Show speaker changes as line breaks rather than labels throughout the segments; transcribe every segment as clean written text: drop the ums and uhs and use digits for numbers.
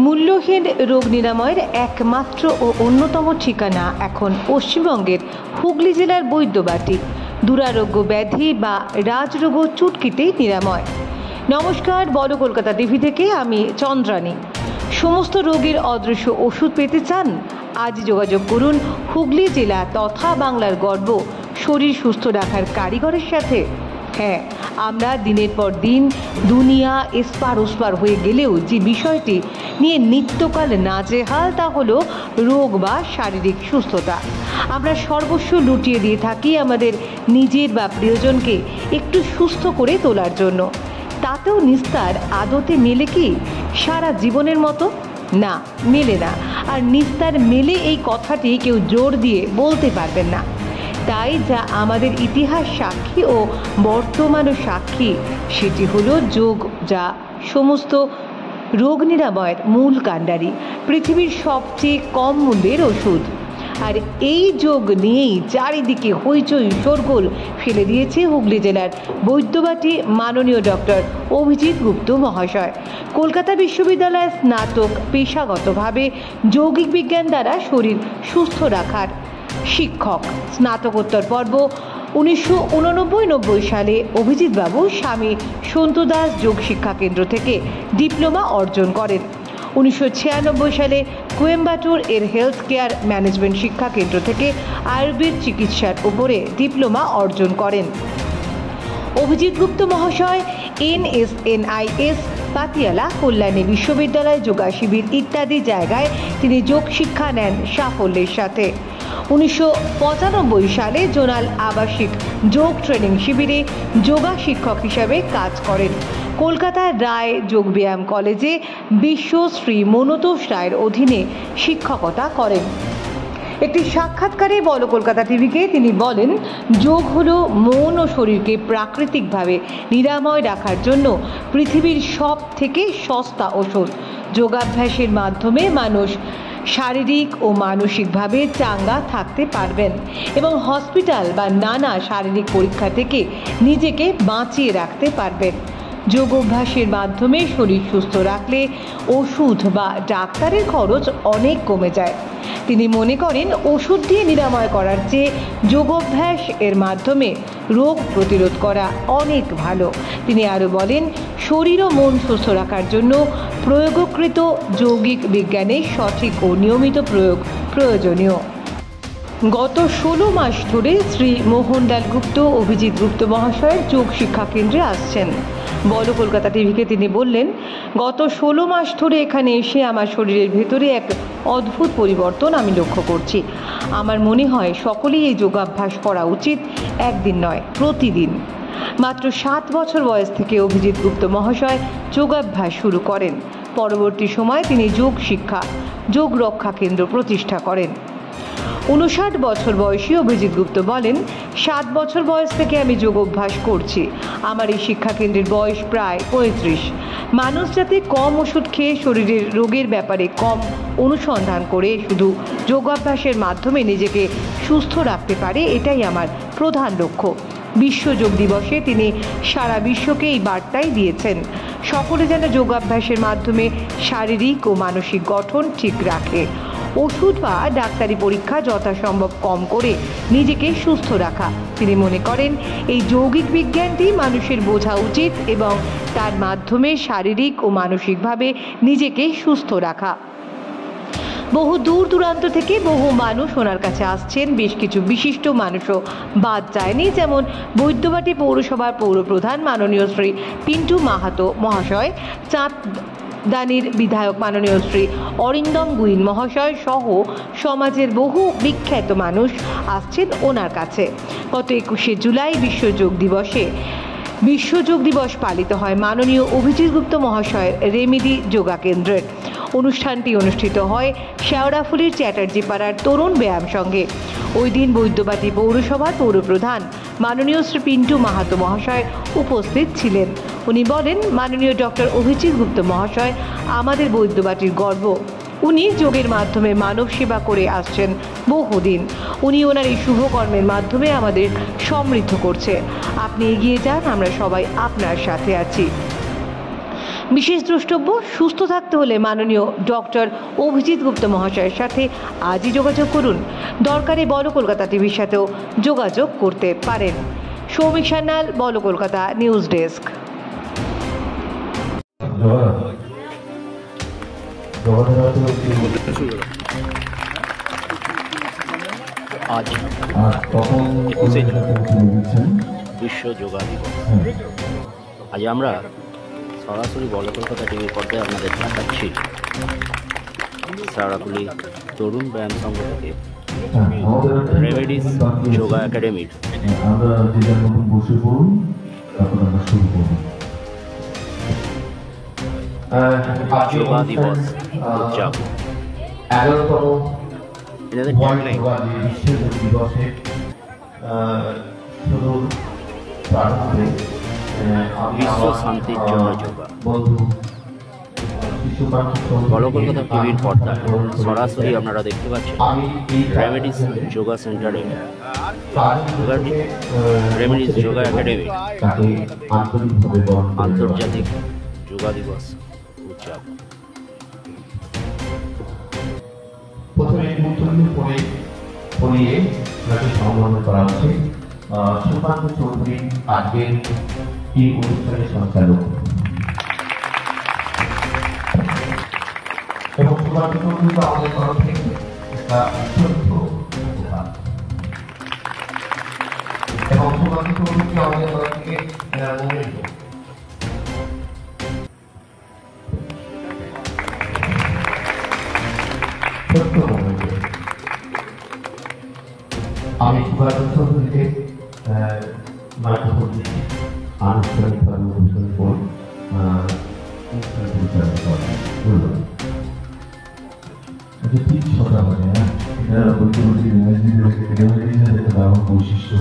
মূল্যহীন রোগ নিরাময়ের একমাত্র ও অন্যতম ঠিকানা এখন পশ্চিমবঙ্গের হুগলি জেলার বৈদ্যবাটি। দুরারোগ্য ব্যাধি বা রাজরোগও চুটকিতেই নিরাময়। নমস্কার, বড় কলকাতা টিভি থেকে আমি চন্দ্রানী। সমস্ত রোগের অদৃশ্য ওষুধ পেতে চান? আজ যোগাযোগ করুন হুগলি জেলা তথা বাংলার গর্ব শরীর সুস্থ রাখার কারিগরের সাথে। হ্যাঁ, আমরা দিনের পর দিন দুনিয়া এসপার ওসপার হয়ে গেলেও যে বিষয়টি নিয়ে নিত্যকাল নাজেহাল তা হলো রোগ বা শারীরিক সুস্থতা। আমরা সর্বস্ব লুটিয়ে দিয়ে থাকি আমাদের নিজের বা প্রিয়জনকে একটু সুস্থ করে তোলার জন্য। তাতেও নিস্তার আদতে মেলে কি সারা জীবনের মতো? না, মেলে না। আর নিস্তার মেলে এই কথাটি কেউ জোর দিয়ে বলতে পারবেন না। তাই যা আমাদের ইতিহাস সাক্ষী ও বর্তমানও সাক্ষী সেটি হলো যোগ, যা সমস্ত রোগ নিরাময়ের মূল কাণ্ডারি, পৃথিবীর সবচেয়ে কম মূল্যের ওষুধ। আর এই যোগ নিয়েই চারিদিকে হইচই শোরগোল ফেলে দিয়েছে হুগলি জেলার বৈদ্যবাটি মাননীয় ডক্টর অভিজিৎ গুপ্ত মহাশয়। কলকাতা বিশ্ববিদ্যালয়ের স্নাতক, পেশাগতভাবে যৌগিক বিজ্ঞান দ্বারা শরীর সুস্থ রাখার শিক্ষক। স্নাতকোত্তর পর্ব 1989-90 সালে অভিজিৎবাবু স্বামী সন্তু দাস যোগ শিক্ষা কেন্দ্র থেকে ডিপ্লোমা অর্জন করেন। 1996 সালে কোয়েম্বাটুর এর হেলথ কেয়ার ম্যানেজমেন্ট শিক্ষা কেন্দ্র থেকে আয়ুর্বেদ চিকিৎসার উপরে ডিপ্লোমা অর্জন করেন। অভিজিৎ গুপ্ত মহাশয় NSNIS, পাতিয়ালা, কল্যাণী বিশ্ববিদ্যালয়, যোগা শিবির ইত্যাদি জায়গায় তিনি যোগ শিক্ষা নেন সাফল্যের সাথে। 1995 সালে জোনাল আবাসিক যোগ ট্রেনিং শিবিরে যোগা শিক্ষক হিসাবে কাজ করেন। কলকাতার রায় যোগব্যায়াম কলেজে বিশ্বশ্রী মনতোষ রায়ের অধীনে শিক্ষকতা করেন। একটি সাক্ষাৎকারে বড় কলকাতা টিভিকে তিনি বলেন, যোগ হলো মন ও শরীরকে প্রাকৃতিকভাবে নিরাময় রাখার জন্য পৃথিবীর সব থেকে সস্তা ওষুধ। যোগাভ্যাসের মাধ্যমে মানুষ শারীরিক ও মানসিকভাবে চাঙ্গা থাকতে পারবেন এবং হসপিটাল বা নানা শারীরিক পরীক্ষা থেকে নিজেকে বাঁচিয়ে রাখতে পারবেন। যোগ অভ্যাসের মাধ্যমে শরীর সুস্থ রাখলে ওষুধ বা ডাক্তারের খরচ অনেক কমে যায়। তিনি মনে করেন ওষুধ দিয়ে নিরাময় করার চেয়ে যোগাভ্যাস এর মাধ্যমে রোগ প্রতিরোধ করা অনেক ভালো। তিনি আরও বলেন, শরীর ও মন সুস্থ রাখার জন্য প্রয়োগকৃত যৌগিক বিজ্ঞানের সঠিক ও নিয়মিত প্রয়োগ প্রয়োজনীয়। গত 16 মাস ধরে শ্রী মোহনলাল গুপ্ত অভিজিৎ গুপ্ত মহাশয়ের যোগ শিক্ষা কেন্দ্রে আসছেন। বড় কলকাতা টিভিকে তিনি বললেন, গত 16 মাস ধরে এখানে এসে আমার শরীরের ভেতরে এক অদ্ভুত পরিবর্তন আমি লক্ষ্য করছি। আমার মনে হয় সকলেই এই যোগাভ্যাস করা উচিত, একদিন নয়, প্রতিদিন। মাত্র 7 বছর বয়স থেকে অভিজিৎ গুপ্ত মহাশয় যোগাভ্যাস শুরু করেন। পরবর্তী সময়ে তিনি যোগ শিক্ষা যোগ রক্ষা কেন্দ্র প্রতিষ্ঠা করেন। 59 বছর বয়সী অভিজিৎ গুপ্ত বলেন, 7 বছর বয়স থেকে আমি যোগ অভ্যাস করছি। আমার এই শিক্ষা কেন্দ্রের বয়স প্রায় 35। মানুষ যাতে কম ওষুধ খেয়ে শরীরের রোগের ব্যাপারে কম অনুসন্ধান করে শুধু যোগাভ্যাসের মাধ্যমে নিজেকে সুস্থ রাখতে পারে, এটাই আমার প্রধান লক্ষ্য। বিশ্ব যোগ দিবসে তিনি সারা বিশ্বকে এই বার্তাই দিয়েছেন, সকলে যেন যোগাভ্যাসের মাধ্যমে শারীরিক ও মানসিক গঠন ঠিক রাখে। ওষুধ বা ডাক্তারি পরীক্ষা যথাসম্ভব কম করে নিজেকে সুস্থ রাখা। তিনি মনে করেন এই যৌগিক বিজ্ঞানটি মানুষের বোঝা উচিত এবং তার মাধ্যমে শারীরিক ও মানসিকভাবে নিজেকে সুস্থ রাখা। বহু দূর দূরান্ত থেকে বহু মানুষ ওনার কাছে আসছেন। বেশ কিছু বিশিষ্ট মানুষও বাদ যায়নি, যেমন বৈদ্যবাটি পৌরসভার পৌরপ্রধান মাননীয় শ্রী পিন্টু মাহাতো মহাশয়, চাঁদদানির বিধায়ক মাননীয় শ্রী অরিন্দম গুইন মহাশয় সহ সমাজের বহু বিখ্যাত মানুষ আসছেন ওনার কাছে। গত 21শে জুলাই বিশ্ব যোগ দিবস পালিত হয় মাননীয় অভিজিৎ গুপ্ত মহাশয়ের রেমেডি যোগা কেন্দ্রের। অনুষ্ঠানটি অনুষ্ঠিত হয় শেওড়াফুলির চ্যাটার্জি পাড়ার তরুণ ব্যায়াম সঙ্গে। ওই দিন বৈদ্যবাটি পৌরসভার পৌরপ্রধান মাননীয় শ্রী পিন্টু মাহাতো মহাশয় উপস্থিত ছিলেন। উনি বলেন, মাননীয় ডক্টর অভিজিৎ গুপ্ত মহাশয় আমাদের বৈদ্যবাটির গর্ব। উনি যোগের মাধ্যমে মানব সেবা করে আসছেন বহুদিন। উনি ওনার এই শুভকর্মের মাধ্যমে আমাদের সমৃদ্ধ করছে। আপনি এগিয়ে যান, আমরা সবাই আপনার সাথে আছি। বিশেষ দ্রষ্টব্য, সুস্থ থাকতে হলে মাননীয় ডক্টর অভিজিৎ গুপ্ত মহাশয়ের সাথে আজই যোগাযোগ করুন। দরকারে বলো কলকাতা টিভির সাথেও যোগাযোগ করতে পারেন। সৌমিক সান্যাল, বলো কলকাতা নিউজ ডেস্ক।
আজ বিশ্ব যোগা দিবস। আজ আমরা সরাসরি বলো কলকাতা টিভির পর্দায় আপনাদের দেখাচ্ছি সারাকুলি তরুণ ব্যায়াম সংঘ থেকে রেমেডিস যোগা একাডেমির যোগা দিবস উদযাপন। এনাদের ট্যাগলাইন বিশ্ব শান্তির জন্য যোগা। বলো কলকাতা টিভির পর্দায় সরাসরি আপনারা দেখতে পাচ্ছেন রেমেডিস যোগা সেন্টারে রেমেডিস যোগা একাডেমি আন্তর্জাতিক যোগা দিবস উদযাপন।
প্রথমে পড়িয়ে সম্বোধন করা হচ্ছে সুকান্ত চৌধুরী আজকের এই অনুষ্ঠানের সঞ্চালক এবং সুকান্ত চৌধুরী আমাদের তরফ থেকে একটা ছোট্ট উপহার এবং সুকান্ত চৌধুরীকে আমাদের তরফ থেকে আমি সুকান্ত চৌধুরীকে মাইক্রোফোন দিচ্ছি আনুষ্ঠানিকভাবে অনুষ্ঠানের পর ঠিক ছটা মানে বৈশিষ্ট্য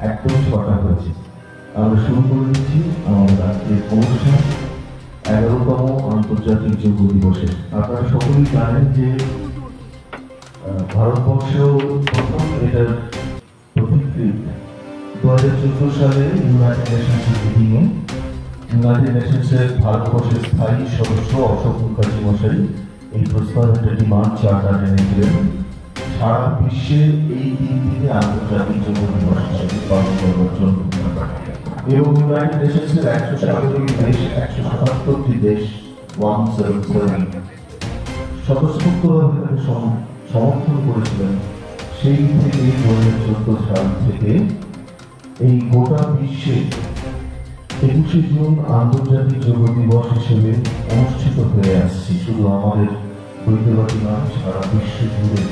একদম ছটা হয়েছে। আমরা শুরু করে দিচ্ছি আমাদের আজকের অনুষ্ঠান 11তম আন্তর্জাতিক যোগ দিবসে। আপনারা সকলেই জানেন যে ভারতবর্ষেও প্রথম এটার প্রতিকৃত 2014 সালে ইউনাইটেড নেশনসের মিটিংয়ে ইউনাইটেড নেশনসের ভারতবর্ষের স্থায়ী সদস্য অশোক মুখার্জি মশাই এই প্রস্তাবনাটা ডিমান্ড চার্টার এনেছিলেন সারা বিশ্বে এই দিনটিকে আন্তর্জাতিক যোগ দিবস হিসেবে পালন করবার জন্য। এবং ইউনাইটেড নেশনসের 117টি দেশ 177টি দেশ 177 স্বতঃস্ফূর্তভাবে তাকে সমর্থন করেছিলেন। সেই থেকে 2014 সাল থেকে এই গোটা বিশ্বে 21শে জুন আন্তর্জাতিক যোগ দিবস হিসেবে অনুষ্ঠিত হয়ে আসছে। শুধু আমাদের বৈদ্যবাদী নয়, সারা বিশ্ব জুড়ে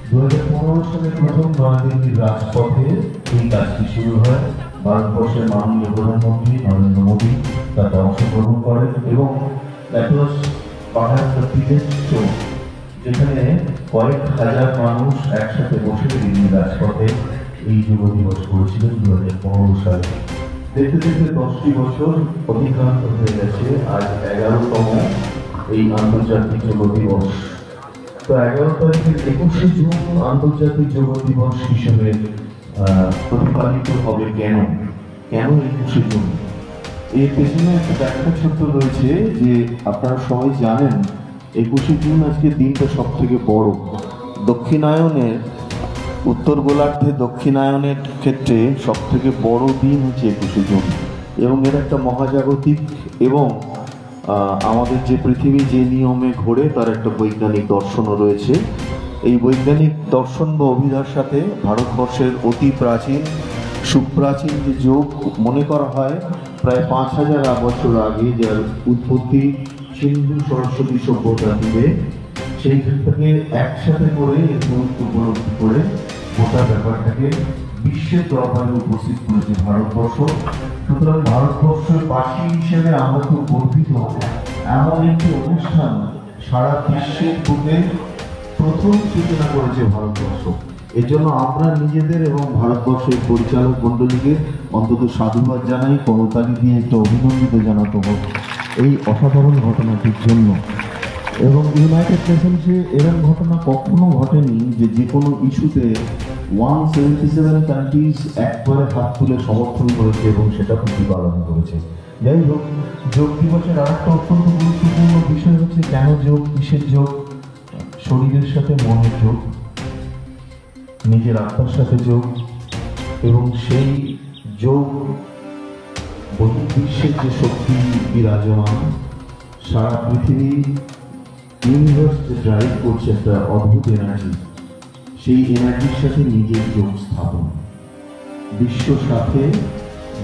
2015 সালে প্রথম নয়াদিল্লির রাজপথে এই কাজটি শুরু হয়। ভারতবর্ষের মাননীয় প্রধানমন্ত্রী নরেন্দ্র মোদী তাতে অংশগ্রহণ করেন এবং যেখানে কয়েক হাজার মানুষ একসাথে বসে দিল্লির রাজপথে এই যোগ দিবস করেছিলেন 2015 সালে। দেখতে দেখতে 10টি বছর অতিক্রান্ত হয়ে গেছে। আজ 11তম এই আন্তর্জাতিক যোগ দিবস। তো 11 তারিখের 21শে জুন আন্তর্জাতিক যোগ দিবস হিসেবে প্রতিপালিত হবে। কেন 21শে জুন? এর পেছনে একটা ব্যাখ্যা ছোট্ট রয়েছে যে আপনারা সবাই জানেন 21শে জুন আজকের দিনটা সব থেকে বড়। দক্ষিণায়নের উত্তর গোলার্ধে দক্ষিণায়নের ক্ষেত্রে সব থেকে বড় দিন হচ্ছে 21শে জুন এবং এর একটা মহাজাগতিক এবং আমাদের যে পৃথিবী যে নিয়মে ঘোরে তার একটা বৈজ্ঞানিক দর্শনও রয়েছে। এই বৈজ্ঞানিক দর্শন বা অভিধার সাথে ভারতবর্ষের অতি প্রাচীন সুপ্রাচীন যে যোগ মনে করা হয় প্রায় 5000 বছর আগে, যার উৎপত্তি সিন্ধু সরস্বতী সভ্যতা থেকে, সেই ক্ষেত্রে একসাথে করে উপলব্ধি করে গোটা ব্যাপারটাকে বিশ্বের দরবারে উপস্থিত করেছে ভারতবর্ষ। সুতরাং ভারতবর্ষের বাসী হিসেবে আমরা খুব গর্বিত এমন একটি অনুষ্ঠান সারা বিশ্বের বুকে প্রথম সূচনা করেছে ভারতবর্ষ। এর জন্য আমরা নিজেদের এবং ভারতবর্ষের পরিচালক মণ্ডলীকে অন্তত সাধুবাদ জানাই, করতালি দিয়ে একটা অভিনন্দিত জানাতে হবে এই অসাধারণ ঘটনাটির জন্য। এবং ইউনাইটেড নেশনসে এরকম ঘটনা কখনো ঘটেনি যে কোনো ইস্যুতে 177 কান্ট্রিজ একবারে হাত তুলে সমর্থন করেছে এবং সেটা প্রতিপালন করেছে। যাই হোক, যোগ দিবসের আর একটা অত্যন্ত গুরুত্বপূর্ণ বিষয় হচ্ছে কেন যোগ, কিসের যোগ? শরীরের সাথে মনের যোগ, নিজের আত্মার সাথে যোগ, এবং সেই যোগ বহির্বিশ্বের যে শক্তি বিরাজমান, সারা পৃথিবী ইউনিভার্স যে ড্রাইভ করছে একটা অদ্ভুত এনার্জি, সেই এনার্জির সাথে নিজের যোগ স্থাপন। বিশ্ব সাথে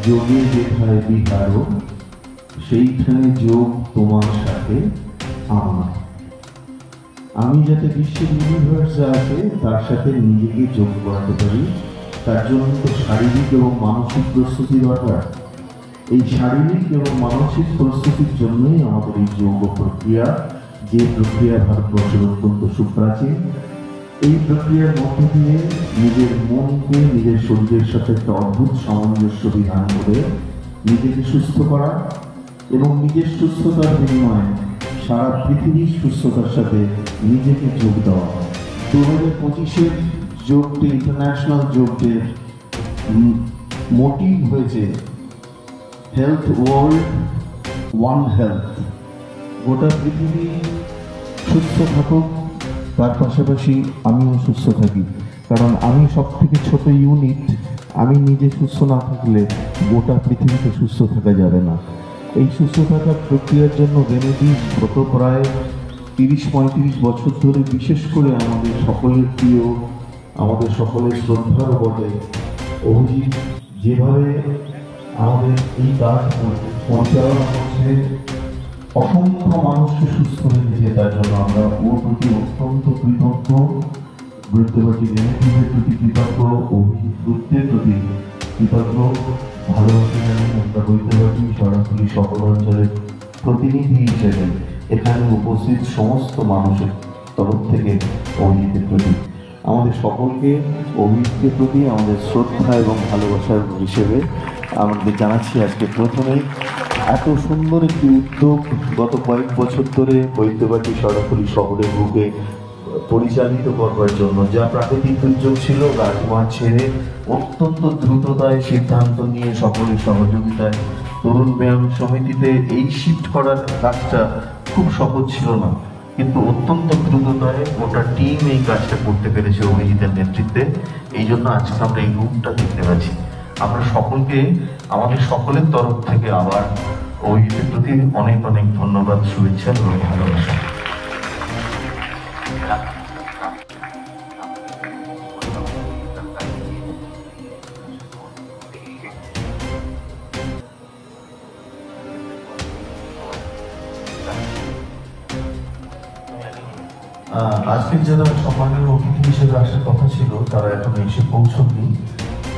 যোগে যেথায় বিহারও, সেইখানে যোগ তোমার সাথে আমার। আমি যাতে বিশ্বের ইউনিভার্স যা আছে তার সাথে নিজেকে যোগ করাতে পারি, তার জন্য তো শারীরিক এবং মানসিক প্রস্তুতি দরকার। এই শারীরিক এবং মানসিক প্রস্তুতির জন্যই আমাদের এই যোগ প্রক্রিয়া, যে প্রক্রিয়া ভারতবর্ষের অত্যন্ত সুপ্রাচীন। এই প্রক্রিয়ার মধ্য দিয়ে নিজের মনকে নিজের শরীরের সাথে একটা অদ্ভুত সামঞ্জস্য বিধান করে নিজেকে সুস্থ করা, এবং নিজের সুস্থতার বিনিময়ে সারা পৃথিবীর সুস্থতার সাথে নিজেকে যোগ দেওয়া। 2025-এর যোগ ডে, ইন্টারন্যাশনাল যোগ ডে মোটিভ হয়েছে হেলথ ওয়ার্ল্ড, ওয়ান হেলথ। গোটা পৃথিবী সুস্থ থাকুক, তার পাশাপাশি আমিও সুস্থ থাকি, কারণ আমি সব থেকে ছোট ইউনিট। আমি নিজে সুস্থ না থাকলে গোটা পৃথিবীতে সুস্থ থাকা যাবে না। এই সুস্থ থাকার প্রক্রিয়ার জন্য রেমেডিস গত প্রায় 30-35 বছর ধরে, বিশেষ করে আমাদের সকলের প্রিয়, আমাদের সকলের শ্রদ্ধার বটে অভিজিৎ যেভাবে আমাদের এই কাজ পরিচালনা করছে, অসংখ্য মানুষকে সুস্থ রেখেছে, তার জন্য আমরা ওর প্রতি অত্যন্ত কৃতজ্ঞ। বৃত্তবাটি রেমেডিসের প্রতি কৃতজ্ঞ, অভিজিৎ গুপ্তের প্রতি কৃতজ্ঞ। ভালোবাসা জানি আমরা বৈদ্যবাটি সরাসরি সকল অঞ্চলের প্রতিনিধি হিসেবে এখানে উপস্থিত সমস্ত মানুষের তরফ থেকে অভিজিতের প্রতি, আমাদের সকলকে অভিজিতের প্রতি আমাদের শ্রদ্ধা এবং ভালোবাসার হিসেবে আমাদের জানাচ্ছি। আজকে প্রথমেই এত সুন্দর একটি উদ্যোগ গত কয়েক বছর ধরে বৈদ্যবাটি সরাসরি শহরের বুকে পরিচালিত করবার জন্য, যা প্রাকৃতিক দুর্যোগ ছিল, রাজমার্গ ছেড়ে অত্যন্ত দ্রুততায় সিদ্ধান্ত নিয়ে সকলের সহযোগিতায় তরুণ ব্যায়াম সমিতিতে এই শিফট করার কাজটা খুব সহজ ছিল না, কিন্তু অত্যন্ত দ্রুততায় গোটা টিম এই কাজটা করতে পেরেছে অভিজিতের নেতৃত্বে। এই জন্য আজকে আমরা এই রূপটা দেখতে পাচ্ছি। আমরা সকলকে, আমাদের সকলের তরফ থেকে আবার অভিজিতের প্রতি অনেক অনেক ধন্যবাদ, শুভেচ্ছা এবং ভালোবাসা। আজকের যারা সম্মানীয় অতিথি হিসেবে আসার কথা ছিল তারা এখন এসে পৌঁছননি।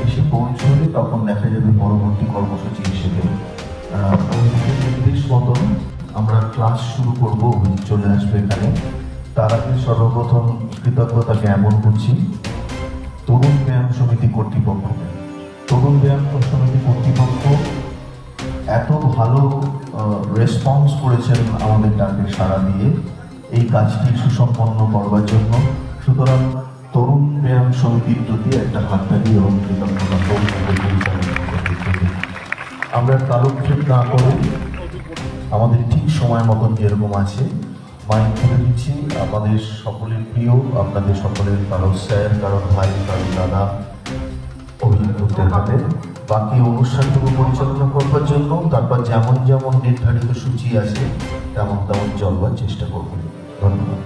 এসে পৌঁছলে তখন দেখা যাবে পরবর্তী কর্মসূচি হিসেবে নির্দেশ মতন আমরা ক্লাস শুরু করব। চলে আসবে এখানে। তার আগে সর্বপ্রথম কৃতজ্ঞতা জ্ঞাপন করছি তরুণ ব্যায়াম সমিতি কর্তৃপক্ষকে। তরুণ ব্যায়াম সমিতি কর্তৃপক্ষ এত ভালো রেসপন্স করেছেন আমাদের ডাকে সাড়া দিয়ে এই কাজটি সুসম্পন্ন করবার জন্য। সুতরাং তরুণ ব্যায়াম সমিতির প্রতি একটা হাততালি এবং কৃতজ্ঞতা। আমরা কালক্ষেপ না করে আমাদের ঠিক সময় মতন যেরকম আছে মাইক করে দিচ্ছি আমাদের সকলের প্রিয়, আপনাদের সকলের কারো স্যার, কারো ভাই, কারো দাদা অভিজ্ঞতার হাতে বাকি অনুষ্ঠানটুকু পরিচালনা করবার জন্য। তারপর যেমন যেমন নির্ধারিত সূচি আছে তেমন তেমন চলবার চেষ্টা করবেন। ধন্যবাদ।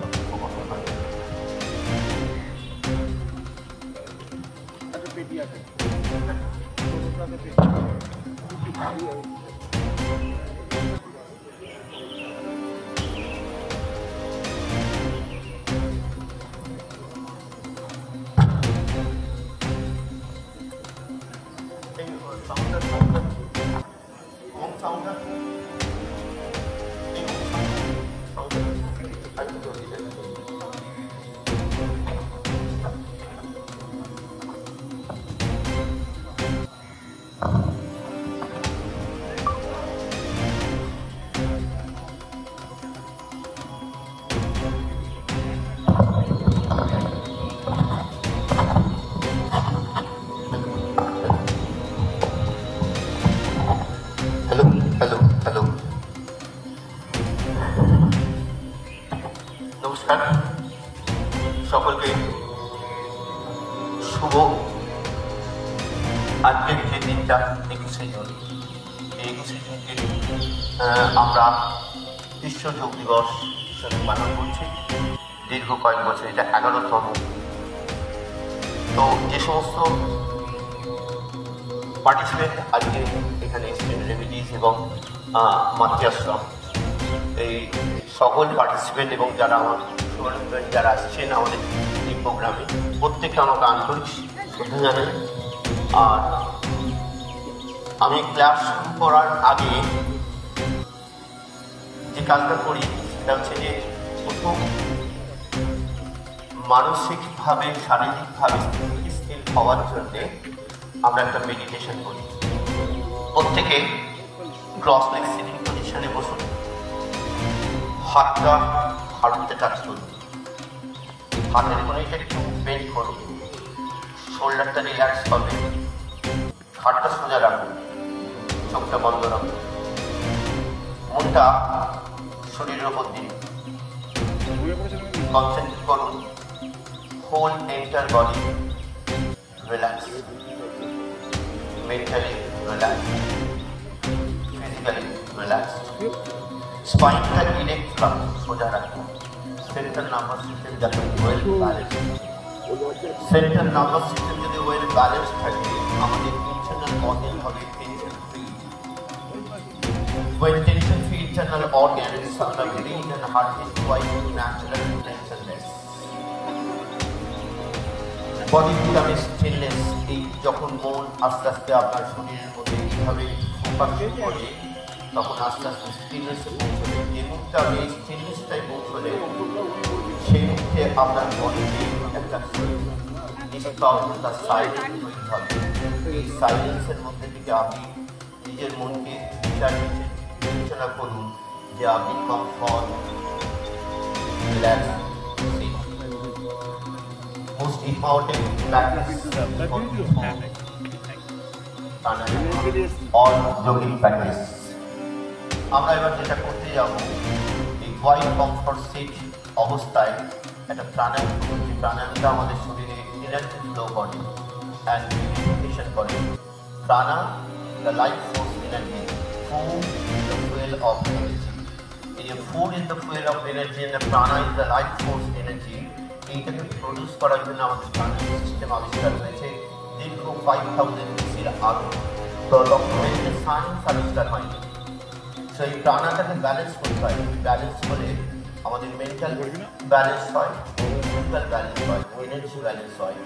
নমস্কার সকলকে। শুভ আজকের যে দিনটা 21শে জুন, এই 21শে জুনকে আমরা বিশ্ব যোগ দিবস হিসেবে পালন করছি। দীর্ঘ কয়েক বছর, এটা 11তম। তো যে সমস্ত পার্টিসিপেন্ট আজকে এখানে এসেছেন, রেমিডিস এবং মাতৃআশ্রম, এই সকল পার্টিসিপেন্ট এবং যারা আমার শুভানুধ্যায়ী যারা আসছেন আমাদের এই প্রোগ্রামে, প্রত্যেককে আমাকে আন্তরিক শ্রদ্ধা জানাই। আর আমি ক্লাস শুরু করার আগে যে কাজটা করি সেটা হচ্ছে যে প্রথম মানসিকভাবে শারীরিকভাবে স্থির হওয়ার জন্যে আমরা একটা মেডিটেশন করি। প্রত্যেকে ক্রস লেগ সিটিং পজিশনে বসুন, হাতটা হাঁটুতে টাচ করুন, হাতের কোণেটা একটু বেন্ড করুন, শোল্ডারটা রিল্যাক্স করবে, হাতটা সোজা রাখুন, চোখটা বন্ধ রাখুন, মনটা শরীরের উপর দিন, কনসেন্ট্রেট করুন। Whole entire body relax, mentally relax, physically relax. স্পাইনটা ডিরেক্ট রাখুন, সোজা রাখুন। সেন্ট্রাল নার্ভাস সিস্টেম যাতে well balance, central nervous system যদি ওয়েল ব্যালেন্স থাকে, আমাদের ইন্টারনাল অর্গান হবে tension free. When tension free internal organs, the brain and heart is quite natural tensionless. Body become stillness. এই যখন মন আস্তে আস্তে আপনার শরীরের মধ্যে এইভাবে ফোকাস করে, তখন আস্তে আস্তে স্টিলনেসে পৌঁছবে। যে মুহূর্তে আপনি এই স্টিলনেসটাই পৌঁছলে, সেই মুহূর্তে আপনার বডিতে একটা নিস্তব্ধতা, সাইলেন্স তৈরি হবে। এই সাইলেন্সের মধ্যে থেকে আপনি নিজের মনকে বিবেচনা করুন যে আপনি comfort, relax. Most important practice all যোগিং প্র্যাকটিস। আমরা এবার যেটা করতে যাব, এই হোয়াইট কমফর্ট সিট অবস্থায় একটা প্রাণায়াম করছি। প্রাণায়ামটা আমাদের শরীরে এনার্জি ফ্লো করে অ্যান্ড পিউরিফিকেশন করে। Prana the life force energy, food is the fuel of energy. The food is the fuel of energy and the prana is the life force energy. এইটাকে produce করার জন্য আমাদের প্রাণায়াম সিস্টেম আবিষ্কার হয়েছে দীর্ঘ 5000 BC-র আগে। তো ডকুমেন্টের সায়েন্স আবিষ্কার হয়নি। সো এই প্রাণাটাকে ব্যালেন্স করতে হয়। ব্যালেন্স হলে আমাদের মেন্টাল ব্যালেন্স হয়, ফিজিক্যাল ব্যালেন্স হয়, এনার্জি ব্যালেন্স হয়।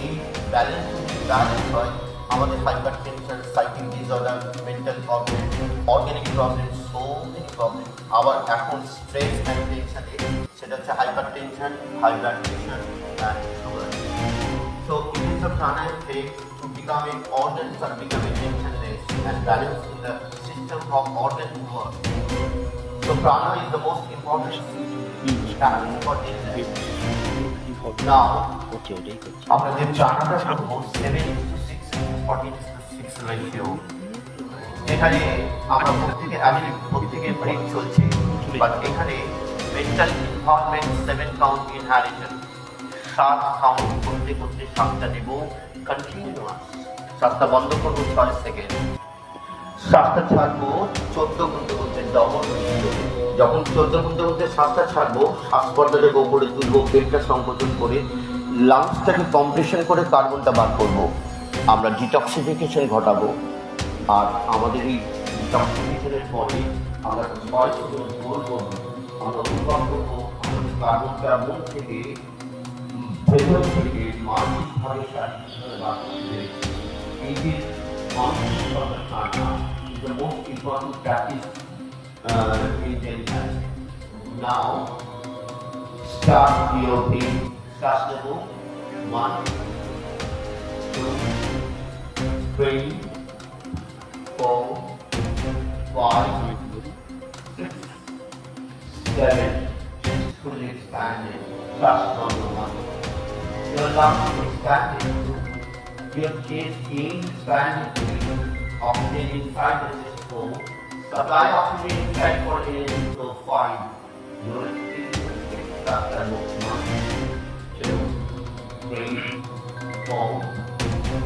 এই ব্যালেন্স যদি ব্যালেন্স হয়, আমাদের hypertension, psychic disorder, mental problem, organic problem, so many problem. আবার এখন স্ট্রেস অ্যান্ড টেনশনে, সেটা হচ্ছে hypertension, high blood pressure and sugar. So it is the pranayama way to become an organs are becoming tensionless and balance in the system of organ work. So prana is the most important practice for this. Now, আমরা যে প্রাণাটা করবো 7:6 ratio, এখানে আমরা প্রত্যেকের break চলছে, but এখানে mental involvement 7 count inheritance, 7 count করতে করতে 7টা নেব কন্টিনিউয়াস, 7টা বন্ধ করবো 6 সেকেন্ড, 7টা ছাড়বো 14 গুনতে গুনতে ডবল। যখন 14 গুনতে গুনতে 7টা ছাড়বো, শ্বাসপর্দাটাকে উপরে তুলবো, পেটটা সংকোচন করে, লাংসটাকে কম্প্রেশন করে কার্বনটা বার করবো। আমরা ডিটক্সিফিকেশন ঘটাবো। আর আমাদের এই ডিটক্সিফিকেশনের পরে আমরা 6 সেকেন্ড বলবো, আমরা অনুভব করবো কার্বনটা মন থেকে, ভেতর থেকে মানসিকভাবে শারীরিকভাবে বার করতে। এই যে মানসিকভাবে ছাড়া is the most important practice in daily life. Now start your day. Start the book. 1, 2, 3, 4, 5, 6, 7. Fully expanded. Trust number 1. Your lungs expanded. Your chest gained expanded. Oxygen inside the chest 4. Supply oxygen inside for air flow 5. Your experience 4,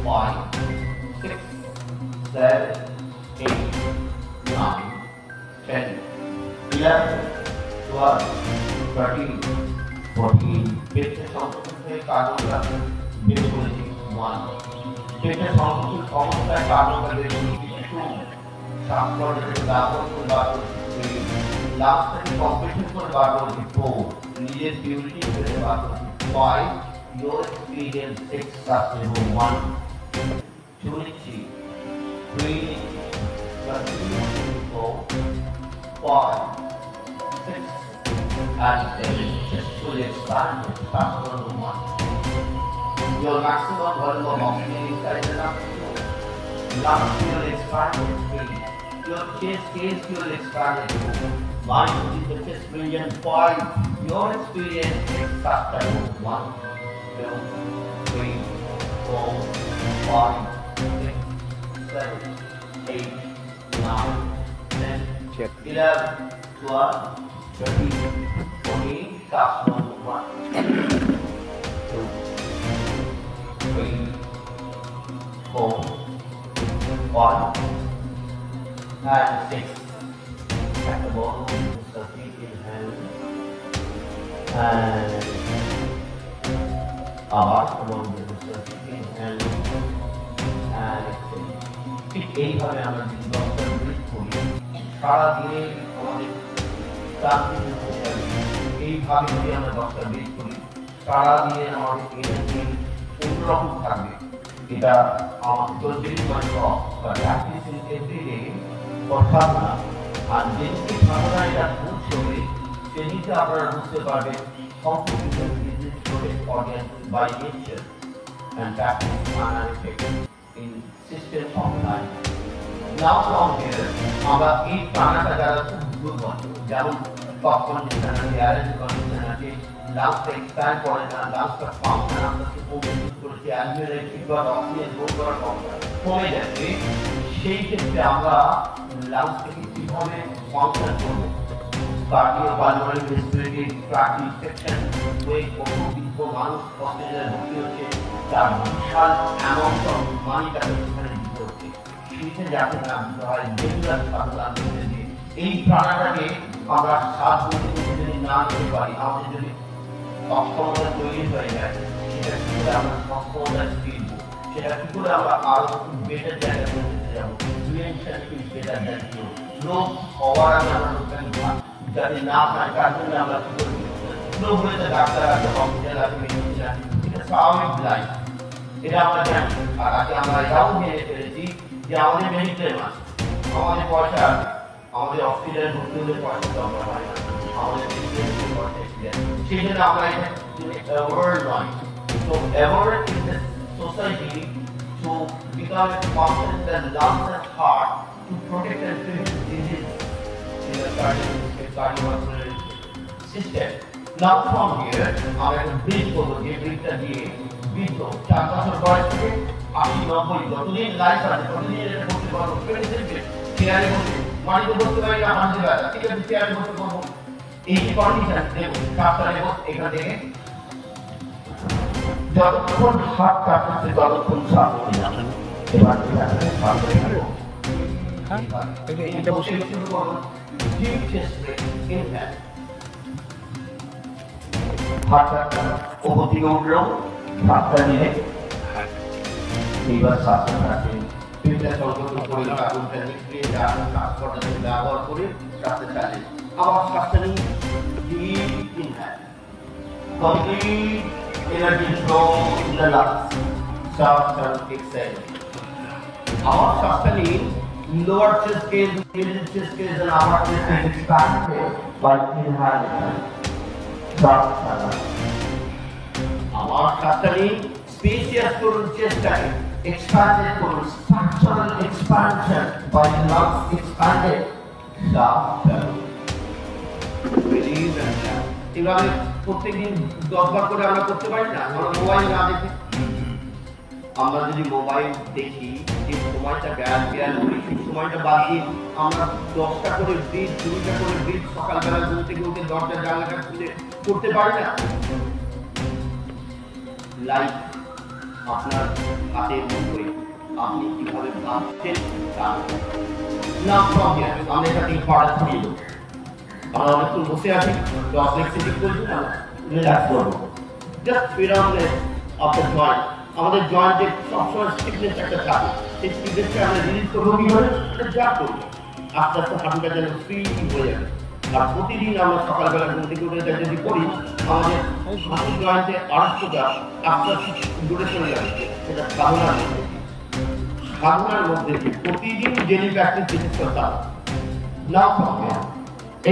5, 6, 7, 8, 9, 10, 11, 12, 13, 14. পেটের সংকোচন থেকে কার্যকর বের করেছি 1। পেটের সংকোচন অবস্থায় কার্যকর বের করেছি 2। শ্বাসকষ্টের ব্যবহার করে বার করেছি 3। লাস্ট থেকে কম্পিটিশন করে বার করেছি 4। নিজের পিউরিটি করে বার করেছি 5। Your experience 6 sustainable 1, 2, 3, 4, 5, 6, and 7. Just fully expand it. Sustainable 1. Your maximum volume of oxygen inside the lungs 2. Lungs will expand it 3. Your chest case will expand it 2. Mind which is the chest region 5. Your experience 6 sustainable 1. 2, 3, 4, 5, 6, 7, 8, 9, 10, 11, 12, 13, 14, cast number 1, 2, 3, 4, 5, and 6. At the bottom, the feet in hand, and আবার এবং ঠিক এইভাবে আমরা যদি 10টা breathe করি সারাদিনে আমাদের ক্লান্তি এইভাবে যদি আমরা 10টা ব্রিথ করি সারাদিনে আমাদের এনার্জি অন্যরকম থাকবে। এটা আমাদের 30 মিনিট বা প্র্যাকটিস ইন এভরিডে অর্থাৎ না। আর যেদিকে সাধনা এটা বুঝবে সেদিকে আপনারা বুঝতে পারবেন complicated disease protect organs by nature and practice analytic in system of life. Now from here, আমরা এই প্রাণাটা যারা খুব দুর্বল যেমন টপ কন্ডিশন আছে, অ্যারেঞ্জ কন্ডিশন আছে, লাংসটা এক্সপ্যান্ড করে না, লাংসটা ফাংশন আপনাকে ওভারইউজ করেছে, অ্যালভিওলারি ফিডব্যাক অক্সিজেন গ্রোথ করার কমে যাচ্ছে। সেই ক্ষেত্রে আমরা লাংসটাকে কিভাবে ফাংশন করবো, cardiopulmonary respiratory tract infection হয়ে কত বিদ্ধ মানুষ হসপিটালে ভর্তি হচ্ছে, তার বিশাল অ্যামাউন্ট অফ মানি তাকে সেখানে দিতে হচ্ছে। শীতে যাতে না দিতে হয় রেগুলার সাধনার মধ্যে দিয়ে এই প্রাণাটাকে আমরা 7 দিনের যদি না নিতে পারি, আমাদের যদি সক্ষমতা তৈরি হয়ে যায়, সেটা কি করে আমরা সক্ষমতা ফিরব, সেটা কি করে আমরা আরো বেটার জায়গায় পৌঁছতে যাবো। Prevention is better than cure. রোগ হওয়ার আগে আমরা রোগটাকে যাতে না হয় তার জন্য আমরা কি করবো, রোগ হয়েছে ডাক্তার আছে, হসপিটাল আছে, মেডিসিন আছে, এটা স্বাভাবিক লাইফ, এটা আমরা জানি। আর আগে আমরা এটাও মেনে ফেলেছি যে আমাদের মেডিক্লেম আছে, আমাদের পয়সা আছে, আমাদের হসপিটালে ভর্তি হলে পয়সা দরকার হয় না, আমাদের মেডিক্লেম পয়সা এসে সেই জন্য আমরা এটা অ্যাওয়ার্ড নয়। So award is the society to become a function that lungs and heart to protect and prevent disease in the cardiovascular system. Now from here, আমরা একটা ব্রিজ করবো, যে ব্রিজটা দিয়ে বৃদ্ধ 4 বছর বয়স থেকে 80-90 যতদিন লাইফ আছে ততদিন এটা করতে পারবো। চেয়ারে বসে মাটিতে বসতে পারি না, হাঁটতে পারি না, ঠিক আছে চেয়ারে বসে করবো। এই কন্ডিশন দেবো, সাতটা নেবো এখান থেকে, যতক্ষণ হাত কাটছে ততক্ষণ শ্বাস নিয়ে যাবেন। এবার এখানে শ্বাস নেবো, এটা বসে শুরু করবো। ডিপ চেস্ট ব্রেথ, ইনহেল, হাতটা উপর দিকে উঠলো, হাতটা নিয়ে এইবার শ্বাসটা রাখেন। পেটটা সংকোচন করে আগুনটা নিয়ে শ্বাস করতে ব্যবহার করে শ্বাসটা চালিয়ে আবার শ্বাসটা নিয়ে deep inhale, complete energy flow in the lungs. Start and exhale. Our শ্বাসটা নিয়ে lower chest case, middle chest case and upper chest case expanded by inhaling. Start and our শ্বাসটা নিয়ে spacious করুন চেস্টটাকে, expanded করুন, structural expansion by the lungs expanded. Start and release and down. এভাবে প্রত্যেকদিন 10 বার করে আমরা করতে পারি না? আমরা মোবাইল না দেখে, আমরা যদি মোবাইল দেখি যে সময়টা ব্যায়াম করি, সেই সময়টা বাদ দিয়ে আমরা 10টা করে ব্রিথ, 2টা করে ব্রিথ সকালবেলা ঘুম থেকে উঠে দরজা জানলাটা খুলে করতে পারি না? লাইফ আপনার হাতের মুঠোয় আপনি কিভাবে ভাবছেন তা না প্রবলেম। আমরা এটা ঠিক পাড়া ছড়িয়ে দেবো। আমরা অনেকক্ষণ বসে আছি, ক্রস লেগ সিটিং করছি না, রিল্যাক্স করবো। Just freedomness of the joint. আমাদের জয়েন্টে সবসময় স্টিফনেস একটা থাকে, সেই স্টিফনেসটা আমরা রিলিজ করবো কীভাবে? এটা যা করবো আস্তে আস্তে হাঁটুটা যেন ফ্রি হয়ে যাবে। আর প্রতিদিন আমরা সকালবেলা ঘুম থেকে উঠে যদি করি, আমাদের হাঁটু জয়েন্টে আড়ষ্টটা আস্তে আস্তে দূরে চলে যাবে। সেটা সাধনার মধ্যে প্রতিদিন ডেলি প্র্যাকটিস যেতে করতে হবে না।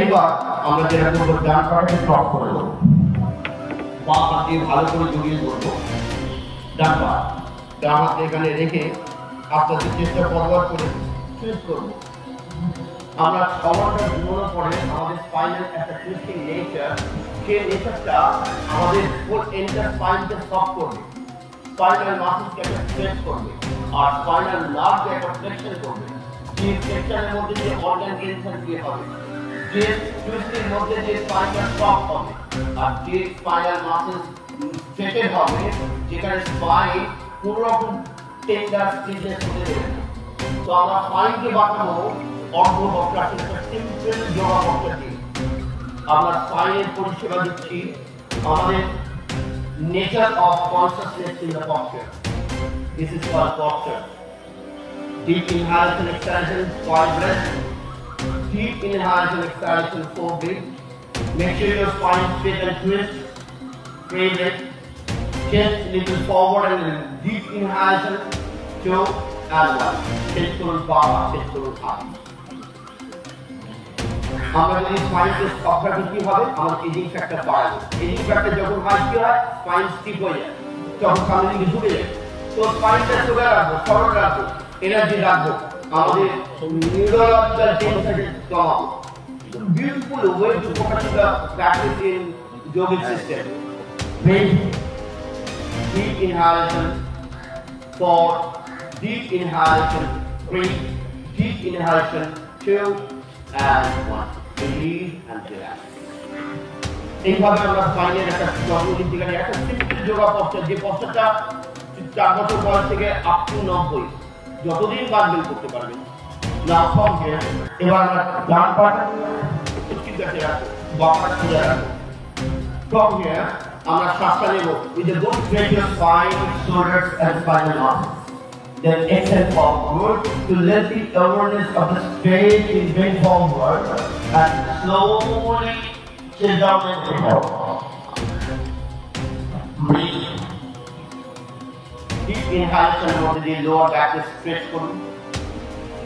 এবার আমরা যেটা করবো, ডান পাটাকে ক্রস করে দেবো, বাঁ হাতে ভালো করে জড়িয়ে ধরবো, ডান হাতে এখানে রেখে আস্তে আস্তে চেষ্টা ফরওয়ার্ড করে টুইস্ট করবো। আমরা সমানটা ঘুমানোর পরে আমাদের স্পাইনের একটা টুইস্টিং নেচার, সেই নেচারটা আমাদের ফুল এন্টার স্পাইনকে সফট করবে, স্পাইনাল মাসলকে একটা স্ট্রেচ করবে, আর স্পাইনাল নার্ভকে একটা ফ্লেকশন করবে। যে ফ্লেকশনের মধ্যে যে অর্গান টেনশন দিয়ে হবে, যে টুইস্টের মধ্যে যে স্পাইনাল সফট হবে, আর যে স্পাইনাল মাসল স্ট্রেচেড হবে, যেখানে স্পাইন কোনো রকম টেন্ডার স্টিফনেস হতে দেবে না। তো আমরা স্পাইনকে বাঁচাবো অর্ধ বক্রাসন, একটা সিম্পল যোগা বক্রা দিয়ে আমরা স্পাইনের পরিষেবা দিচ্ছি। আমাদের nature of consciousness in the posture. This is called posture. Deep inhalation, exhalation, 5 breaths. Deep inhalation, exhalation, 4 breaths. Make sure your spine straight and twist. Raise it. Chest little forward and deep inhalation, 2 and 1. Chest to power, chest to up. আমরা যদি স্পাইনকে stop রাখি কি হবে? আমাদের ageing factor বাড়াবে। Ageing factor যখন high কি হয়, স্পাইন স্টিফ হয়ে যায়, তখন সামনে দিকে ঝুঁকে যায়। তো স্পাইনটা সোজা রাখবো, সরল রাখবো, এনার্জি রাখবো, আমাদের নিউরোলজিক্যাল টেনশন কমাবো। Beautiful way to focus the practice in yogic system. Breathe. Deep inhalation, 4. Deep inhalation, 3. Deep inhalation, 2 and 1. Release and relax. এইভাবে আমরা স্পাইনের একটা জন্মদিনে একটা সিম্পল যোগা পশ্চাৎ, যে পশ্চাৎটা 4 বছর বয়স থেকে আপ টু 90 যতদিন বাদবেন করতে পারবেন। নাও ফ্রম হিয়ার, এবার আমরা ডান পাটা ঠিক আছে রাখবো, বাঁ পাটা সোজা রাখবো। ফ্রম হিয়ার আমরা শ্বাসটা নেব with a good stretch of spine, shoulders and spinal muscles. Then exhale forward to let the awareness of the straight is bring forward and slowly sit down and inhale. Breathe. Deep inhalation of the lower back is stretch করুন।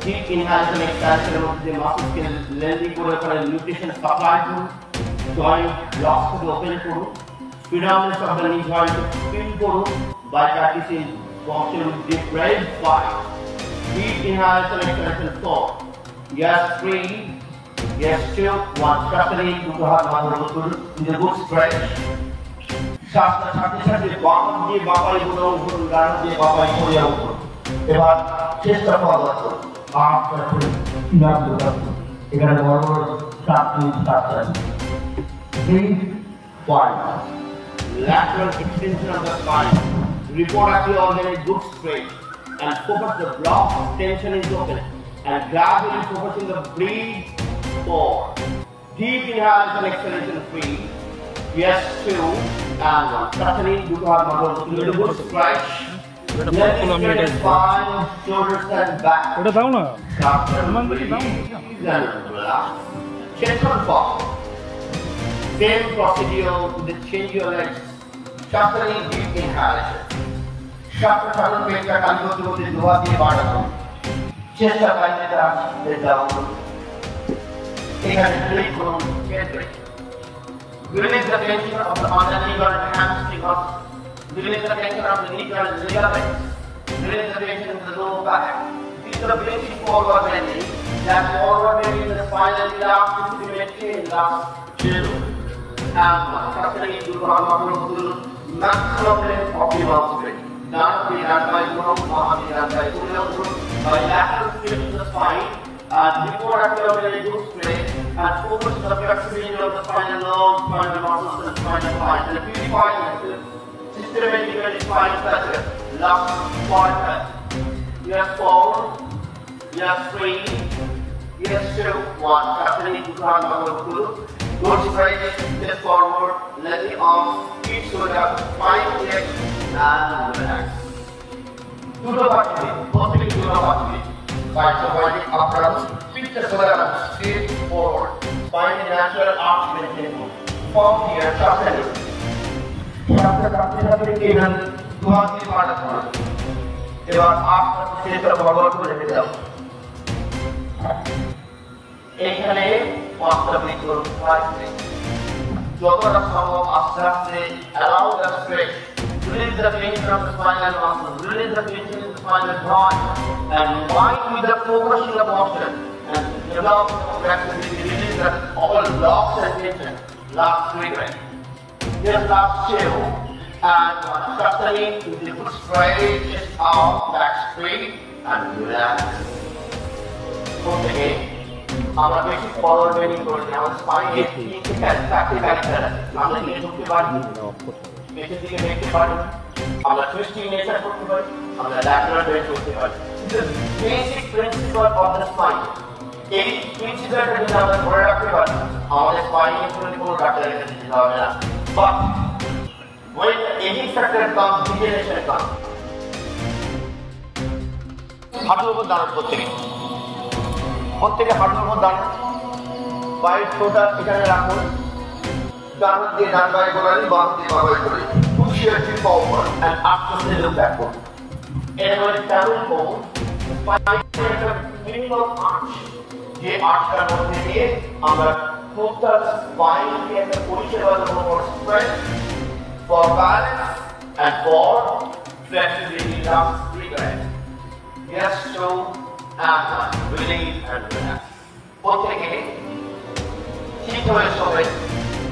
Deep inhalation, exhalation of the muscles K lengthy করে nutrition supply করুন। Joint blocks को open করুন। Firmness of the knee joint spin করুন by practicing posture with deep raised spine. Deep inhalation, exhalation, 4. Yes, 3. Yes, 2. 1. Structurally, দুটো হাত মাথার উপর তুলুন with a good stretch. শ্বাসটা ছাড়তে ছাড়তে বাম দিয়ে বাপাই গুলো উঠুন, ডান দিয়ে বাপাই ঘুরিয়ে উঠুন। এবার চেষ্টা ফরওয়ার্ড করুন, আটটা করে ইনাফ যোগা করুন। এখানে বড় বড় 7 মিনিট কাটতে 3, 1. Lateral extension of the spine. Report at the organ is good straight and focus the block tension is open and gradually focusing the breathe 4. Deep inhalation, exhalation 3. Yes, 2 and 1. Structurally, do to have a good stretch. Let the spine, shoulders and back. Chest on top. Same procedure with the change your legs. Structurally, deep inhalation. Shakti Thakur Petra Kango to the Duati Badato. Chest up and the down. Take a break from get break. Release the tension of the underneath and hamstring muscles. Release the tension of the knee and ligaments. Release the tension of the lower back. These are the basic forward bending. That forward bending the spinal elasticity maintained in last 2. And structurally do maximum length of the muscle strength. None of the anti-group, not the anti-group, by lateral straight to the spine, and before abdominal good straight, and focus the flexibility of the spinal nerves, spinal muscles, and spinal lines. And purify systematically spine structure. last quarter. Yes, 4. Yes, 3. Yes, 2. 1. Captain Duran Maguru. Good straight, step forward, let it off, keep shoulder, find it, and relax. Dudo body, totally dudo body. Fight the body upwards, fit the shoulder straight forward. Find the natural arch maintain. Form here, sharpen it. Sharpen the even to have the part of it. এবার আপনার সেটা forward করে নিতে দাও। এইখানে পাঁচটা bridge করুন, 5 bridge. যতটা সম্ভব আস্তে আস্তে allow the stretch, release the tension of the spinal muscle, release the tension in the spinal joint, and mind with the progression of motion, and develop flexibility, release the all blocks and tension. Last 3 breaths. Just last 2. And sustaining with the foot straight, chest out, back straight, and relax. Okay. আমরা বেশি forward bending করি না, আমাদের স্পাইনে তিনটে character আছে। আমরা নিয়ে ঢুকতে পারি, পেছন দিকে দেখতে পারি, আমরা টুইস্টিং নেচার করতে পারি, আমরা ল্যাটারাল বেন্ড করতে পারি। Basic principal of the spine, এই প্রিন্সিপালটা যদি আমরা ধরে রাখতে পারি, আমাদের স্পাইনে কোনো ডাক্তার রেখে দিতে হবে না। But when the aging factor comes, degeneration comes. হাঁটুর উপর দাঁড়ান প্রত্যেকে হাঁটুর উপর দাঁড়ান, পায়ের ছোটা এখানে রাখুন, ডান হাত দিয়ে ডান পায়ে গোড়ালি, বাম দিয়ে বাম পায়ে গোড়ালি, push your hip forward and after look backward. এটা হলো টারুন কোণ, পায়ের একটা মিনিমাম আর্চ, যে আর্চটার মধ্যে দিয়ে আমরা টোটাল স্পাইনকে একটা পরিষেবা দেবো for strength, for balance, and for flexibility. Last 3 breaths. Yes, 2, and 1. Release and relax. প্রত্যেকে ঠিক হয়ে শোবে,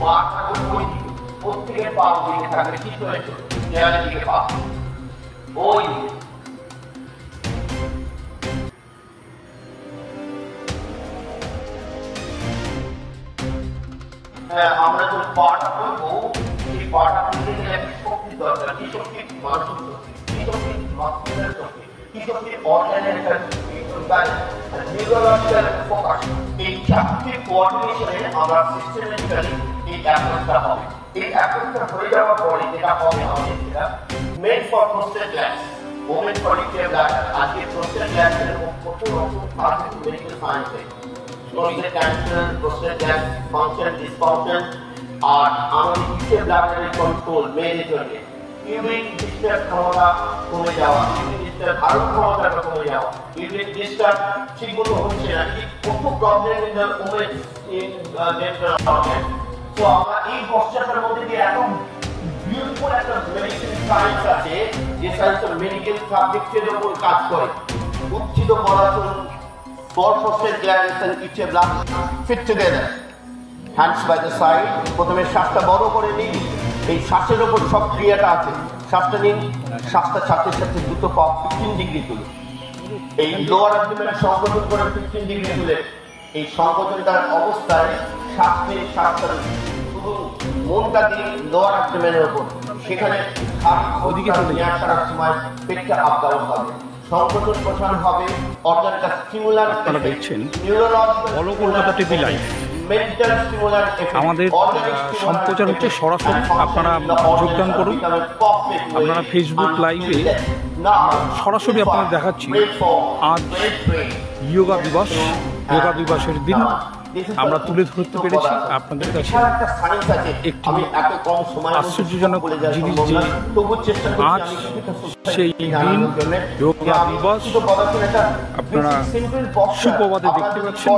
পা থাকুন ওই দিকে, প্রত্যেকের পা দিকে থাকবে, ঠিক হয়ে শোবে, দেয়ালের দিকে পা, ওই দিকে। আমরা যখন পাটা করবো, এই পাটা করতে গেলে একটা শক্তির দরকার। কি শক্তি? মানসিক শক্তি। কি শক্তি? মাসকুলার শক্তি। কি শক্তি? অর্গানের একটা নিউরোলজিক্যাল ফোকাস। এই চারটি কোঅর্ডিনেশনে আমরা সিস্টেমেটিক্যালি এই অ্যাপ্রোচটা হবে। এই অ্যাপ্রোচটা হয়ে যাওয়ার পরে যেটা হবে আমাদের সেটা made for prostate gland, women for রিকেয়ার ব্লাডার। আজকে প্রোস্টেট গ্ল্যান্ডের কত রকম আছে মেডিকেল সায়েন্সে। prostate cancer, prostate gland function, dysfunction, আর আমাদের রিকেয়ার ব্লাডারের কন্ট্রোল মেয়েদের জন্য ইউরিন ডিসচার্জ ক্ষমতা কমে যাওয়া, ইউরিন ডিসচার্জ আরো ক্ষমতাটা কমে যাওয়া, ইউরিন ডিসচার্জ ঠিকমতো হচ্ছে না, এই কত problem in the women in dental organ. তো আমরা এই পশ্চাতের মধ্যে দিয়ে এত বিউটিফুল একটা মেডিসিন সায়েন্স আছে, যে সায়েন্স মেডিকেল সাবজেক্টের উপর কাজ করে। উচ্ছিত পদার্থ for prostate glands and রিকেয়ার blood fit together. Hands by the side. প্রথমে শ্বাসটা বড় করে নিন, এই শ্বাসের উপর সব ক্রিয়াটা আছে। শ্বাসটা নিন, শ্বাসটা সাথে সাথে দুটো পা 15 ডিগ্রি তুলুন। এই লোয়ার অ্যাবডোমেন সংকোচন করে 15 ডিগ্রি তুলে এই সংকোচনটার অবস্থায় শ্বাস নিয়ে শ্বাসটা শুধু মনটা দিয়ে লোয়ার অ্যাবডোমেনের উপর, সেখানে ওদিকে নিয়ে আসার সময় পেটটা আপ ডাউন হবে, সংকোচন প্রসারণ হবে, অর্গানটা স্টিমুলার।
আপনারা দেখছেন বলো কলকাতা টিভি লাইভ। আমাদের সম্প্রচার হচ্ছে সরাসরি, আপনারা যোগদান করুন। আপনারা ফেসবুক লাইভে সরাসরি আপনারা দেখাচ্ছি। আজ যোগা দিবস, যোগা দিবসের দিন আমরা তুলে ধরতে পেরেছি আপনাদের কাছে একটি আশ্চর্যজনক জিনিস, যে আজ সেই দিন যোগা দিবস। আপনারা সুপ্রভাতে দেখতে পাচ্ছেন,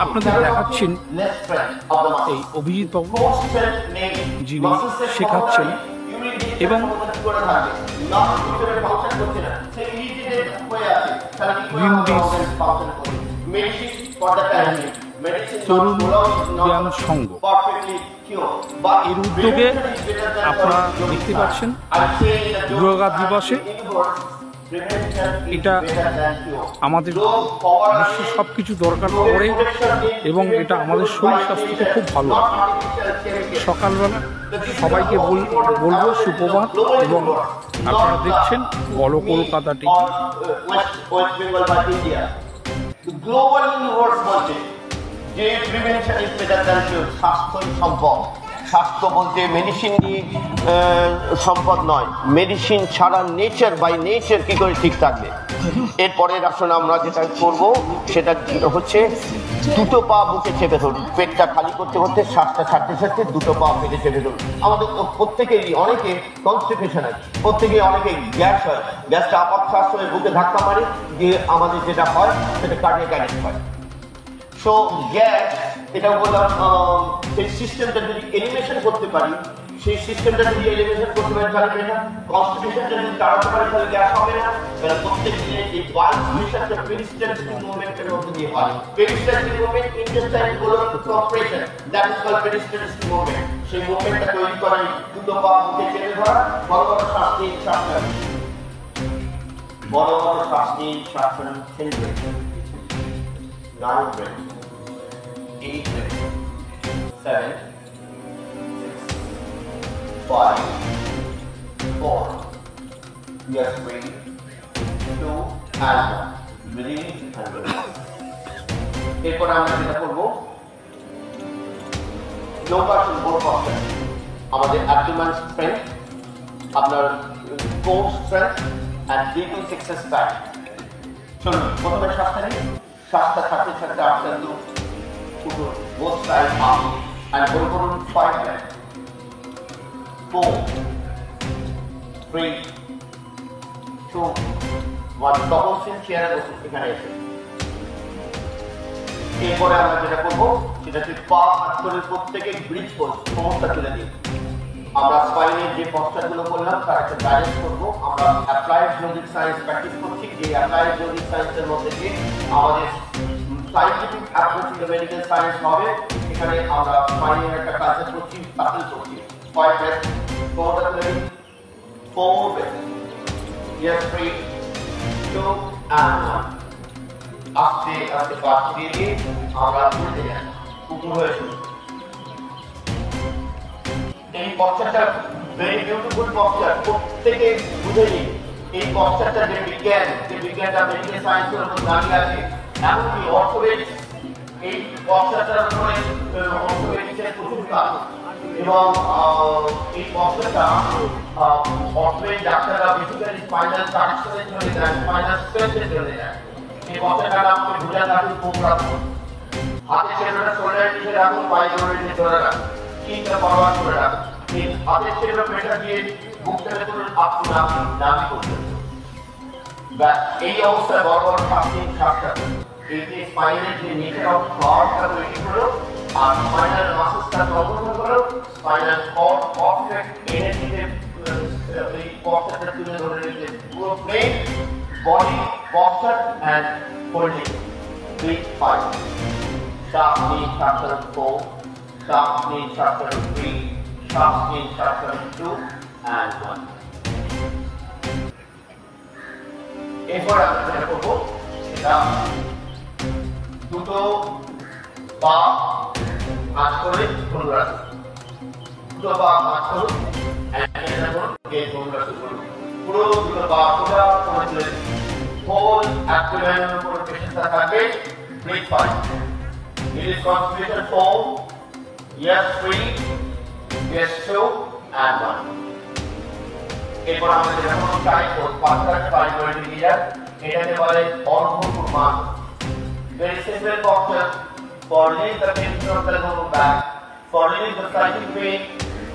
আপনাদের দেখাচ্ছেন এই অভিজিৎ বাবু, যিনি শেখাচ্ছেন এবং তরুণ ব্যায়াম সংঘ এর উদ্যোগে আপনারা দেখতে পাচ্ছেন যোগা দিবসে এটা আমাদের বিশ্ব সব কিছু দরকার পড়ে এবং এটা আমাদের শরীর স্বাস্থ্যকে খুব ভালো। সকালবেলা সবাইকে বলবো সুপ্রভাত, এবং আপনারা দেখছেন বলো কলকাতা টিভি।
ওয়েস্ট বেঙ্গল বা ইন্ডিয়া গ্লোবাল ইউনিভার্স বলছে যে প্রিভেনশন ইজ বেটার দ্যান কিউর। স্বাস্থ্যই সম্পদ। স্বাস্থ্য বলতে মেডিসিন নিয়ে সম্পদ নয়, মেডিসিন ছাড়া নেচার বাই নেচার কি করে ঠিক থাকবে। এরপরে আসুন আমরা যেটা করবো সেটা হচ্ছে দুটো পা বুকে চেপে ধরুন। পেটটা খালি করতে করতে শ্বাসটা ছাড়তে ছাড়তে দুটো পা পেটে চেপে ধরুন। আমাদের প্রত্যেকেরই অনেকে কনস্টিপেশন আছে, প্রত্যেকেই অনেকে গ্যাস হয়, গ্যাসটা আপাত শ্বাস হয়ে বুকে ধাক্কা মারে, দিয়ে আমাদের যেটা হয় সেটা কার্ডিয়াক অ্যারেস্ট হয়। সো গ্যাস এটা বললাম, সেই সিস্টেমটা যদি এলিমিনেশন করতে পারি, সেই সিস্টেমটা যদি এলিমিনেশন করতে পারি তাহলে এটা কনস্টিপেশনটা যদি তাড়াতে পারি তাহলে গ্যাস হবে না। তাহলে প্রত্যেক দিনে এই ওয়াল মিশনটা পেরিস্টালটিক মুভমেন্টের মধ্যে দিয়ে হয়। পেরিস্টালটিক মুভমেন্ট ইন্টেস্টাইন হলো compression, that is called peristaltic movement. সেই মুভমেন্টটা তৈরি করাই দুটো পা বুকে চেপে ধরা, বড় বড় শ্বাস নিয়ে শ্বাস ছাড়া, বড় বড় শ্বাস নিয়ে শ্বাস ছাড়া, ছেড়ে 9 breath, 8 breath, 7, 5, 4, yes, 3, 2, and 1. Breathe and release. এরপর আমরা যেটা করবো যোগাসন বোর্ড করতে, আমাদের অ্যাবডোমেন স্ট্রেংথ, আপনার core strength and breathing exercise. চলুন প্রথমে শ্বাসটা নিই, শ্বাসটা ছাড়তে ছাড়তে আস্তে আস্তে উঠুন, both sides up and hold করুন 5 breath, 4, 3, 2, 1. তখন সে চেয়ারে বসুন এখানে এসে। এরপরে আমরা যেটা করবো সেটা হচ্ছে পা হাত করে প্রত্যেকে ব্রিজ করবো, সমস্যা তুলে দিই। আমরা স্পাইনের যে পশ্চাৎগুলো করলাম তার একটা ব্যালেন্স করবো। আমরা অ্যাপ্লাইড যোগিক সায়েন্স প্র্যাকটিস করছি, যে অ্যাপ্লাইড যোগিক সায়েন্সের মধ্যে যে আমাদের scientific approach to medical science হবে, এখানে আমরা স্পাইনের একটা কালচার করছি, সার্কেল করছি। 5 breath, 4 breath, 4 breath, yes, 3, 2, and 1. আস্তে আস্তে পা ছড়িয়ে দিয়ে আমরা উঠে যাই, উপর হয়ে শুরু। এই পশ্চাৎটা ভেরি বিউটিফুল পশ্চাৎ, প্রত্যেকে বুঝে নিন। এই পশ্চাৎটা যে বিজ্ঞানটা মেডিকেল সায়েন্সের উপর দাঁড়িয়ে আছে, এমনকি অর্থোপেডিক্স এই পশ্চাৎটার উপরে অর্থোপেডিক্সের প্রচুর কাজ, এবং এই পশ্চাৎটা অর্থোপেডিক ডাক্তাররা বেসিক্যালি স্পাইনাল সার্ভিসের জন্য দেয়, স্পাইনাল স্ট্রেংথের জন্য দেয়। এই পশ্চাৎটা আপনি ভুজা রাখুন, কোপ রাখুন, হাতের ছেলেটা শোল্ডার নিচে রাখুন, পায়ের নিচে ধরে রাখুন, তিনটা ফরওয়ার্ড করে রাখুন। এই হাতের ছেলেটা প্রেশার দিয়ে বুক থেকে তুলুন, আপ টু নামি করবেন। এই অবস্থায় বড় বড় শ্বাস নিন, শ্বাস রাখুন। এই যে স্পাইনের যে নেচার অফ ক্লডটা তৈরি হলো আর স্পাইনাল মাসেলসটা প্রবর্তন হলো, স্পাইনাল কর্ড পারফেক্ট এনার্জিতে এই পশ্চাৎটা তুলে ধরে রেখে পুরো ব্রেন বডি পশ্চাৎ অ্যান্ড হোল্ডিং। 3, 5 শ্বাস নিন, শ্বাস ছাড়ুন, 4 শ্বাস নিন, শ্বাস ছাড়ুন, 3 শ্বাস নিন, শ্বাস ছাড়ুন, 2 and 1. এরপর আমরা যেটা করবো সেটা দুটো পা ভাঁজ করে ধরে রাখুন, দুটো পা ভাঁজ করুন, পুরো দুটো পা সোজা করে তুলে হোল অ্যাবডোমেনের উপর প্রেশারটা থাকবে। Breathe 5, release concentration 4, yes 3, yes 2 and 1. এরপর আমরা যেটা করবো টাইম কোড, 5টা টাইম করে দিয়ে যান, এটাকে বলে অর্ধকুর্মান। Very simple posture for release the tension of the lower back, for release the cyclic pain,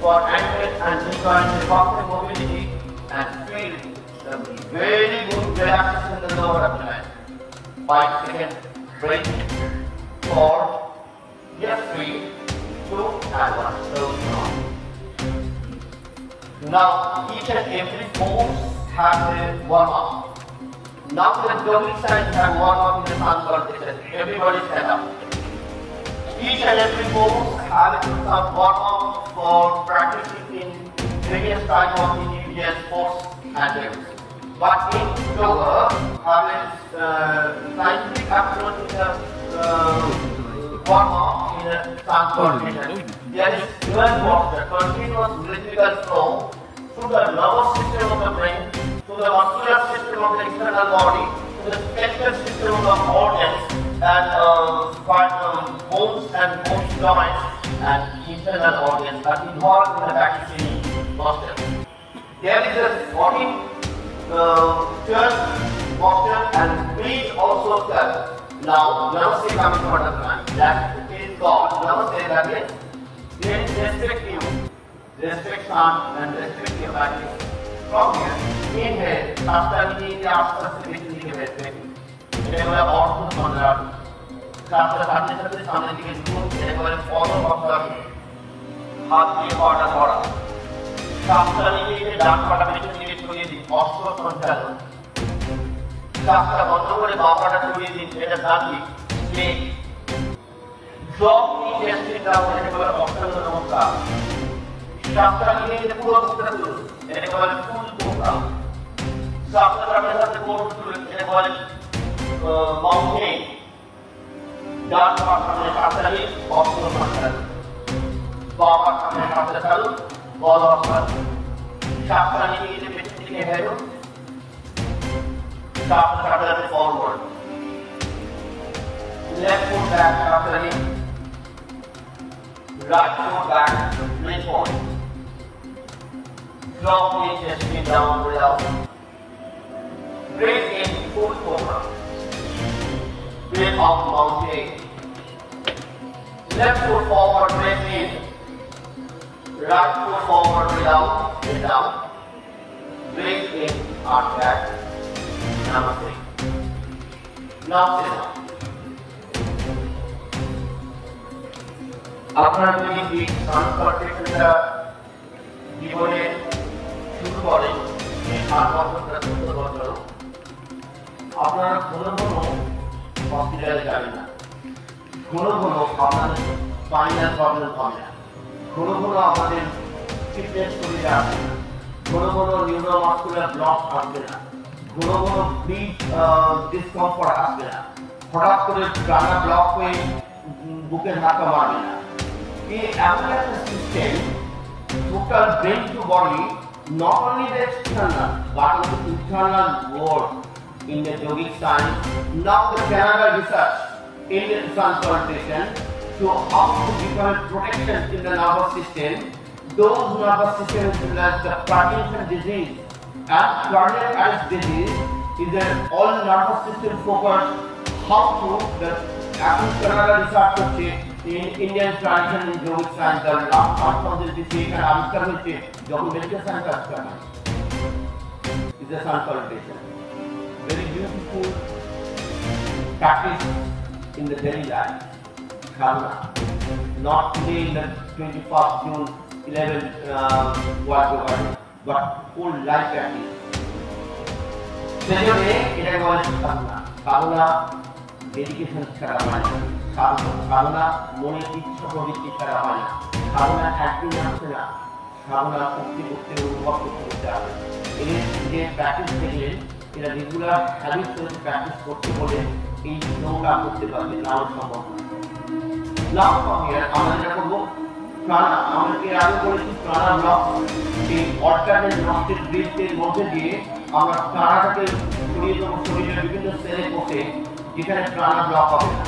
for ankle and knee joint perfect mobility, and feel the very good relaxation in the lower abdomen. 5 seconds break, 4, yes 3, 2 and 1. So now each and every pose has a warm-up. Now the yogic side have warm-up in the sun condition. Everybody stand up. Each and every pose has some warm-up for practicing in various types of individual sports and games. But in yoga, have a scientific approach in the warm-up in the sun condition. there is fluid motion, continuous rhythmical flow through the nervous system of the brain, to the muscular system of the external body, to the skeletal system of the organs and bones and bone joints and internal organs are involved in the practicing motion. There is a body turn motion and breathe also turn. Now, namaste coming from the mind. That is called namaste, that is restriction and restrictive practice. From here, inhale, after inhale, after breathing, restrict. Whenever ortho conrad, after the सामने दिखे दूर, whenever follow after हाथ के पाटा थोड़ा. After inhale, डांग पाटा में चुनिए चुनिए दी, ortho conrad. After बंदों को ले बापाटा चुनिए दी, ऐसा Danti, snake. Drop knee chest down, whenever ortho नमस्कार. After inhale, पूरा मुक्त करो, whenever full cobra. After the go to whenever mountain. Dark सामने after it, ortho conrad. बापा सामने after चलो, ball after. After inhale, between the head. After forward. Left foot back after it. Right foot back, midpoint. Drop the chest down without. Breathe in, full cobra. Breathe out, mountain. Left foot forward, breathe in. Right foot forward without, breathe down. Breathe in, arch back. Namaste. Now sit down. আপনারা যদি এই ট্রান্সপোর্টেশনটা জীবনে শুরু করেন এই 8 বছর 17 বছর আপনারা কোনো হসপিটালে যাবেন না, কোনো আপনাদের স্পাইনাল প্রবলেম হবে না, কোনো আমাদের ফিটনেস শরীরে আসবে না, কোনো নিউরোমাস্কুলার ব্লক আসবে না, কোনো ব্রিথ ডিসকমফর্ট আসবে না, হঠাৎ করে প্রাণা ব্লক হয়ে বুকে ধাক্কা মারবে না। এই এমন একটা system total brain to body, not only the external but also internal world in the yogic science. Now the Canada research in the consultation to how to develop protection in the nervous system. Those nervous systems like the Parkinson's disease and cardiac arrest disease is an all nervous system focus. How to the Canada research in Indian tradition in yogic science, the last part of this disease and aviskar hoyeche jokhon medical science kaaj kore is a consultation. Very beautiful practice in the daily life. Karma. Not today in the 21st June 11 World Yoga Day, but whole life practice. সেজন্য এটা বলে সাধনা dedication ছাড়া হয় না, সাধনা মনের ইচ্ছা প্রবৃত্তি ছাড়া হয় না, সাধনা একদিন আসছে না, সাধনা করতে করতে অনুভব করতে হবে। এর যে প্র্যাকটিস দেখলেন এটা রেগুলার হ্যাবিট করে প্র্যাকটিস করতে বলে এই যোগটা করতে পারবে, নাও সম্ভব না। আমরা যেটা করবো প্রাণা, আমাদেরকে আগে বলেছি প্রাণা ব্লক, এই অল্টারনেট ব্লকের ব্রিথের মধ্যে দিয়ে আমরা প্রাণাটাকে ছড়িয়ে দেবো শরীরের বিভিন্ন সেলে বসে, যেখানে প্রাণা ব্লক হবে না,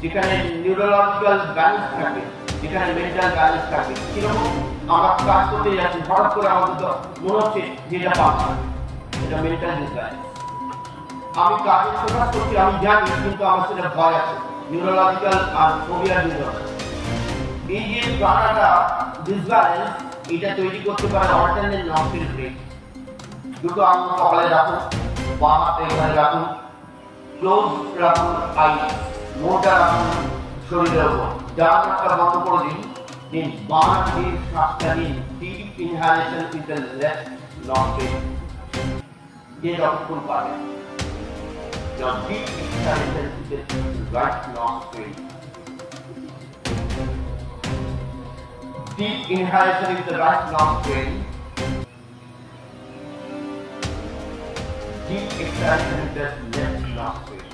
যেখানে নিউরোলজিক্যাল ব্যালেন্স থাকে, যেখানে মেন্টাল ব্যালেন্স থাকে। কিরকম আমরা কাজ করতে যাচ্ছি, হঠাৎ করে আমাদের তো মনে হচ্ছে যে এটা পাবো, এটা মেন্টাল ডিসব্যালেন্স। আমি কাজের ফোকাস করছি, আমি জানি, কিন্তু আমার সেটা ভয় আছে, নিউরোলজিক্যাল আর ফোবিয়ার ডিসঅর্ডার। এই যে প্রাণাটা ডিসব্যালেন্স, এটা তৈরি করতে পারে অল্টারনেট নস্ট্রিল ব্রেক। দুটো আঙুল কপালে রাখুন, বাঁ হাতে এখানে রাখুন, ক্লোজ রাখুন, আই মোটা রাখুন শরীরের উপর, ডান হাতটা বন্ধ করে দিন, বাঁ হাত দিয়ে শ্বাসটা নিন, deep inhalation in the left nostril, যে যতক্ষণ পারবেন। Now deep exhalation is the right nostril. Deep inhalation is the right nostril. Deep exhalation is the left nostril.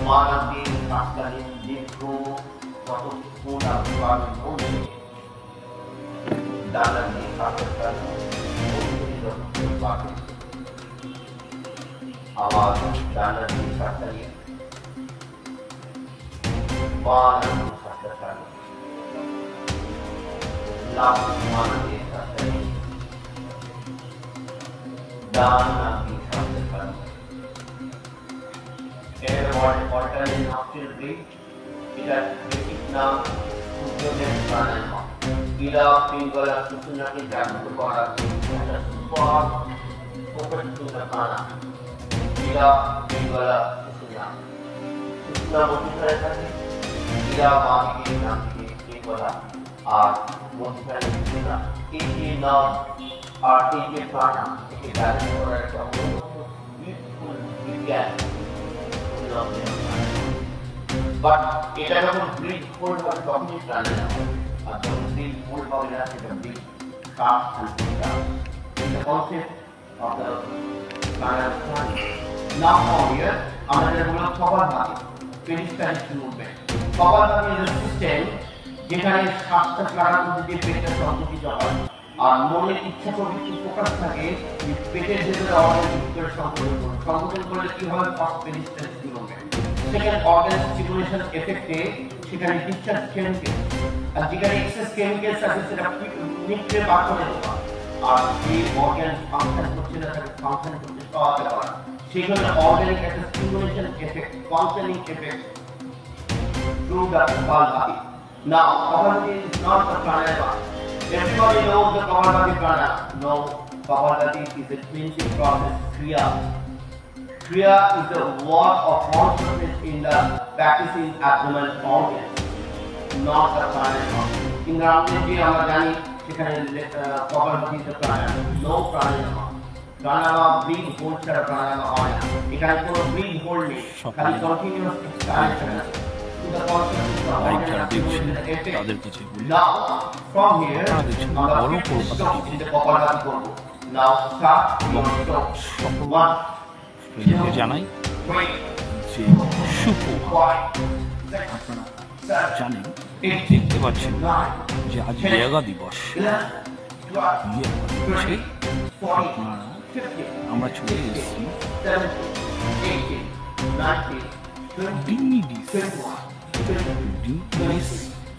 Manati, Sastani, Dikhu, কত কোন আপনি পাবেন বলতে ডানা দিয়ে কাপড় কাটুন আবার ডানা দিয়ে কাটতে बाण सकता लाभ मान दे सकते दान भी सकता air water in oxygen breathe it has कितना उद्योगे प्राणायाम ila pingala susuna के जागरूक करा सुपर फोकस सुना खाना ila pingala susuna susuna motivate करते ila मामी के नाम के एक वाला और मोटिवेट करना ये ना और ये प्राणा ये बैलेंस हो रहा है तो ब्यूटीफुल विज्ञान but এটা যখন ব্রিজ হোল্ড হবে তখনই প্রাণায়াম আর যখন ব্রিজ হোল্ড হবে না সেটা bridge cup the concept of the pranayama now here আমাদের হলো kapalbhati peristaltic movement kapalbhati is a system যেখানে শ্বাসটা প্রাণায়াম দিয়ে পেটের সংকুচিত হয় আর মনের ইচ্ছা প্রবৃত্তি ফোকাস থাকে পেটের ভেতরে অর্গানের সংকোচন করলে কি হবে first peristaltic movement second organ stimulation এফেক্টে সেখানে ডিসচার্জ কেমিক্যাল আর যেখানে এক্সেস কেমিক্যালস আছে সেটা নিচে বার করে দেওয়া আর যে অর্গান ফাংশন করছে না তাকে ফাংশন করতে সহায়তা করা সেখানে অর্গানিক একটা stimulation effect functioning effect through the Kapalbhati. Now Kapalbhati is not the pranayama. Everybody knows the Kapalbhati pranayama. No, Kapalbhati is a cleansing process. Kriya is the work of consciousness in the practicing abdominal organs, not the pranayama. In the Ramdev আমরা জানি সেখানে Kapalbhati is the pranayama. No pranayama. Pranayama breathe hold ছাড়া pranayama হয় না। এখানে কোনো breathe hold নেই। খালি continuous expansion আছে। The concept
তাদের কিছু
now from here আমরা in the Kapalbhati করব। Now start your stroke. 1
জানাই যে শুভ আপনারা জানেন দেখতে পাচ্ছেন যে আজ যোগা দিবস দিবসে আপনারা আমরা চলে এসেছি ডিমিডিস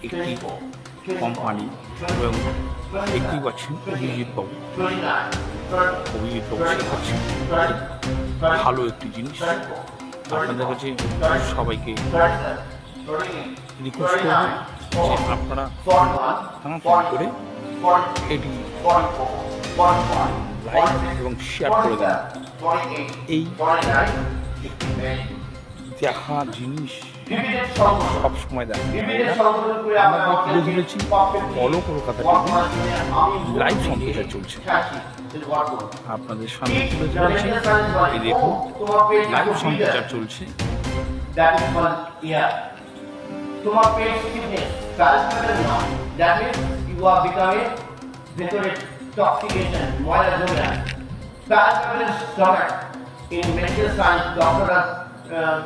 একটি কোম্পানি এবং দেখতে পাচ্ছেন অভিজিৎ বাবু শেখাচ্ছেন ভালো একটি জিনিস আপনাদের কাছে সবাইকে রিকোয়েস্ট করব যে আপনারা তাড়াতাড়ি করে এটি লাইক এবং শেয়ার করে দেন এই দেখা জিনিস সব সময় দেখা আমরা তুলে ধরেছি বলো কলকাতা লাইভ সম্প্রচার চলছে আপনাদের সামনে তুলে ধরেছি এই দেখুন লাইভ সম্প্রচার চলছে
তোমার পেট ফিটনেস কালচারাল নয় that means you are becoming ভেতরে টক্সিকেশন ময়লা জমে আছে cultural stomach in medical science ডক্টররা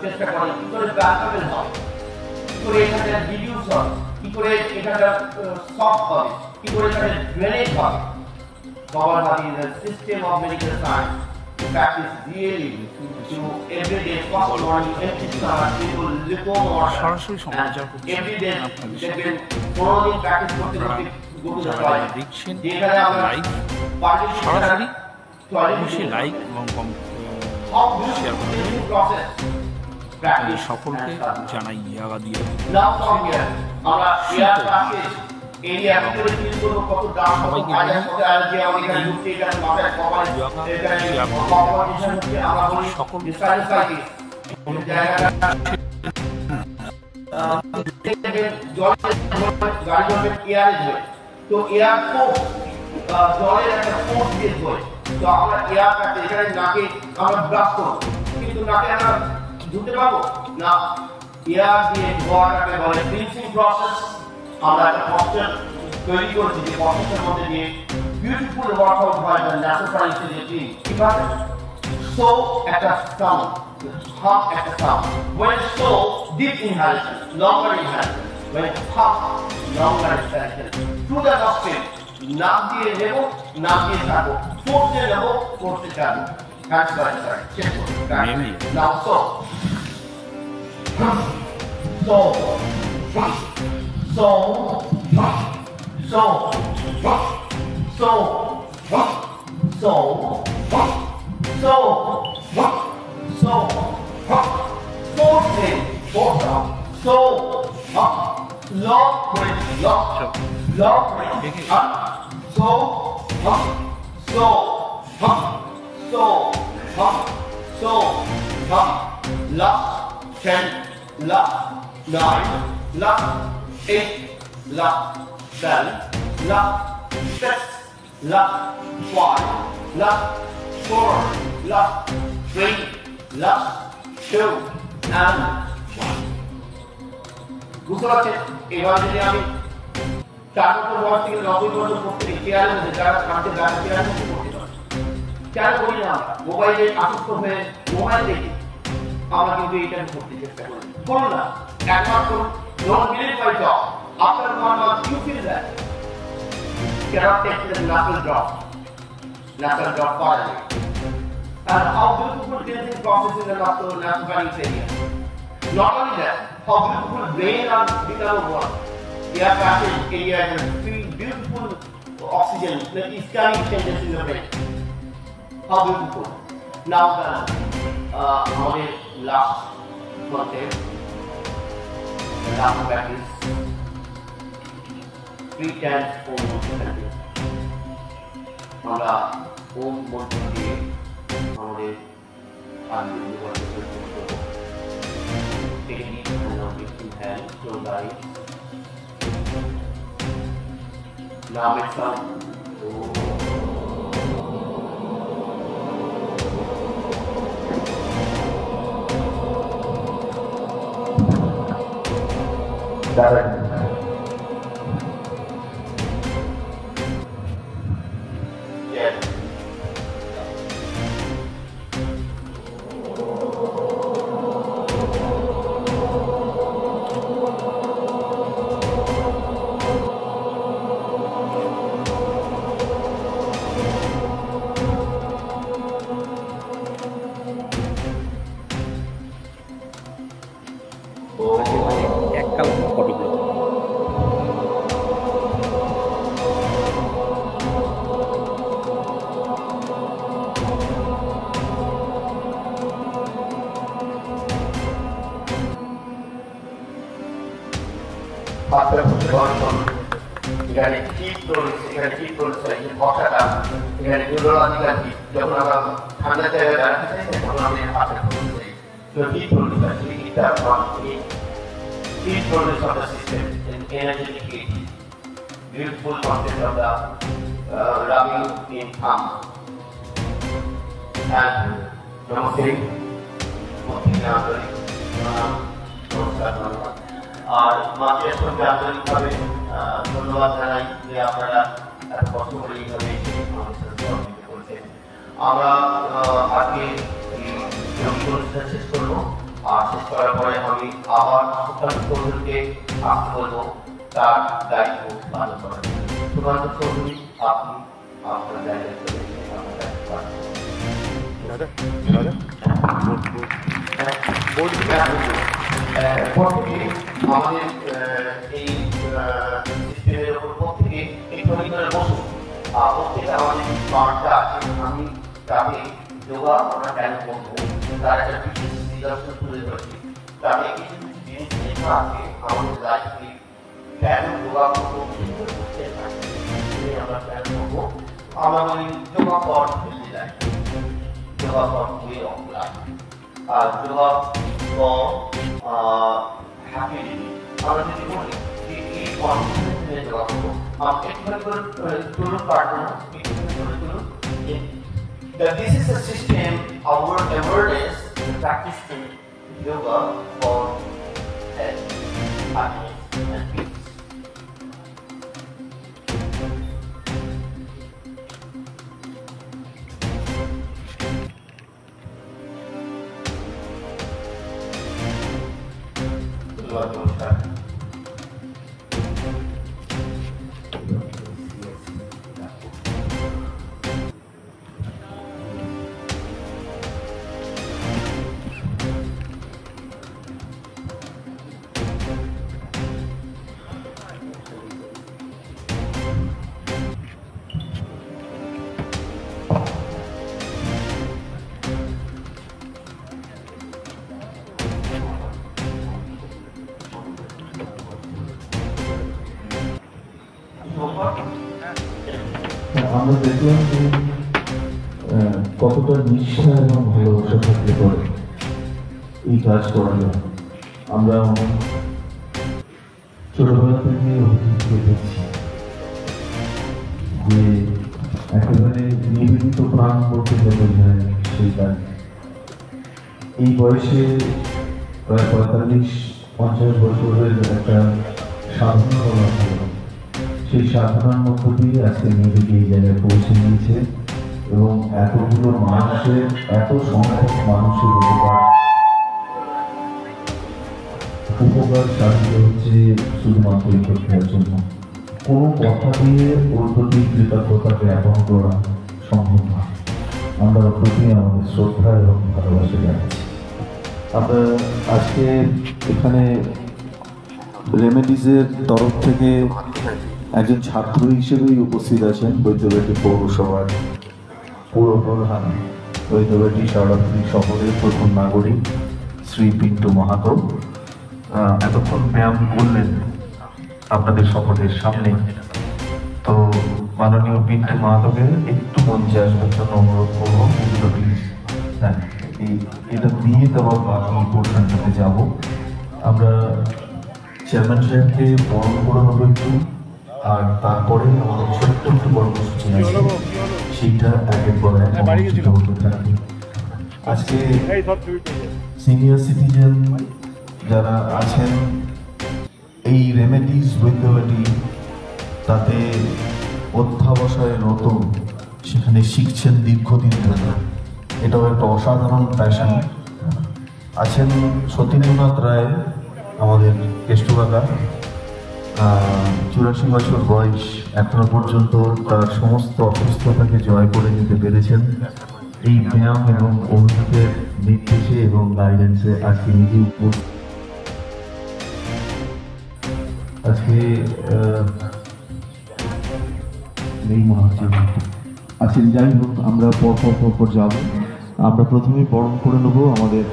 চেষ্টা করেন কি করে কালচারাল হয় কি করে এখানে রিডিউস হয় কি করে এখানে সফট হবে কি করে এখানে ড্রেনেজ হবে Kapalbhati is a system of medical science to practice really to everyday first morning empty stomach into lukewarm water and everyday দেখবেন কোনদিন প্র্যাকটিস করতে করতে গুরুত্ব পায়
দেখছেন
যেখানে আমরা
লাইভ সরাসরি অবশ্যই লাইক এবং শেয়ার করবেন সকলকে জানাই যোগা দিয়ে
আমরা শেয়ার ক্লাসে এরিয়া ভিতরে ফিল করব কত দাম কত বাজার কত আর যে আমাদের এখানে ঢুকতে এখানে মাথায় কভার এখানে কম্পিটিশন হচ্ছে আমরা বলি সকল ডিসাইড সাইটি কোন জায়গাটা জল গাড়ি জলে এয়ারে ধরে তো এয়ার ফোর্স জলের একটা ফোর্স দিয়ে ধরে তো আমরা এয়ার কাটে এখানে নাকে আমরা ব্রাশ করব কিন্তু নাকে আমরা ধুতে পারবো না এয়ার দিয়ে ধোয়াটাকে বলে ক্লিনজিং প্রসেস আমরা একটা পশ্চাৎ তৈরি করেছি যে পশ্চাতের মধ্যে দিয়ে বিউটিফুল ওয়ার্কআউট হয় বা ন্যাচারাল ফিজিওলজি ঠিক আছে সো একটা সাউন্ড হাফ একটা sound when so deep inhalation longer inhalation when to pump longer expansion through the nostril. নাক দিয়ে নেব, নাক দিয়ে ছাড়বো, ফোর্সে নেব, ফোর্সে ছাড়বো। Hands by side, chest to back. Now so. So. So. So. So. So. So. So. Fourth in, fourth down. So. Long bridge, long. Long bridge, up. So. So. So. So. Last 10, last 9, last 8, last 7, last 6, last 5, last 4, last 3, last 2, and 1. বুঝতে পারছেন? এবার যদি আমি 4 বছর বয়স থেকে 90 বছর করতে চেয়ারের মধ্যে যারা কাঁদতে যারা চেয়ারের মধ্যে করতে পারে, চেয়ার করি না, মোবাইলে আসক্ত হয়ে মোবাইল দেখি, আমরা কিন্তু এটা করতে চেষ্টা করি। করুন না, একবার করুন, don't believe my job. After 1 month you feel that you cannot take the nasal drop far away. And how beautiful cleansing process in the nasopharynx area. Not only that, how beautiful brain and become one. Air passage area and feel beautiful oxygen, the ischemic changes in the brain. How beautiful. Now the our last concept, last practice, 3 times Om Mantra. আমরা ওম মন্ত্র দিয়ে আমাদের আন্তরিক বন্ধ করব। Take a deep inhale, close the eyes. Now exhale. Yes.
এককাল কতগুলো
এখানে ঠিক রয়েছে, এখানে ঠিক রয়েছে, এই বসাটা এখানে নিউরোলজিক্যাল ঠিক, যখন আমরা ঠান্ডা জায়গায় দাঁড়াতে চাই তখন আমি হাতের করতে তো ঠিক রয়েছে, এটা ঠিক রয়েছে of the system and energetic gauge. Beautiful concept of the rubbing in thumb. And namaste, নমস্কার, ধন্যবাদ। আর মাঝের সঙ্গে আন্তরিকভাবে ধন্যবাদ জানাই যে আপনারা এত কষ্ট করে এইভাবে আমাদের সাথে সহযোগিতা করেছেন। আমরা আজকে অনুষ্ঠান শেষ করবো, আর শেষ করার পরে আমি আবার সুকান্ত চৌধুরীকে আসতে বলবো তার দায়িত্ব পালন করার জন্য। সুকান্ত চৌধুরী, আপনি আপনার জায়গায় চলে এসে আপনার দায়িত্ব পালন করুন। আমাদের এই সিস্টেমের উপর প্রত্যেকে একটু করে বসুন, প্রত্যেকে আমাদের পার্টটা আছে, আমি তাকে যোগা আমরা কেন করবো তার একটা বিশেষ নিদর্শন তুলে ধরছি। তাতে কিছু কিছু জিনিস লেখা আছে আমাদের লাইফে, কেন যোগা করবো, করতে আমরা কেন করবো, আমরা বলি yoga for healthy life, yoga for way of life, আর যোগা ফর হ্যাপি লিভিং। আমরা যদি বলি যে এই কনফিডেন্স যোগা করবো, আমরা একটুখানি করে তুলুন, পারবো না একটুখানি করে তুলুন that this is a system of awareness practicing yoga for health, happiness and peace. Namaskar.
আমরা দেখলাম যে কতটা নিষ্ঠা এবং ভালোবাসা থাকলে পরে এই কাজ করা যায়। আমরা ছোটবেলা থেকে অভিযোগ দেখছি যে একেবারে নিবেদিত প্রাণ করতে চলে যায় সেই কাজ। এই বয়সে প্রায় 45-50 বছরের একটা সাধনা বলা হয়, সেই সাধনার মধ্য দিয়ে আজকে নিজেকে এই জায়গায় পৌঁছে নিয়েছে এবং এতগুলো মানুষের, এত সংখ্যক মানুষের উপকার সাহায্য হচ্ছে শুধুমাত্র এই প্রক্রিয়ার জন্য। কোনো কথা দিয়ে ওর প্রতি কৃতজ্ঞতা জ্ঞাপন করা সম্ভব না। আমরা ওর প্রতি আমাদের শ্রদ্ধা এবং ভালোবাসা জানাচ্ছি। আমরা আজকে এখানে রেমেডিসের তরফ থেকে একজন ছাত্র হিসেবেই উপস্থিত আছেন বৈদ্যবাটি পৌরসভার পৌরপ্রধান, বৈদ্যবাটি শেওড়াফুলি শহরের প্রথম নাগরিক শ্রী পিন্টু মাহাতো। এতক্ষণ ব্যায়াম করলেন আপনাদের সকলের সামনে। তো মাননীয় পিন্টু মাহাতোকে একটু মঞ্চে আসবার জন্য অনুরোধ করবো। হ্যাঁ, এটা দিয়ে দেওয়ার বাকি পোর্শনটাতে যাব। আমরা চেয়ারম্যান সাহেবকে বরণ করে নেবো একটু, আর তারপরে আমাদের ছোট্ট একটু কর্মসূচি আছে, সেইটা একের পর এক অনুষ্ঠিত হতে থাকে। আজকে সিনিয়র সিটিজেন যারা আছেন এই রেমেডিস বৈদ্যবাটি, তাতে অধ্যাবসায় রত, সেখানে শিখছেন দীর্ঘদিন ধরে। এটাও একটা অসাধারণ প্যাশন। আছেন সতীন্দ্রনাথ রায়, আমাদের কেষ্টকাকা, 84 বছর বয়স, এখনো পর্যন্ত তার সমস্ত অসুস্থতাকে জয় করে নিতে পেরেছেন এই ব্যায়াম এবং অভিযোগের নির্দেশে এবং গাইডেন্সে। আজকে নিজে আজকে আছেন। যাই হোক, আমরা পর যাব। আমরা প্রথমেই বরণ করে নেব আমাদের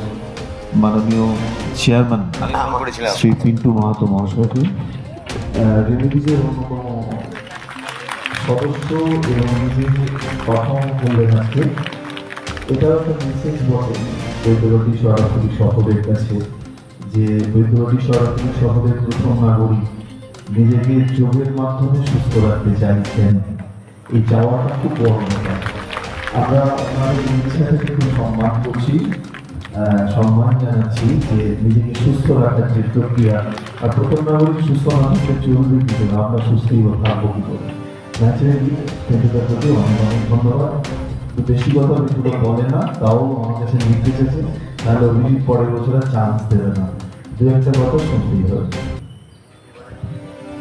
মাননীয় চেয়ারম্যান শ্রী পিন্টু মাহাতো মহাশয়কে, রেমেডিসের অন্যতম সদস্য এবং নিজের কথা বললেন আজকে। এটাও একটা মেসেজ বটে বৈদ্যবাটি শেওড়াফুলি শহরের কাছে, যে বৈদ্যবাটি শেওড়াফুলি শহরের প্রথম নাগরিক নিজেকে যোগের মাধ্যমে সুস্থ রাখতে চাইছেন। এই চাওয়াটা খুব বড় ব্যাপার। আমরা আমাদের ইচ্ছা থেকে খুব সম্মান করছি, সম্মান জানাচ্ছি যে নিজেকে সুস্থ রাখার যে প্রক্রিয়া, আর প্রথম নাগরিক সুস্থ মানুষের চলবে কিন্তু আমরা সুস্থই থাকবো কি করে। ন্যাচারালি সেটার প্রতি অনেক অনেক ধন্যবাদ। বেশি কথা বেশি বলে না, তাও আমার কাছে নির্দেশ আছে, নাহলে অভিজিৎ পরের বছর চান্স দেবে না। দু একটা কথা শুনতেই হবে।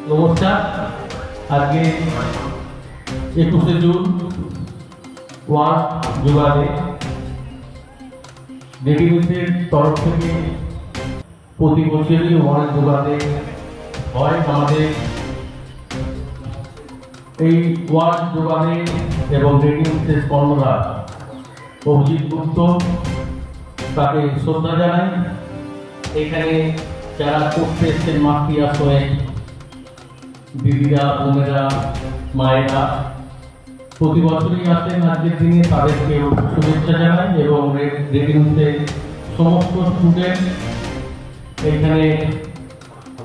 নমস্কার। আজকে 21শে জুন ওয়ার্ল্ড যোগা ডে। রেডিওসের তরফ থেকে প্রতি বছরই ওয়ার্ল্ড যোগা ডে হয়। আমাদের এই ওয়ার্ল্ড যোগা ডে এবং রেডিওসের কর্মধার অভিজিৎ গুপ্ত, তাকে শ্রদ্ধা জানাই। এখানে যারা করতে এসছেন মাতৃ আশ্রয়ে দিদিরা, বোনেরা, মায়েরা প্রতি বছরই আসেন আজকের দিনে, তাদেরকে শুভেচ্ছা জানাই। এবং রেডিওসের সমস্ত স্টুডেন্ট, এখানে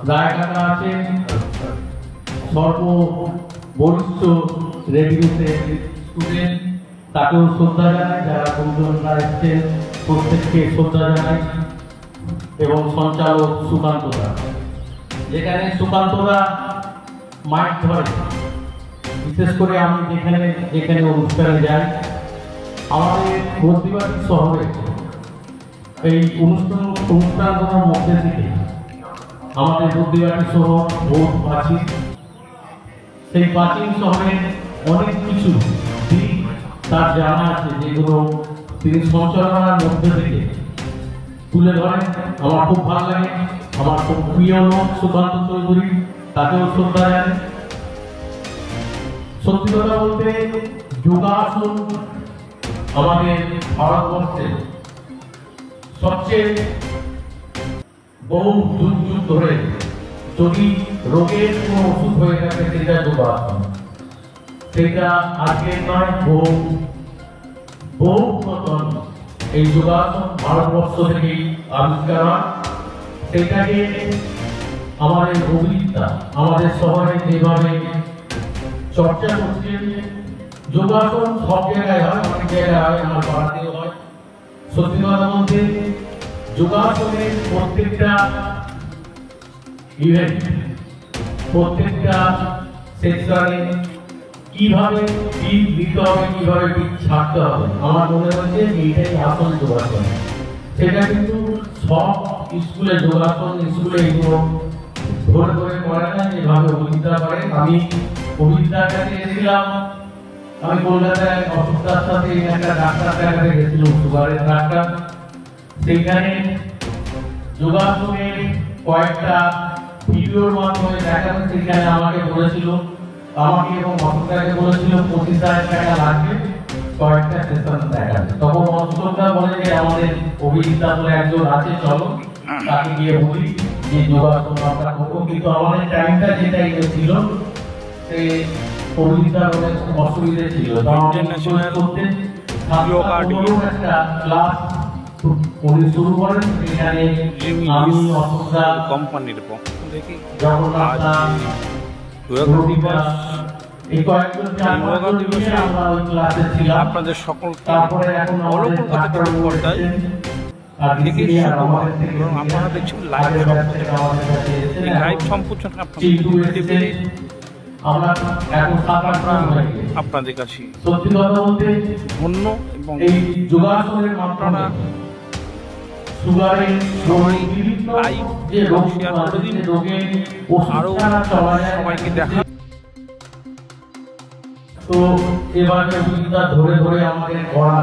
রায় কাকা আছেন, সর্ববরিষ্ঠ রেডিওসের স্টুডেন্ট, তাকেও শ্রদ্ধা জানাই। যারা বন্ধুরা এসছেন প্রত্যেককে শ্রদ্ধা জানাই। এবং সঞ্চালক সুকান্তদা, যেখানে সুকান্তদা মাইক ধরে, বিশেষ করে আমি যেখানে অনুষ্ঠানে যাই, আমাদের বদ্রীবাড়ি শহরে এই অনুষ্ঠানগুলোর মধ্যে থেকে আমাদের বদ্রীবাড়ি শহর বহু প্রাচীন। সেই প্রাচীন শহরে অনেক কিছু দিক তার জানা আছে, যেগুলো তিনি সঞ্চালনার মধ্যে থেকে তুলে ধরেন। আমার খুব ভালো লাগে। আমার খুব প্রিয় লোক সুকান্ত চৌধুরী, তাকেও শ্রদ্ধা জানাই। সত্যি কথা বলতে যোগাসন আমাদের ভারতবর্ষে সবচেয়ে বহু যুগ যুগ ধরে যদি রোগের কোনো ওষুধ হয়ে থাকে সেটা যোগাসন। সেটা আজকের নয়, বহু পুরাতন এই যোগাসন ভারতবর্ষ থেকেই আবিষ্কার হয়। সেটাকে আমাদের অভিনেতা আমাদের শহরে যেভাবে চর্চা করছে, যোগাসন সব জায়গায় হয়, অনেক জায়গায় হয়, আমার পাড়াতেও হয়। সত্যি কথা বলতে যোগাসনের প্রত্যেকটা ইভেন্ট, প্রত্যেকটা সেকশনে কিভাবে পিঠ দিতে হবে, কিভাবে পিঠ ছাড়তে হবে, আমার মনে হচ্ছে এইটাই আসল যোগাসন। সেটা কিন্তু সব স্কুলে যোগাসন স্কুলে এগুলো ধরে ধরে করে না, যেভাবে অভিজ্ঞতা করে। আমি অভিজ্ঞতার কাছে এসেছিলাম, আমি কলকাতায় অসুখতার সাথে একটা ডাক্তার দেখাতে গেছিলাম, সুগারের ডাক্তার। সেখানে যোগাসনের কয়েকটা ভিডিওর মাধ্যমে দেখানো, সেখানে আমাকে বলেছিল, আমাকে এবং অসুখতাকে বলেছিল 25,000 টাকা লাগবে কয়েকটা সেশন দেখাতে। তখন অসুখতা বলে যে আমাদের অভিজ্ঞতা বলে একজন আছে, চলো তাকে গিয়ে বলি যে যোগাসন আমরা করবো। কিন্তু আমাদের টাইমটা যেটাই ছিল, সে অভিজ্ঞতার অনেক অসুবিধা ছিল। একটা ক্লাস উনি শুরু করেন, সেখানে আমি অসুবিধা
কোম্পানির পক্ষ থেকে
জগন্নাথ
আপনাদের সকলকে অলৌকিকতা পর্দায় থেকে শুরু হয় এবং আপনারা দেখছেন লাইভ এই লাইভ সম্প্রচার আপনাদের কাছে
সত্যি কথা বলতে
ধন্য এবং
এই যোগাসনের মাত্রাটা সুগারের
লাইভ
যে রোগ
শেয়ার করে দিন,
রোগের
আরো সবাইকে দেখা।
তো এবারে অভিজ্ঞতা ধরে ধরে আমাদের করা,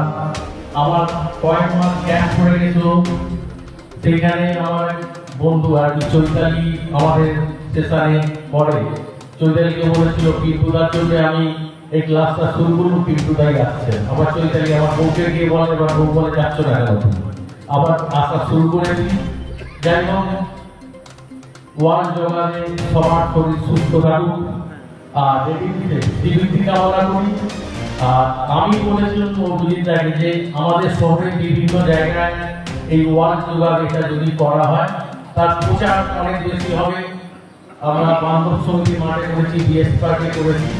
আমার কয়েক মাস ক্যাম্প পড়ে গেছিল। সেখানে আমার বন্ধু আর চৈতালি আমাদের সেশনে পড়ে, চৈতালিকে বলেছিল পিন্টুদার জন্য আমি এই ক্লাসটা শুরু করবো, পিন্টুদাই আসছেন। আবার চৈতালি আমার বউকে গিয়ে বলে, এবার বউ বলে যাচ্ছ না কেন, আবার আসা শুরু করে দিই। যাই হোক, ওয়ান যোগানে সবার শরীর সুস্থ থাকুক আর জীবিত কামনা করি। আর আমি বলেছিলাম অভিজিৎদাকে যে আমাদের শহরের বিভিন্ন জায়গায় এই ওয়ান যোগা এটা যদি করা হয়, তার প্রচার অনেক বেশি হবে। আমরা বান্ধব সমিতি মাঠে করেছি, বিএস পার্কে করেছি,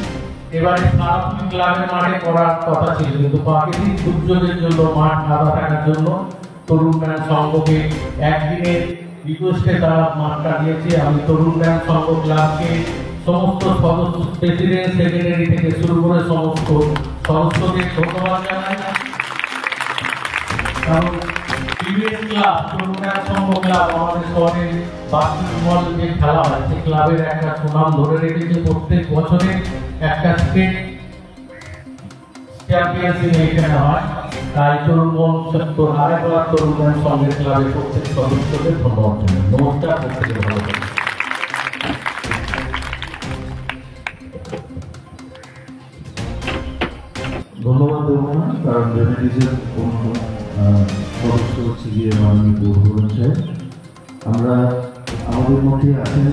এবারে সারাপুরি ক্লাবের মাঠে করার কথা ছিল, কিন্তু প্রাকৃতিক দুর্যোগের জন্য মাঠ ফাঁকা থাকার জন্য তরুণ ব্যায়াম সংঘকে একদিনের রিকোয়েস্টে তারা মাঠটা দিয়েছে। আমি তরুণ ব্যায়াম সংঘ ক্লাবকে সমস্ত সদস্য, প্রেসিডেন্ট, সেক্রেটারি থেকে শুরু করে সমস্ত সদস্যদের ধন্যবাদ জানাই। কারণ ক্লাব, তরুণ ব্যায়াম সংঘ ক্লাব আমাদের শহরে বাস্কেটবল যে খেলা হয়, সেই ক্লাবের একটা সুনাম ধরে রেখেছে। প্রত্যেক বছরে একটা স্টেট চ্যাম্পিয়নশিপ এখানে হয়। তাই তরুণ আরেকবার তরুণ ব্যায়াম সংঘের ক্লাবের প্রত্যেক সদস্যদের ধন্যবাদ জানাই। নমস্কার, প্রত্যেকে ভালো থাকবেন।
ধন্যবাদ দেবো না, কারণ রেমিডিজের সদস্য হচ্ছে গিয়ে মাননীয় পৌরপ্রধান সাহেব। আমরা আমাদের মধ্যে আছেন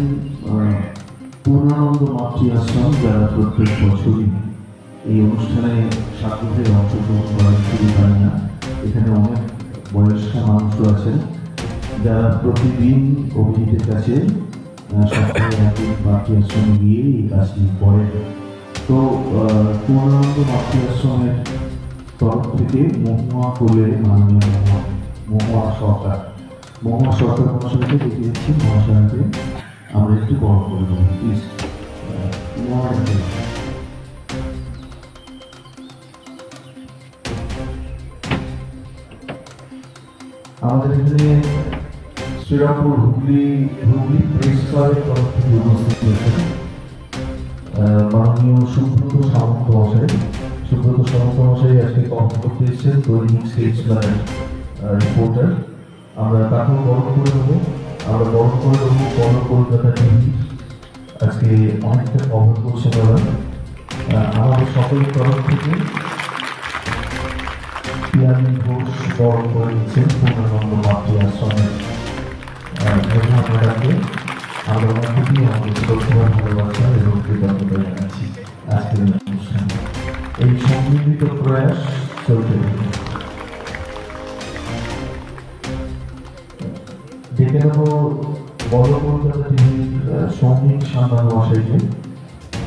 পূর্ণানন্দ মাতৃ আশ্রম, যারা প্রত্যেক বছরই এই অনুষ্ঠানে সাগ্রহে অংশগ্রহণ করেন, শুধু তাই না, এখানে অনেক বয়স্ক মানুষও আছেন যারা প্রতিদিন অভিজিতের কাছে সপ্তাহে একদিন মাতৃ আশ্রমে গিয়ে এই কাজটি করেন। তো পূর্ণানন্দ মাতৃ আশ্রমের তরফ থেকে মহুয়া কোলে মাননীয় মহুয়া সরকার মহাশয়কে দেখে যাচ্ছি। মহাশয়কে আমরা একটু বড় করে দেবো প্লিজ। আমাদের এখানে শ্রীরামপুর হুগলি প্রেস ক্লাবের তরফ থেকে উপস্থিত হয়েছেন মাননীয় সুব্রত সামন্ত মশাই আজকে কর্ম করতে এসেছেন, দৈনিক স্টেটসম্যানের রিপোর্টার। আমরা তাকেও বরণ করে দেবো। আমরা বরণ করে দেবো বড় কলকাতা টিভি, আজকে অনেকটা কভার করছে তারা। আমাদের সকলের তরফ থেকে পিয়ানি ঘোষ বরণ করে দিচ্ছেন পূর্ণানন্দ মাতৃ আশ্রমের ম্যাডামকে। আমরা ওনার প্রতি আমাদের শ্রদ্ধা ভালোবাসা এবং কৃতজ্ঞতা জানাচ্ছি আজকের এই অনুষ্ঠানে। এই সম্মিলিত প্রয়াস চলতে থাকে। ডেকে নেব বড় কলকাতা টিভির সৌমিক সান্যাল মহাশয়কে।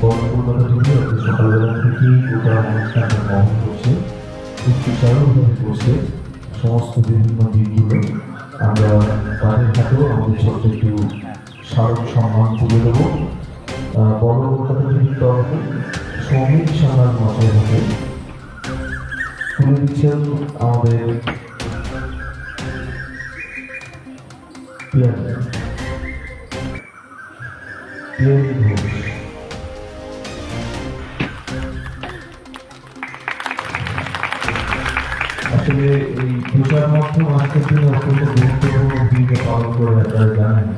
বড় কলকাতা টিভি আজকে সকালবেলা থেকেই গোটা অনুষ্ঠানটা বহন করছে, খুব সুচারুভাবে করছে সমস্ত বিভিন্ন দিকগুলো। আমরা তাদের হাতেও আমাদের ছোট্ট একটু স্মারক সম্মান তুলে দেবো। বড় কলকাতা টিভির তরফে সৌমিক সান্যাল মহাশয়ের হাতে তুলে দিচ্ছেন আমাদের পিয়ারি ঘোষ। আসলে এই প্রচার মাধ্যম আজকের দিনে অত্যন্ত গুরুত্বপূর্ণ ভূমিকা পালন করে, আপনারা জানেন।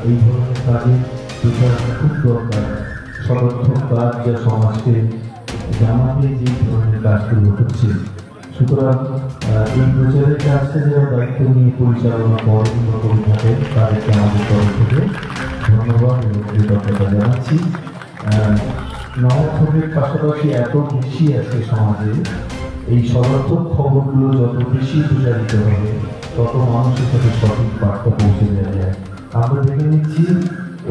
এই ধরনের কাজে প্রচার খুব দরকার। সদর্থক কাজ যা সমাজকে জানাতে যে ধরনের কাজগুলো হচ্ছে, সুতরাং এই প্রচারের কাজটা যারা দায়িত্ব নিয়ে পরিচালনা করেন বা করে থাকেন তাদেরকে আমাদের তরফ থেকে ধন্যবাদ এবং কৃতজ্ঞতা জানাচ্ছি। নবখবরের পাশাপাশি এত বেশি আছে সমাজে, এই সদর্থক খবরগুলো যত বেশি প্রচারিত হবে তত মানুষের সাথে সঠিক বার্তা পৌঁছে দেওয়া যায়। আমরা দেখে নিচ্ছি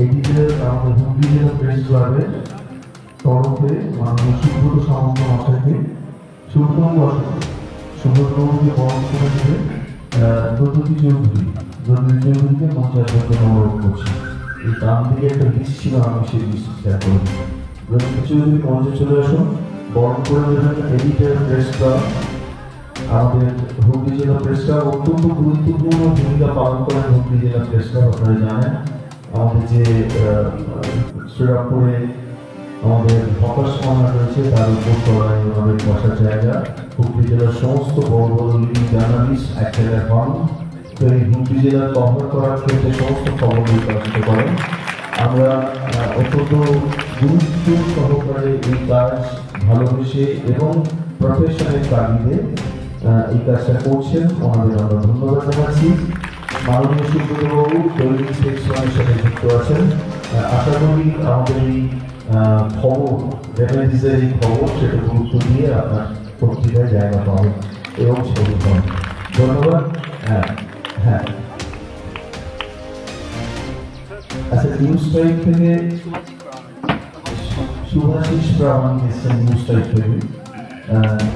এদিকে আমাদের হুগলি জেলা প্রেস ক্লাবের তরফে মাননীয় সুব্রত সামন্ত মশাইকে সুব্রতবাবুকে বরণ করে দেবে দ্রৌপদী চৌধুরীকে মঞ্চার জন্য অনুরোধ করছি। এই ডান দিকে একটা লিস্ট ছিল, আমি সেই লিস্ট শেয়ার করব। দ্রৌপদী চৌধুরী মঞ্চে চলে আসুন, বরণ করে দেবেন এডিটর প্রেস ক্লাব। আমাদের হুগলি জেলা প্রেস ক্লাব অত্যন্ত গুরুত্বপূর্ণ ভূমিকা পালন করেন। হুগলি জেলা প্রেস ক্লাব আপনারা জানেন, আমাদের যে শ্রীরামপুরে আমাদের ফোকাস কর্নার রয়েছে তার উপর তলায় আমাদের বসার জায়গা। হুগলি জেলার সমস্ত বড় বড় লিডিং জার্নালিস্ট এক জায়গায় হন, তো এই হুগলি জেলার কভার করার ক্ষেত্রে সমস্ত খবর বিকশিত করেন। আমরা অত্যন্ত গুরুত্ব সহকারে এই কাজ ভালোবেসে এবং প্রফেশনের তাগিদে এই কাজটা করছেন, ওনাদের আমরা ধন্যবাদ জানাচ্ছি। মাননীয় সুব্রতবাবু দৈনিক সেকশনের সাথে যুক্ত আছেন। আশা করি আমাদের এই খবর রেমেডিসের এই খবর সেটা গুরুত্ব দিয়ে আপনার পত্রিকায় জায়গা পাবেন এবং ছবি পাবেন। ধন্যবাদ। হ্যাঁ, আচ্ছা, নিউজ টাইপ থেকে সুভাষিস প্রামাণিক এসেছেন নিউজ টাইপ থেকে।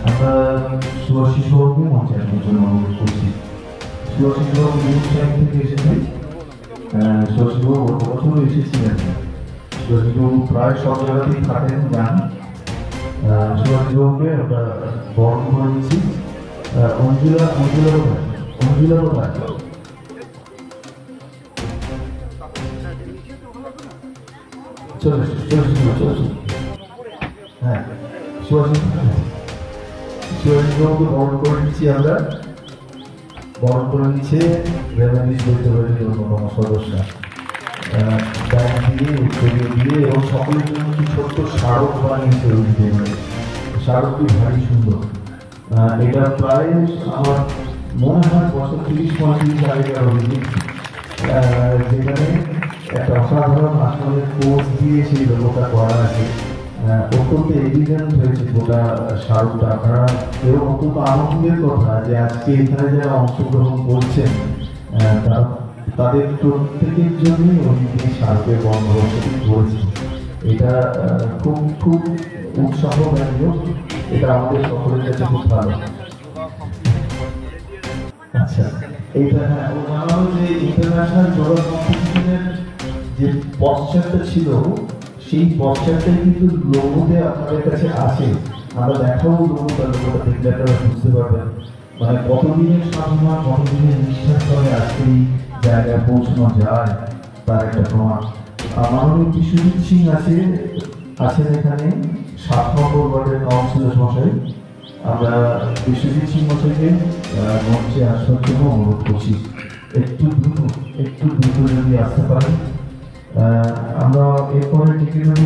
আমরা সুভাষিস বাবুকে মঞ্চে আসার জন্য অনুরোধ করছি। সুভাষিস বাবু নিউজ টাইপ থেকে এসেছেন। সুভাষিস বাবু গত বছরও এসেছিলেন। সুভাষিস বাবু প্রায় সব জায়গাতেই থাকেন, যান। সুভাষিস বাবুকে আমরা বরণ করে নিচ্ছি। অঞ্জুলা কোথায়? চলে হ্যাঁ, সুভাষিসবাবুকে বরণ করে নিচ্ছি আমরা। বরণ করে নিচ্ছে রেমেডিস বলতে পারি অন্যতম সদস্য ব্যাগ দিয়ে উত্তরীয় দিয়ে এবং সকলের জন্য কি ছোট্ট স্মারক বানিয়েছে। ওই স্মারকটি ভারী সুন্দর। এটা প্রায় আমার মনে হয় বছর 30-35 আগেকার অভিযোগ, যেখানে একটা অসাধারণ আসলে কোর্স দিয়ে সেই লোকটা করা আছে। অত্যন্ত এভিডেন্ট হয়েছে গোটা স্মারকটা। আপনারা এবং অত্যন্ত আনন্দের কথা যে আজকে এখানে যারা অংশগ্রহণ করছেন তাদের প্রত্যেকের জন্যই ওই স্মারকের বন্দোবস্ত করেছে। এটা খুব উৎসাহব্যঞ্জক। এটা আমাদের সকলের কাছে খুব ভালো। আচ্ছা, এইটা জানালো যে ইন্টারন্যাশনাল জোড়া কম্পিটিশনের যে পশ্চাৎটা ছিল সেই পশ্চাৎটাই কিন্তু লোগোতে আপনাদের কাছে আছে। আমরা দেখাবো লোগোটা দেখলে আপনারা বুঝতে পারবেন মানে কতদিনের সাধনা, কতদিনের নিষ্ঠার করে আজকে এই জায়গায় পৌঁছানো যায় তার একটা প্রমাণ। মাননীয় বিশ্বজিৎ সিং আছেন এখানে 7 নম্বর ওয়ার্ডের কাউন্সিলর মশাই। আমরা বিশ্বজিৎ সিং মশাইকে মঞ্চে আসার জন্য অনুরোধ করছি। একটু দ্রুত যদি আসতে পারেন। আমরা এরপরে ডেকে নেব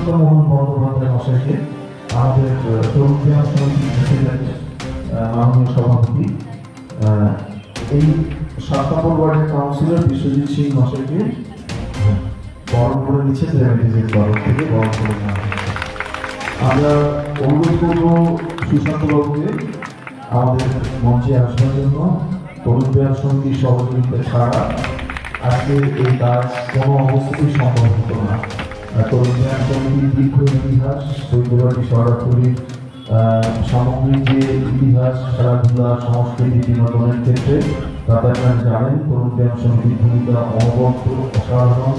সুশান্ত মোহন বন্দ্যোপাধ্যায় মশাইকে, আমাদের তরুণ ব্যায়াম সমিতির প্রেসিডেন্ট মাননীয় সভাপতি, এই 7 নম্বর ওয়ার্ডের কাউন্সিলর বিশ্বজিৎ সিং মশাইকে বরণ করে নিচ্ছেন রেমেডিজের তরফ থেকে বরণ করে নেওয়া হয়েছে। আমরা অনুরোধ করব সুশান্তবাবুকে আমাদের মঞ্চে আসবার জন্য। তরুণ ব্যায়াম সমিতির সহযোগিতা ছাড়া আজকে এই কাজ কোনো অবস্থাতেই সম্ভব হতো না। তরুণ ব্যায়াম সমিতির দীর্ঘ ইতিহাস, চৈতবাড়ি শহরাতলির সামগ্রিক যে ইতিহাস, খেলাধুলা, সংস্কৃতি, বিনোদনের ক্ষেত্রে তাতে আপনারা জানেন তরুণ ব্যায়াম সমিতির ভূমিকা অনবদ্য, অসাধারণ।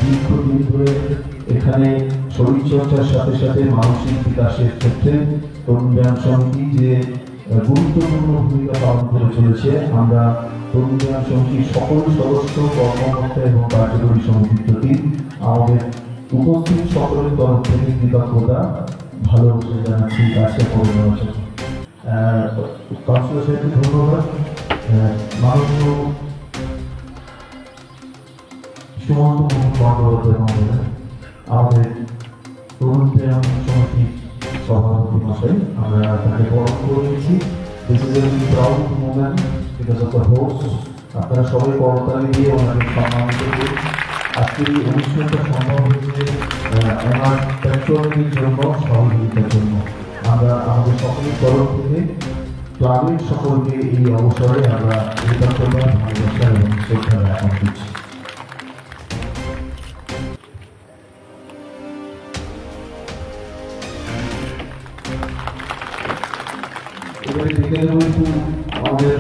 দীর্ঘদিন ধরে এখানে শরীরচর্চার সাথে সাথে মানসিক বিকাশের ক্ষেত্রে তরুণ ব্যায়াম সমিতি যে গুরুত্বপূর্ণ ভূমিকা পালন করে চলেছে। আমরা তরুণ ব্যায়াম সমিতির সকল সদস্য, কর্মকর্তা এবং কার্যকরী সমিতির প্রতি আমাদের উপস্থিত সকলের তরফ থেকে কৃতজ্ঞতা, ভালোবাসা জানাচ্ছি কাজটা করে নেওয়ার জন্য। কাউন্সিলর সাহেবকে ধন্যবাদ। মাননীয় সুমন্ত মোহন বন্দ্যোপাধ্যায় মহোদয়, আমাদের তরুণ ব্যায়াম সমিতির সভাপতি মশাই, আমরা তাকে বরণ করে নিয়েছি। This is a proud moment because of the host. আপনারা সবাই করতালি দিয়ে ওনাকে সম্মানিত করুন। আজকের এই অনুষ্ঠানটা সম্ভব হয়েছে ওনার পেট্রোলিংয়ের জন্য, সহযোগিতার জন্য। আমরা আমাদের সকলের তরফ থেকে ক্লাবের সকলকে এই অবসরে আমরা কৃতজ্ঞতা, ভালোবাসা এবং শ্রদ্ধা জ্ঞাপন করছি। এবারে দেখে নেব একটু আমাদের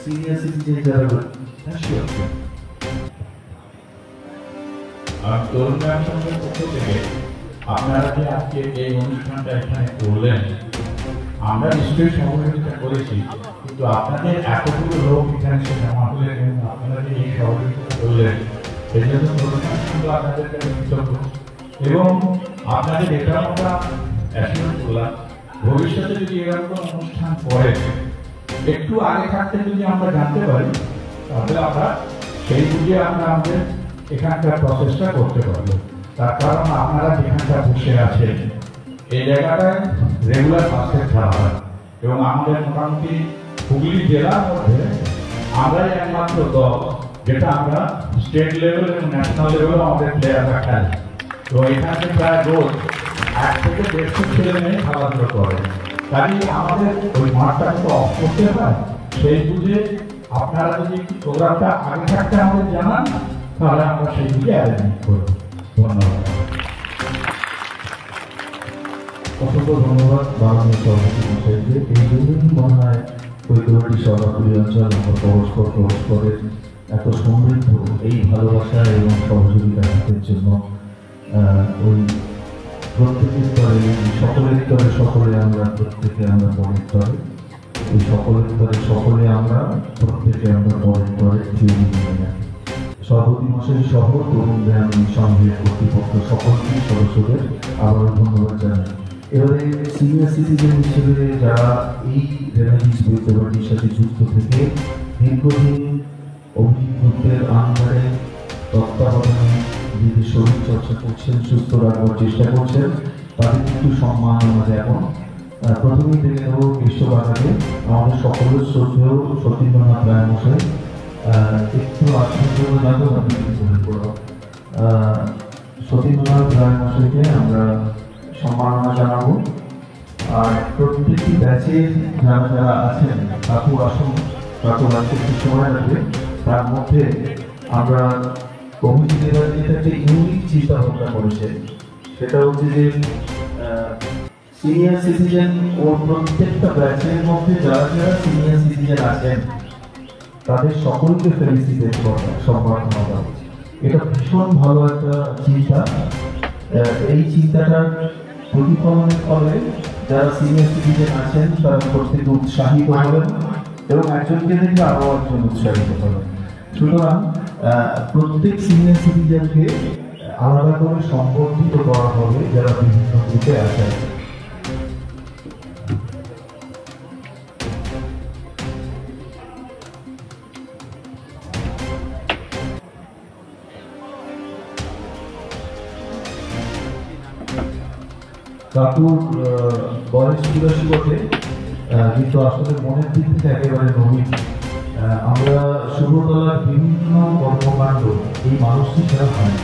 সিনিয়র সিটিজেন যারা
তরুণ ব্যায়াম সংঘের পক্ষ থেকে আপনারা যে আজকে এই অনুষ্ঠানটা এখানে করলেন, আমরা নিশ্চয়ই সহযোগিতা করেছি, কিন্তু আপনাদের এতগুলো লোক এখানে এসে জমা হলেন এবং আপনারা যে এই সহযোগিতা করলেন, সেই জন্য তরুণ ব্যায়াম সংঘ আপনাদের কাছে কৃতজ্ঞ। এবং আপনাদের এটা আমরা অ্যাসিওর করলাম, ভবিষ্যতে যদি এরকম অনুষ্ঠান করে একটু আগে থাকতে যদি আমরা জানতে পারি, তাহলে আমরা সেই বুঝে আমরা আমাদের এখানকার প্রসেসটা করতে পারবো। তার কারণ আপনারা যেখানটা বসে আছেন এই জায়গাটায় রেগুলার বাসের খেলা হয় এবং আমাদের মোটামুটি হুগলি জেলার মধ্যে আমরাই একমাত্র দল যেটা আমরা স্টেট লেভেল এবং ন্যাশনাল লেভেলেও আমাদের প্লেয়াররা খেলে। তো এখানে প্রায় রোজ 1 থেকে 150 ছেলে মেয়ে খেলাধুলো করে। কাজে আমাদের ওই মাঠটাকে তো অফ করতে হয়, সেই বুঝে আপনারা যদি প্রোগ্রামটা আগে থাকতে আমাদের জানান, তাহলে আমরা সেই বুঝে অ্যারেঞ্জ করব। ধন্যবাদ।
অসংখ্য ধন্যবাদ মাননীয় সভাপতি মশাইকে। এই জন্যই মনে হয় চৈতবাড়ি শহরাতলি অঞ্চল পরস্পরের এত সমৃদ্ধ এই ভালোবাসা এবং সহযোগিতা হাতের জন্য ওই প্রত্যেকের স্তরে, সকলের স্তরে সকলে আমরা, প্রত্যেকে আমরা পরের স্তরে, এই সকলের স্তরে সকলে আমরা, প্রত্যেকে আমরা পরের স্তরে থিওরি নিয়ে রাখি। সভাপতি মশাই সহ তরুণ ব্যায়াম সংঘের কর্তৃপক্ষ সকলকে, সদস্যদের আবারও ধন্যবাদ জানাই। এবারে সিনিয়র সিটিজেন হিসেবে যারা এই রেমেডিস চৈতবাড়ির সাথে যুক্ত থেকে দীর্ঘদিন অভিজ্ঞতার আন্ডারে তত্ত্বাবধানে নিজেদের শরীর চর্চা করছেন, সুস্থ রাখবার চেষ্টা করছেন, তাদের কিন্তু সম্মান আমাদের এখন। প্রথমেই দেখে নেব বিশ্ববাজারে আমাদের সকলের শ্রদ্ধেয় সতীন্দ্রনাথ রায় মশাই। একটু আশ্চর্য জানতে আমি সতীন্দ্রনাথ রায় মশাইকে আমরা সম্মাননা জানাবো। আর প্রত্যেকটি ব্যাচের যারা যারা আছেন, কাকু আসুন, কাকু আসতে একটু সময় লাগবে। তার মধ্যে আমরা কমিটি লেভেলে যেটা একটা ইউনিক চিন্তা ভাবনা করেছে, সেটা হচ্ছে যে সিনিয়র সিটিজেন ও প্রত্যেকটা ব্যাচের মধ্যে যারা যারা সিনিয়র সিটিজেন আছেন তাদের সকলকে ফেলিসিটেট করা, সম্বর্ধনা দেওয়া। এটা ভীষণ ভালো একটা চিন্তা। এই চিন্তাটার প্রতিফলনের ফলে যারা সিনিয়র সিটিজেন আছেন তারা প্রত্যেকে উৎসাহিত হবেন এবং একজনকে দেখে আরও একজন উৎসাহিত হবেন। সুতরাং প্রত্যেক সিনিয়র সিটিজেনকে আলাদা করে সম্বর্ধিত করা হবে যারা বিভিন্ন গ্রুপে আছেন। কাকুর বয়স ৮২ বটে, কিন্তু আসলে মনের দিক থেকে একেবারে নবীন। আমরা শুভতলার বিভিন্ন কর্মকাণ্ড এই মানুষটি ছাড়া হয় না।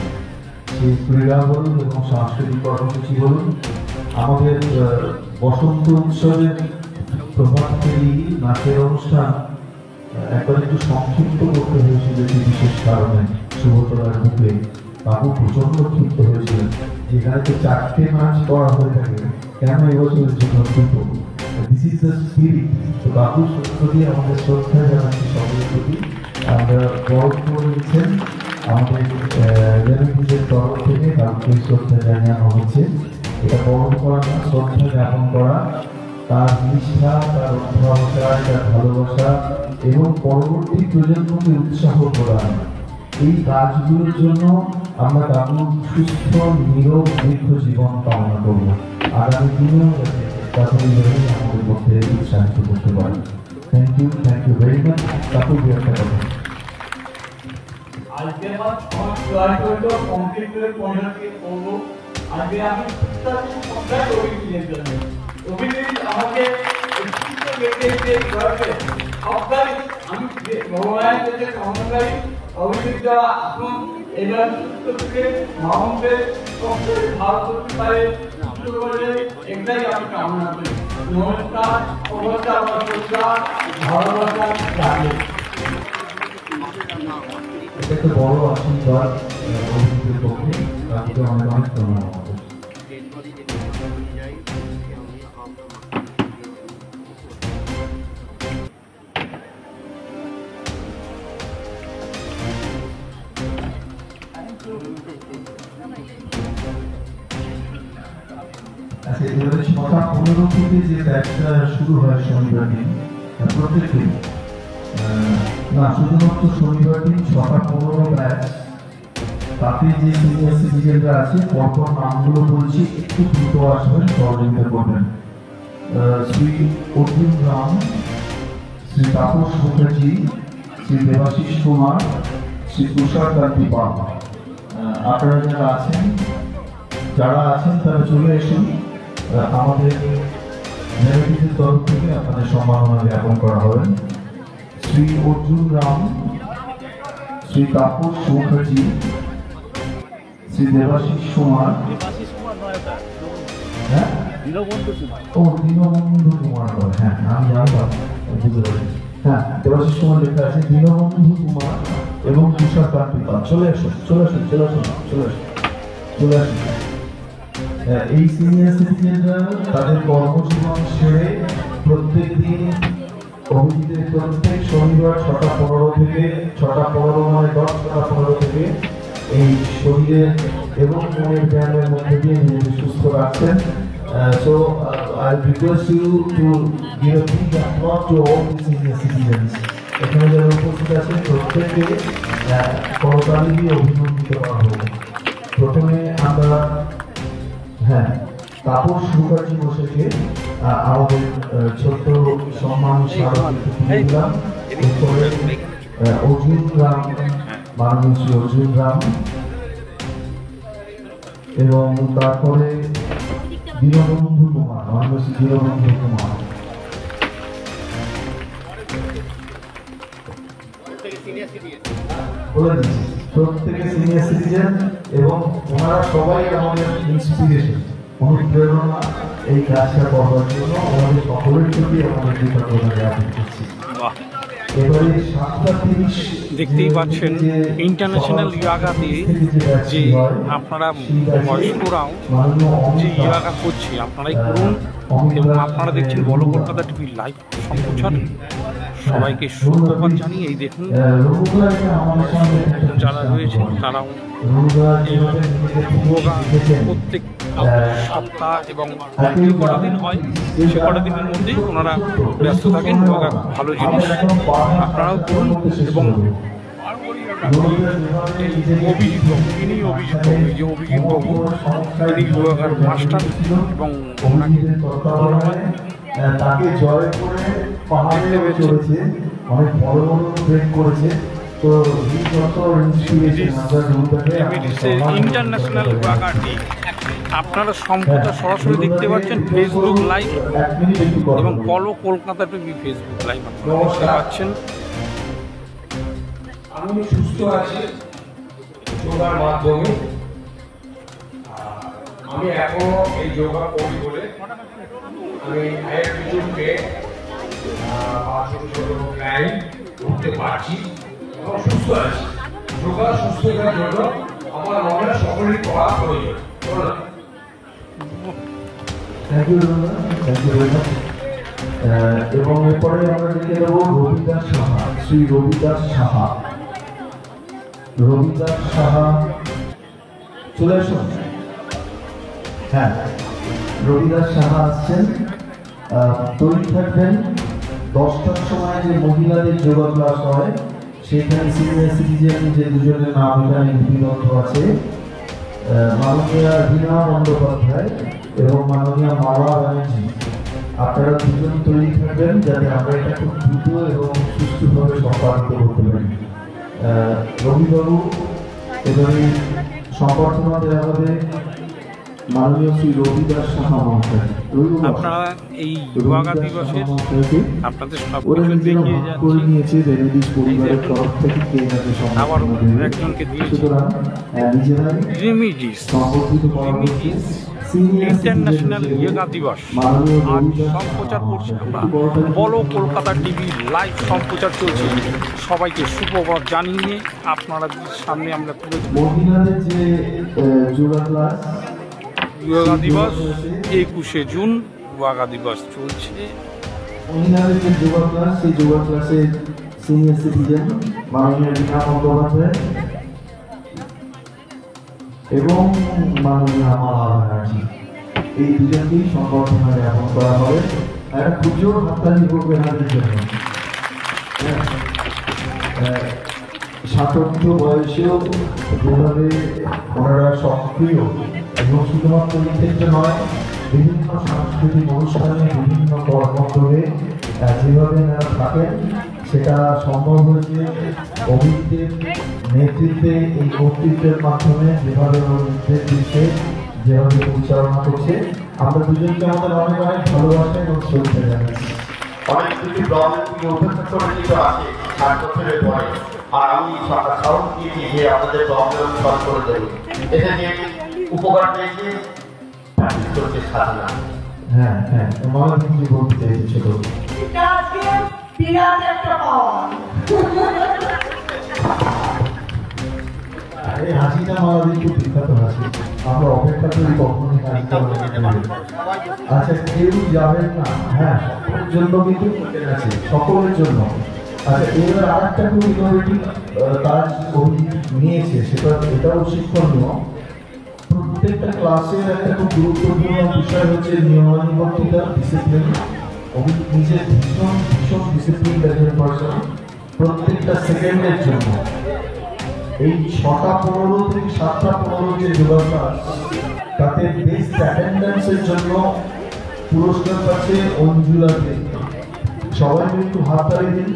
সে ক্রীড়া বলুন এবং সাংস্কৃতিক কর্মসূচি বলুন, আমাদের বসন্ত উৎসবের প্রভাত ফেরি নাচের অনুষ্ঠান একবার একটু সংক্ষিপ্ত করতে হয়েছিল একটি বিশেষ কারণে। শুভতলার বুকে বাবু প্রচন্ড ক্ষিপ্ত হয়েছিলেন, যেখানে তো 4টে নাচ করা হয়ে থাকে, কেন এবছরের জন্য দুটো? This is the spirit. তো বাবু সত্য দিয়ে আমাদের শ্রদ্ধা জানাচ্ছি সকলের প্রতি। আমরা বরফ করে নিচ্ছেন আমাদের রেমিডিজের তরফ থেকে বাবুকে শ্রদ্ধা জানানো হচ্ছে। এটা বরফ করা না, শ্রদ্ধা জ্ঞাপন করা, তার নিষ্ঠা, তার অধ্যবসায়, তার ভালোবাসা এবং পরবর্তী প্রজন্মকে উৎসাহ প্রদান, এই কাজগুলোর জন্য আমরা বাবুর সুস্থ নীরব দীর্ঘ জীবন কামনা করব। আগামী দিনেও প্রাথমিকভাবে আমাদের মধ্যে উৎসাহিত করতে পারি। Thank you very much. কাকু দু একটা কথা।
আজকে আমার ক্লাস হলো কমপ্লিট করে পড়াশোনা করবো। আজকে আমি সপ্তাহে অভিজ্ঞতা জন্য আমাকে সপ্তাহে আমি ভগবানের কাছে সহকারী অভিজ্ঞতা আসুন এবার সুস্থ থেকে মাহমুদের সবচেয়ে ভালো করতে পারে, এটাই আমি কামনা করি। নমস্কার, অবস্থা আমার ভালোবাসা থাকে।
এটা একটা বড় আশীর্বাদ অভিজ্ঞতার পক্ষে, তাকে অনেক অনেক ধন্যবাদ। আচ্ছা, এবারে 6টা 15 থেকে যে ব্যাচটা শুরু হয় শনিবার দিন, প্রত্যেক দিন না, শুধুমাত্র শনিবার দিন 6টা 15 ব্যাচ। তাতে যে সিনিয়র সিটিজেনরা আছে পরপর নামগুলো বলছি, একটু দ্রুত আসবেন, সহযোগিতা করবেন। শ্রী অর্জুন রাম, শ্রী তাপস মুখার্জি, শ্রী দেবাশিস কুমার, শ্রী তুষার কান্তি পাল। আপনারা যারা আছেন তারা চলে এসুন। আমাদের রেমিডিজের তরফ থেকে আপনাদের সম্মাননা জ্ঞাপন করা হবে। শ্রী অর্জুন রাম, শ্রী তাপস মুখার্জি, শ্রী দেবাশিস কুমার, হ্যাঁ ও দীনবন্ধু কুমার, হ্যাঁ আমি জানতাম, বুঝতে পারছি। হ্যাঁ, দেবাশিস কুমার লেখা আছে, দীনবন্ধু কুমার এবং তুষার কান্তি পাল। চলে আসুন। এই সিনিয়র সিটিজেনরা তাদের কর্মজীবন সেরে প্রত্যেক দিন অভিজিতের প্রত্যেক শনিবার 6টা 15 থেকে 6টা 15 মানে 10টা 15 থেকে এই শরীরের এবং মনের ব্যায়ামের মধ্যে দিয়ে নিজেকে সুস্থ রাখছেন। So I request you to give a big applause to all the senior citizens. এখানে যারা উপস্থিত আছেন প্রত্যেককে করতালি দিয়ে অভিনন্দিত করা হবে। প্রথমে আমরা তাপস মুখার্জি বসেকে আমাদের ছোট্ট সম্মান স্মারক দিলাম। এরপরে অর্জুন রাম, মাননীয় শ্রী অর্জুন রাম, এবং তারপরে দীনবন্ধু কুমার, মাননীয় শ্রী দীনবন্ধু কুমার। বলে দিচ্ছি প্রত্যেকে সিনিয়র সিটিজেন এবং ওনারা সবাই আমাদের ইন্সপিরেশন, অনুপ্রেরণা এই কাজটা করবার জন্য আমাদের সকলের প্রতি আমাদের কৃতজ্ঞতা জ্ঞাপন করছি। এবারে 7:30
দেখতেই পাচ্ছেন ইন্টারন্যাশনাল ইয়োগা দিয়ে যে আপনারা বয়স্করাও যে ইয়োগা করছে আপনারাই করুন। এবং আপনারা দেখছেন বলো কলকাতা টিভির লাইভ সম্প্রচার। সবাইকে সুপ্রভাত জানিয়ে এই দেখুন যারা রয়েছেন তারাও যোগা প্রত্যেক সপ্তাহ এবং যে কটা দিন হয় সে কটা দিনের মধ্যেই ওনারা ব্যস্ত থাকেন। যোগা ভালো জিনিস, আপনারাও করুন। এবং অভিজিৎ বাবু, ইনি অভিজিৎ বাবু, এই যে অভিজিৎ বাবু, তিনি যোগার মাস্টার এবং ওনাকে
তাকে জয় করে পাহাড়ে চলেছে, অনেক বড় বড় ট্রেন করেছে। So he's also inspiration.
International yoga day আপনারা সম্পূর্ণ সরাসরি দেখতে পাচ্ছেন ফেসবুক লাইভ এবং বলো কলকাতা টিভি ফেসবুক লাইভ আপনারা দেখতে পাচ্ছেন।
আমি সুস্থ আছি যোগার মাধ্যমে। আমি এখনো এই যোগা করি বলে আমি কিছুকে ছোট ছোট লাইন করতে পারছি এবং সুস্থ আছি। যোগা সুস্থতার জন্য আমার মনে হয় সকলেই করা প্রয়োজন।
Thank you very much. এবং এরপরে আমরা দেখে দেবো রবিদাস সাহা, শ্রী রবিদাস সাহা। রবিদাস সাহা চলে আসুন। হ্যাঁ, রবিদাস সাহা আসছেন। তৈরি থাকবেন 10টার সময় যে মহিলাদের যোগা ক্লাস হয় সেখানে সিনিয়র সিটিজেন যে দুজনের নাম এখানে লিপিবদ্ধ আছে, মাননীয়া রীনা বন্দ্যোপাধ্যায় এবং মাননীয়া মালা ব্যানার্জি। আপনারা দুজন তৈরি থাকবেন যাতে আমরা এটা খুব দ্রুত এবং সুষ্ঠুভাবে সম্পাদিত করতে পারি। রবিবাবু এবারে সম্বর্ধনা দেওয়া হবে মাননীয় শ্রী রবিদাস সাহা মহাশয়।
আপনারা এই ইয়োগা দিবসে আপনাদের সব কিছু দেখিয়ে
করে
যাচ্ছি।
নিয়েছে রেমেডিস পরিবারের তরফ থেকে কে যাতে
আবার
সম্মান
একজনকে দিয়েছি
সুতরাং নিজেরাই
রেমিডিস
সম্পর্কিত পরামর্শ
ইন্টারন্যাশনাল ইয়োগা দিবস আজ সম্প্রচার করছি আমরা বলো কলকাতা টিভি লাইভ সম্প্রচার চলছে। সবাইকে সুপ্রভাত জানিয়ে আপনারা সামনে আমরা তুলে ধরব
মহিলাদের যে যোগা ক্লাস
ইয়োগা দিবস 21শে জুন ইয়োগা দিবস চলছে।
মহিলাদের যে যোগা ক্লাস সেই যোগা ক্লাসে সিনিয়র সিটিজেন মাননীয় রীনা বন্দ্যোপাধ্যায় এবং মাননীয় মালা ব্যানার্জি এই দুজনকেই সংবর্ধনা জ্ঞাপন করা হবে। একটা পুজোর হাততালি করবে এনাদের জন্য। 67 বয়সেও যেভাবে ওনারা সক্রিয় এবং শুধুমাত্র এই ক্ষেত্রে নয়, বিভিন্ন সাংস্কৃতিক অনুষ্ঠানে বিভিন্ন কর্মক্ষেত্রে যেভাবে এনারা থাকেন সেটা সম্ভব হয়েছে অভিজ্ঞদের নেতৃত্বে, এই কর্তৃত্বের মাধ্যমে যেভাবে নির্দেশ দিচ্ছে, যেভাবে পরিচালনা করছে। আমরা দুজনকে আমাদের অনেক অনেক ভালোবাসা এবং শ্রদ্ধা জানাচ্ছি।
অনেক কিছু প্রবলেম উপেক্ষা করে কিছু আছে 60 বছরের পরে, আর আমি সাউন্ড দিয়েছি যে আমাদের প্রবলেম সলভ করে দেবে। এতে যে উপকার পেয়েছি করছে সাধনা।
হ্যাঁ হ্যাঁ, আমার কিছু বলতে চাইছি ছোট। এই হাসিটা আমাদের খুব বিখ্যাত হাসি, আমরা অপেক্ষা করি কখনই হাসিটা। আচ্ছা, কেউ যাবেন না, হ্যাঁ সকলের জন্য কিন্তু আছে, সকলের জন্য। আচ্ছা, এবার আর একটা খুব ইনোভেটিভ কাজ নিয়েছে, সেটা এটাও শিক্ষণীয়। প্রত্যেকটা ক্লাসের একটা খুব গুরুত্বপূর্ণ বিষয় হচ্ছে নিয়মানুবর্তিতা, ডিসিপ্লিন। নিজের ভীষণ ভীষণ ডিসিপ্লিন একজন পার্সন। প্রত্যেকটা সেকেন্ডের জন্য এই 6টা 15 থেকে 7টা 15 যে যোগা ক্লাস, তাতে বেস্ট অ্যাটেন্ডেন্সের জন্য পুরস্কার পাচ্ছে অঞ্জুলা দে। সবাই একটু হাততালি দিন।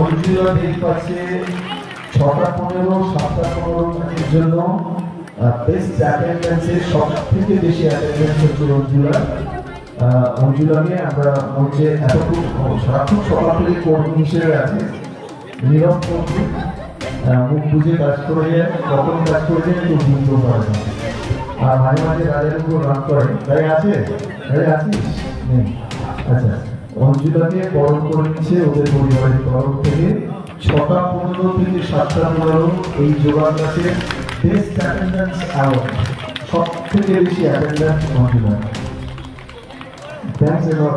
অঞ্জুলা দে পাচ্ছে 6টা 15 7টা 15 এর জন্য বেস্ট অ্যাটেন্ডেন্সের সব থেকে বেশি অ্যাটেন্ডেন্স হচ্ছে অঞ্জুলা। অঞ্জুলাকে আমরা মঞ্চে এতটুকু সারাক্ষণ সকাল থেকে কর্মী হিসেবে আছে, নীরব কর্মী, মুখ বুঝে কাজ করে যায়, কখন কাজ করে যায় কেউ বুঝতেও পারে না। আর মাঝে মাঝে রাজের উপর রান করে, তাই আছে, তাই আছিস নেই। আচ্ছা, অঞ্জুলাকে বরণ করে নিচ্ছে ওদের পরিবারের তরফ থেকে। 6টা 15 থেকে 7টা 15 এই যোগা ক্লাসের বেস্ট অ্যাটেন্ডেন্স অ্যাওয়ার্ড, সব থেকে বেশি অ্যাটেন্ডেন্স অঞ্জুলা। থ্যাংকস এবার,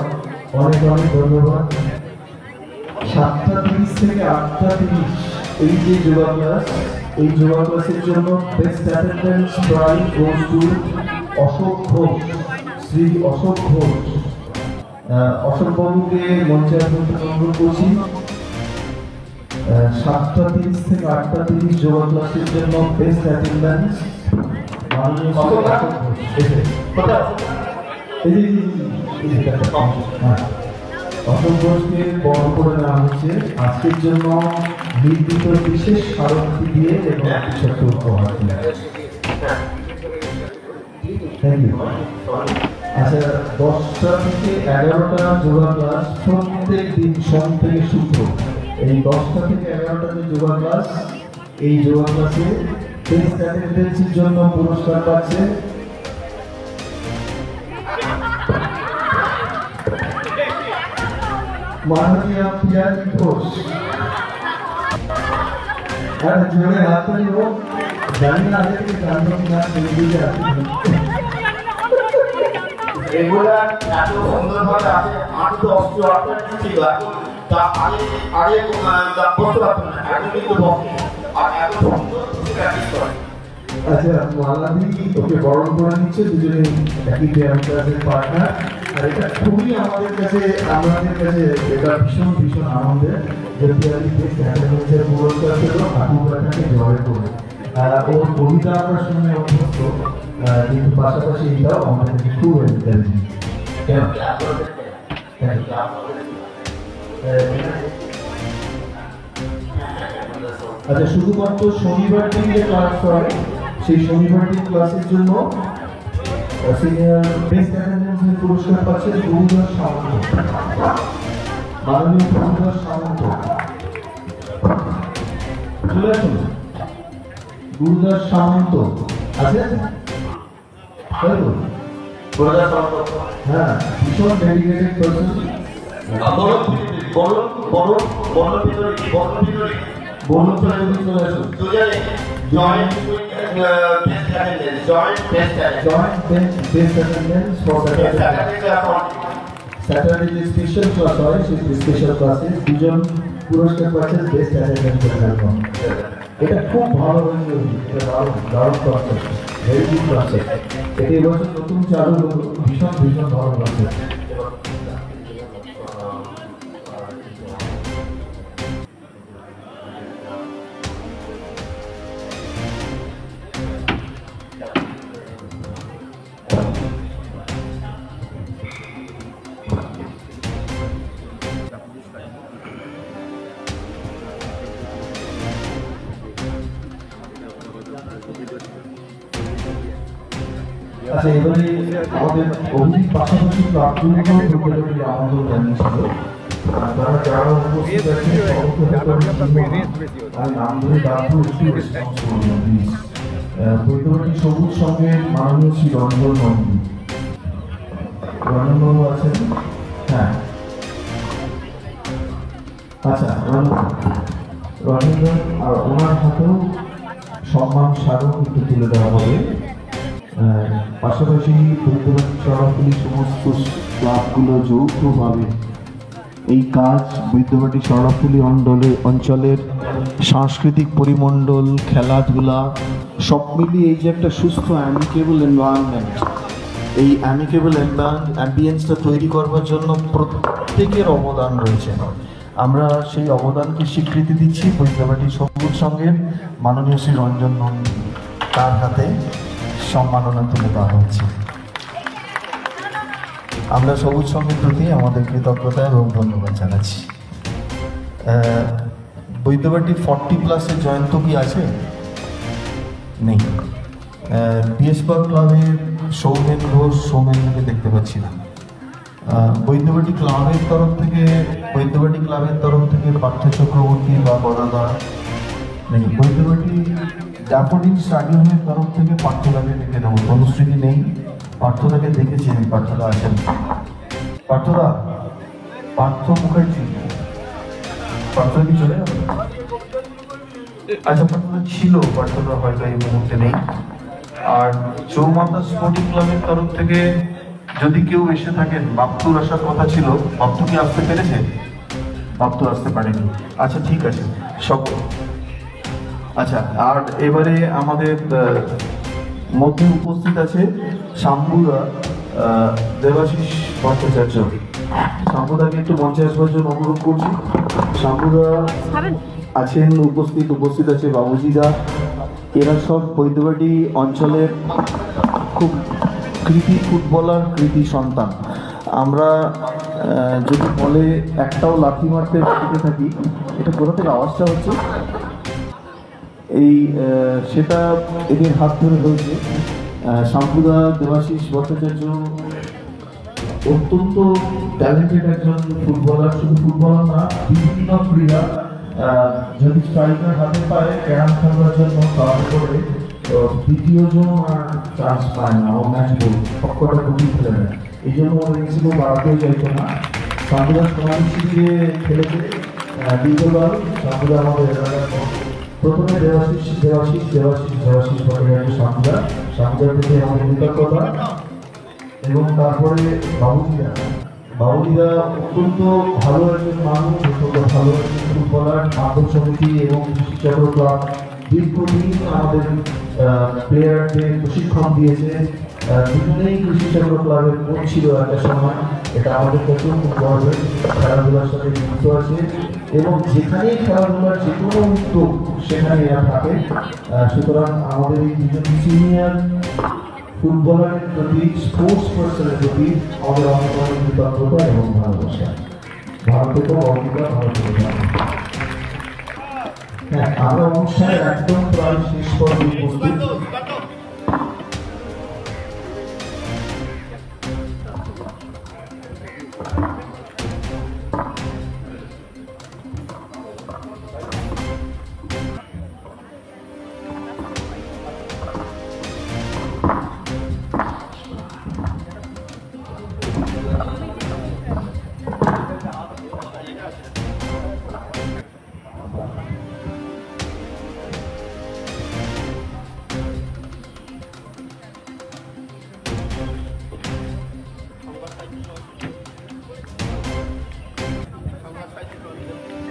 অনেক অনেক ধন্যবাদ। 7টা 30 থেকে 8টা 30 এই যে যোগা ক্লাস, এই যোগা ক্লাসের জন্য best attendance prize goes to Ashok Ghosh, Shri Ashok Ghosh. Ashok বাবুকে মঞ্চে অনুরোধ করছি। 7টা 30 থেকে 8টা 30 যোগা ক্লাসের জন্য বেস্ট অ্যাটেন্ডেন্স মাননীয় অশোক ঘোষ। অশোক ঘোষকে বরণ করে নেওয়া হচ্ছে আজকের জন্য নির্মিত বিশেষ স্মারকটি দিয়ে এবং কিছু উপহার দিয়ে। Thank you. আচ্ছা, 10টা থেকে 11টা যোগা ক্লাস প্রত্যেক দিন সোম থেকে শুক্র, এই 10টা থেকে 11টা যে যোগা ক্লাস, এই যোগা ক্লাসে বেস্ট অ্যাটেন্ডেন্সের জন্য পুরস্কার পাচ্ছে মাননীয় পিয়ারি ঘোষ। আর জোরে হাত তালি হোক, জানি না আগে থেকে জানতো কিনা দিকে
রেগুলার এত সুন্দরভাবে আছে, 8-10 ছিল তা আগে বসতে পারতো না, এখন কিন্তু বসে আর এত সুন্দর প্র্যাকটিস করে।
আচ্ছা, মাল্লাদি ওকে বরণ করে নিচ্ছে, দুজনে একই ব্যায়াম ক্লাসের পার্টনার। আর এটা খুবই আমাদের কাছে এটা ভীষণ ভীষণ আনন্দের যে পিয়ারি বেস্ট অ্যাটেন্ডেন্সের পুরস্কার পেল ঠাকুরটাকে জয় করে। ওর কবিতা আমরা শুনে অভ্যস্ত, কিন্তু পাশাপাশি এটাও আমাদেরকে খুব এনকারেজিং। আচ্ছা, শুধুমাত্র শনিবার দিন যে ক্লাস হয় সেই শনিবার দিন ক্লাসের জন্য সিনিয়র বেস্ট অ্যাটেন্ডেন্সের পুরস্কার পাচ্ছে গুরুদাস সামন্ত, মাননীয় গুরুদাস সামন্ত। চলে আসুন, গুরুদাস সামন্ত আছে? হ্যাঁ, ভীষণ dedicated person.
Joint best attendance for
Saturday যে স্পেশাল ক্লাস হয় সেই স্পেশাল ক্লাসে দুজন পুরস্কার পাচ্ছেন বেস্ট অ্যাটেন্ডেন্সের জন্য। এটা খুব ভালো হয়েছে, এটা দারুণ কনসেপ্ট, ভেরি গুড কনসেপ্ট। এটা এবছর নতুন চালু হলো, ভীষণ ভীষণ ভালো কনসেপ্ট। আচ্ছা, এবারে আমাদের অভিজিৎ পাশাপাশি প্রাপ্তগুলো বিদ্যালয়ের আমন্ত্রণ জানিয়েছিল। যারা উপস্থিত আছেন আমি নাম ধরে ডাকবো, একটু রেসপন্স করবেন প্লিজ। বৈদ্যবাটী সবুজ সঙ্গের মাননীয় শ্রী রঞ্জন নন্দী, রঞ্জনবাবু আছেন? হ্যাঁ, আচ্ছা, রঞ্জন আর ওনার হাতেও সম্মান স্মারক একটু তুলে দেওয়া হবে। পাশাপাশি বৈদ্যবাটী শরণার্থী সমস্ত ক্লাবগুলো যৌথভাবে এই কাজ বৈদ্যবাটী শরণার্থী অঞ্চলের সাংস্কৃতিক পরিমণ্ডল, খেলাধুলা সব মিলিয়ে এই যে একটা সুস্থ অ্যামিকেবল এনভায়রনমেন্ট, এই অ্যামিকেবল অ্যাম্বিয়েন্সটা তৈরি করবার জন্য প্রত্যেকের অবদান রয়েছে। আমরা সেই অবদানকে স্বীকৃতি দিচ্ছি বৈদ্যবাটী সবুজ সঙ্গের মাননীয় শ্রী রঞ্জন নন্দী, তার হাতে সম্মাননা তুলে দেওয়া হচ্ছে। আমরা সবুজ সঙ্গের প্রতি আমাদের কৃতজ্ঞতা এবং ধন্যবাদ জানাচ্ছি। বৈদ্যবাটী 40+ জয়ন্ত কি আছে? নেই। পিএসবাগ ক্লাবের সৌমেন ঘোষ, সৌমেনকে দেখতে পাচ্ছি না। বৈদ্যবাটী ক্লাবের তরফ থেকে পার্থ চক্রবর্তী বা বদাদা নেই। বৈদ্যবাটী ড্যাফোডিল স্টাডিয়ামের তরফ থেকে পার্থদাকে দেখে নেব। তনুশ্রী নেই, পার্থদাকে দেখেছি আমি, পার্থদা আছেন? পার্থ মুখার্জি, পার্থদা কি চলে যাবে? আচ্ছা, পার্থদা ছিল, পার্থদা হয়তো এই মুহূর্তে নেই। আর চৌমাথা স্পোর্টিং ক্লাবের তরফ থেকে যদি কেউ এসে থাকেন, বাপ্তুর আসার কথা ছিল, বাপ্তু কি আসতে পেরেছে? বাপ্তু আসতে পারেনি। আচ্ছা, ঠিক আছে, সব। আচ্ছা, আর এবারে আমাদের মধ্যে উপস্থিত আছে শাম্বুদা, দেবাশিস ভট্টাচার্য। শাম্বুদাকে একটু মঞ্চে আসবার জন্য অনুরোধ করছি। শাম্বুদা আছেন, উপস্থিত আছে বাবুজিদা। এরা সব বৈদ্যবাটী অঞ্চলের খুব কৃতি ফুটবলার, কৃতি সন্তান। আমরা যদি বলে একটাও লাথি মারতে শিখে থাকি, এটা কোথা থেকে আওয়াজটা হচ্ছে, এই সেটা এদের হাত ধরে হয়েছে। শাম্পুদা দেবাশিস ভট্টাচার্য অত্যন্ত ট্যালেন্টেড একজন ফুটবলার, শুধু ফুটবলার না, বিভিন্ন ক্রীড়া। যদি স্ট্রাইকার হাতে পায় ক্যারাম খেলার জন্য, তারপরে দ্বিতীয় জন আর চান্স পায় না, ও ম্যাচ বল সবকটা গুটি খেলে নেয়। এই জন্য ওর ইনিংসগুলো বাড়াতেও চাইতো না। শাম্পুদা সোনালি দিয়ে খেলেছে দীর্ঘকাল। শাম্পুদা আমাদের এলাকার প্রথমে দেবাশিস ভট্টাচার্য শাম্পুদার থেকে আমাদের কৃতজ্ঞতা, এবং তারপরে বাবুলিরা অত্যন্ত ভালো একজন মানুষ, অত্যন্ত ভালো একজন ফুটবলার। মাধ্যম সমিতি এবং শিক্ষক ক্লাব দীর্ঘদিন আমাদের প্লেয়ারদের প্রশিক্ষণ দিয়েছে। দুজনেই কৃষিচক্র ক্লাবের কোচ ছিল একটা সময়। এটা আমাদের কাছেও খুব গর্বের। খেলাধুলার সাথে যুক্ত আছে এবং যেখানেই খেলাধুলার যে কোনো উদ্যোগ সেখানে এরা থাকে। সুতরাং আমাদের এই দুজন সিনিয়র ফুটবলারের প্রতি, স্পোর্টস পার্সনের প্রতি আমাদের অনেক অনেক কৃতজ্ঞতা এবং ভালোবাসা। ভারতের অঙ্গীকার, ভারতের। হ্যাঁ, আমরা অনুষ্ঠানে একদম প্রায় শেষ পর্যায়ে উপস্থিত।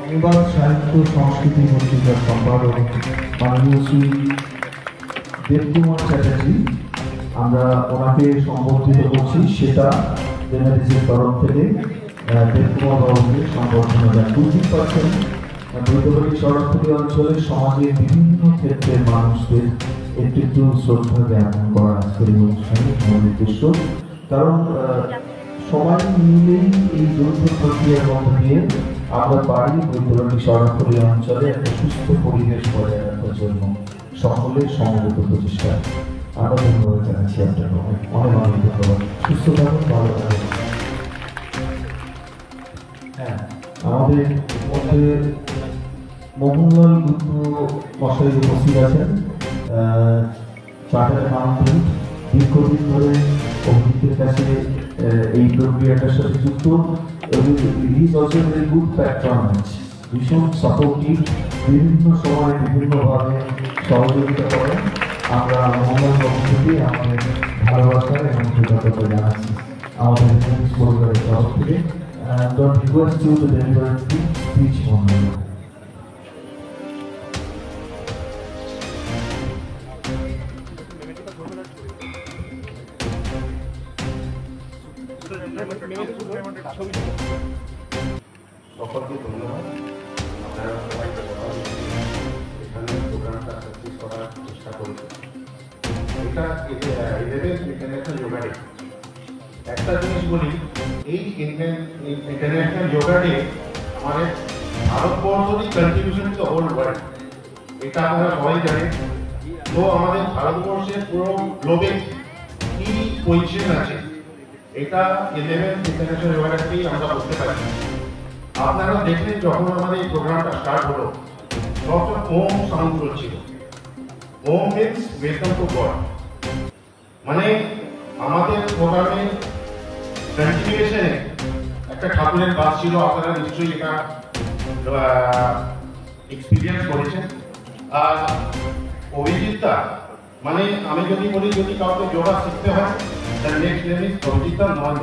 সংবাদ সাহিত্য সংস্কৃতি পত্রিকার সম্পাদক মাননীয় শ্রী দেবকুমার চ্যাটার্জি, আমরা ওনাকে সম্বর্ধিত করছি। সেটা জেনারেলের তরফ থেকে দেবকুমার বাবুকে সম্বর্ধনা দেন। বুঝতেই পারছেন, বৈদ্যবাড়ি শরৎপুরি অঞ্চলের সমাজের বিভিন্ন ক্ষেত্রের মানুষদের একটু একটু শ্রদ্ধা জ্ঞাপন করা আজকের এই অনুষ্ঠানের মূল উদ্দেশ্য। কারণ সবাই মিলেই এই যৌথ প্রক্রিয়ার মধ্য দিয়ে আমরা পারি বৈদ্যবাড়ি শরৎপুরি অঞ্চলে একটা সুস্থ পরিবেশ বজায় রাখার জন্য সকলের সমবেত প্রচেষ্টা। আমরা ধন্যবাদ জানাচ্ছি আপনাকে, অনেক অনেক ধন্যবাদ। সুস্থ থাকুন, ভালো থাকুন। হ্যাঁ, আমাদের মধ্যে মোহনলাল গুপ্ত মশাই উপস্থিত আছেন, চার্টার্ড অ্যাকাউন্টেন্ট, দীর্ঘদিন ধরে অভিজ্ঞের কাছে এই প্রক্রিয়াটার সাথে যুক্ত। ইজ অলসো ভেরি গুড প্যাট্রনেজ, ভীষণ সাপোর্টিভ, বিভিন্ন সময় বিভিন্নভাবে সহযোগিতা করেন। আমরা মোহনলাল বাবু থেকে আমাদের ভালোবাসা এবং কৃতজ্ঞতা জানাচ্ছি আমাদের পরিবারের তরফ থেকে। Don't request you to deliver a speech monologue.
সকলকে ধন্যবাদ। আপনারা সবাই এখানে দোকানটা সাকসেস করার চেষ্টা করেছেন। এটা 11th ইন্টারন্যাশনাল যোগা ডে। একটা জিনিস বলি, এই ইন্টারন্যাশনাল যোগা ডে আমাদের ভারতবর্ষেরই কন্ট্রিবিউশন টু হোল ওয়ার্ল্ড, এটা আপনারা সবাই জানেন। তো আমাদের ভারতবর্ষের পুরো গ্লোবে কি পজিশন আছে, এটা 11th ইন্টারন্যাশনাল যোগা ডেতেই আমরা বুঝতে পারি। আপনারা দেখলেন যখন আমাদের এই প্রোগ্রামটা স্টার্ট হলো, তখন ওম সাউন্ড ছিল। ওম মিন্স ওয়েলকাম টু গড। মানে আমাদের প্রোগ্রামে কন্টিনিউশনে একটা ঠাকুরের কাজ ছিল। আপনারা নিশ্চয়ই এটা এক্সপিরিয়েন্স করেছেন। আর অভিজিৎটা, মানে আমি যদি বলি, যদি কাউকে যোগা শিখতে হয়, তার নেক্সট নেম ইজ অভিজিৎ নন।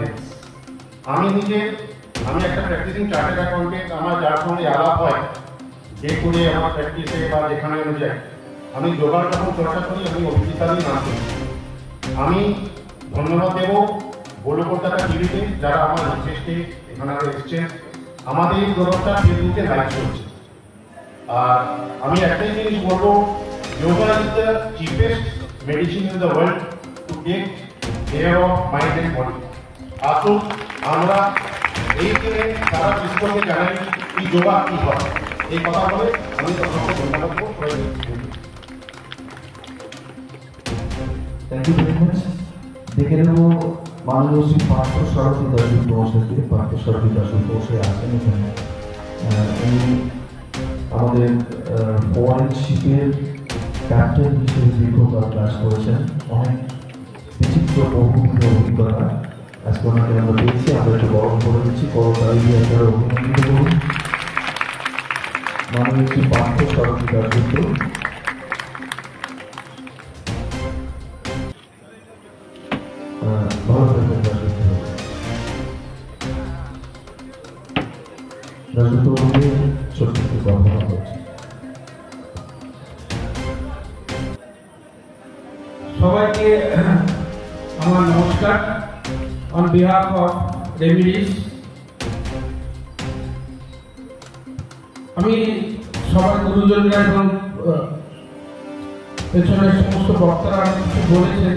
আমি একটা প্র্যাকটিসিং চার্টার্ড অ্যাকাউন্টেন্ট। আমার যার সঙ্গে আলাপ হয়, যে করে আমার প্র্যাকটিসে বা যেখানে আমি যাই, আমি যোগার যখন চর্চা করি, আমি অভিজিৎতারই নাম করি। আমি ধন্যবাদ দেব গোলকলকাতা টিভিতে, যারা আমার রিকোয়েস্টে এখানে এসছেন। আমাদের এই প্রোগ্রামটা ফেসবুকে লাইভ চলছে। আর আমি একটাই জিনিস বলবো, yoga is the cheapest medicine in the world to take care of mind and body. আসুন আমরা এই দিনে সারা বিশ্বকে জানাই কি যোগা কি হয়। এই কথা বলে আমি আপনাকে ধন্যবাদ দেবো।
Thank you very much. দেখে নেব মাননীয় শ্রী পার্থ সারথী দাসগুপ্ত মহাশয়কে। পার্থ সারথী দাসগুপ্ত মহাশয় আছেন এখানে। উনি আমাদের ফরেন শিপের ক্যাপ্টেন হিসেবে দীর্ঘকাল কাজ করেছেন। অনেক বিচিত্র বহুমুখী অভিজ্ঞতা আজকে ওনাকে আমরা পেয়েছি। আমরা একটু বরণ করে দিচ্ছি, করতালি দিয়ে আপনারা অভিনন্দিত করুন মাননীয় শ্রী পার্থ সারথী দাসগুপ্ত। ভালো থাকবেন দাসগুপ্ত বলে ছোট্ট একটু কথা বলছি।
সবাইকে আমার নমস্কার। অন বিহাফ অফ রেমিডিস আমি সবাই গুরুজনরা এবং পেছনের সমস্ত বক্তারা কিছু বলেছেন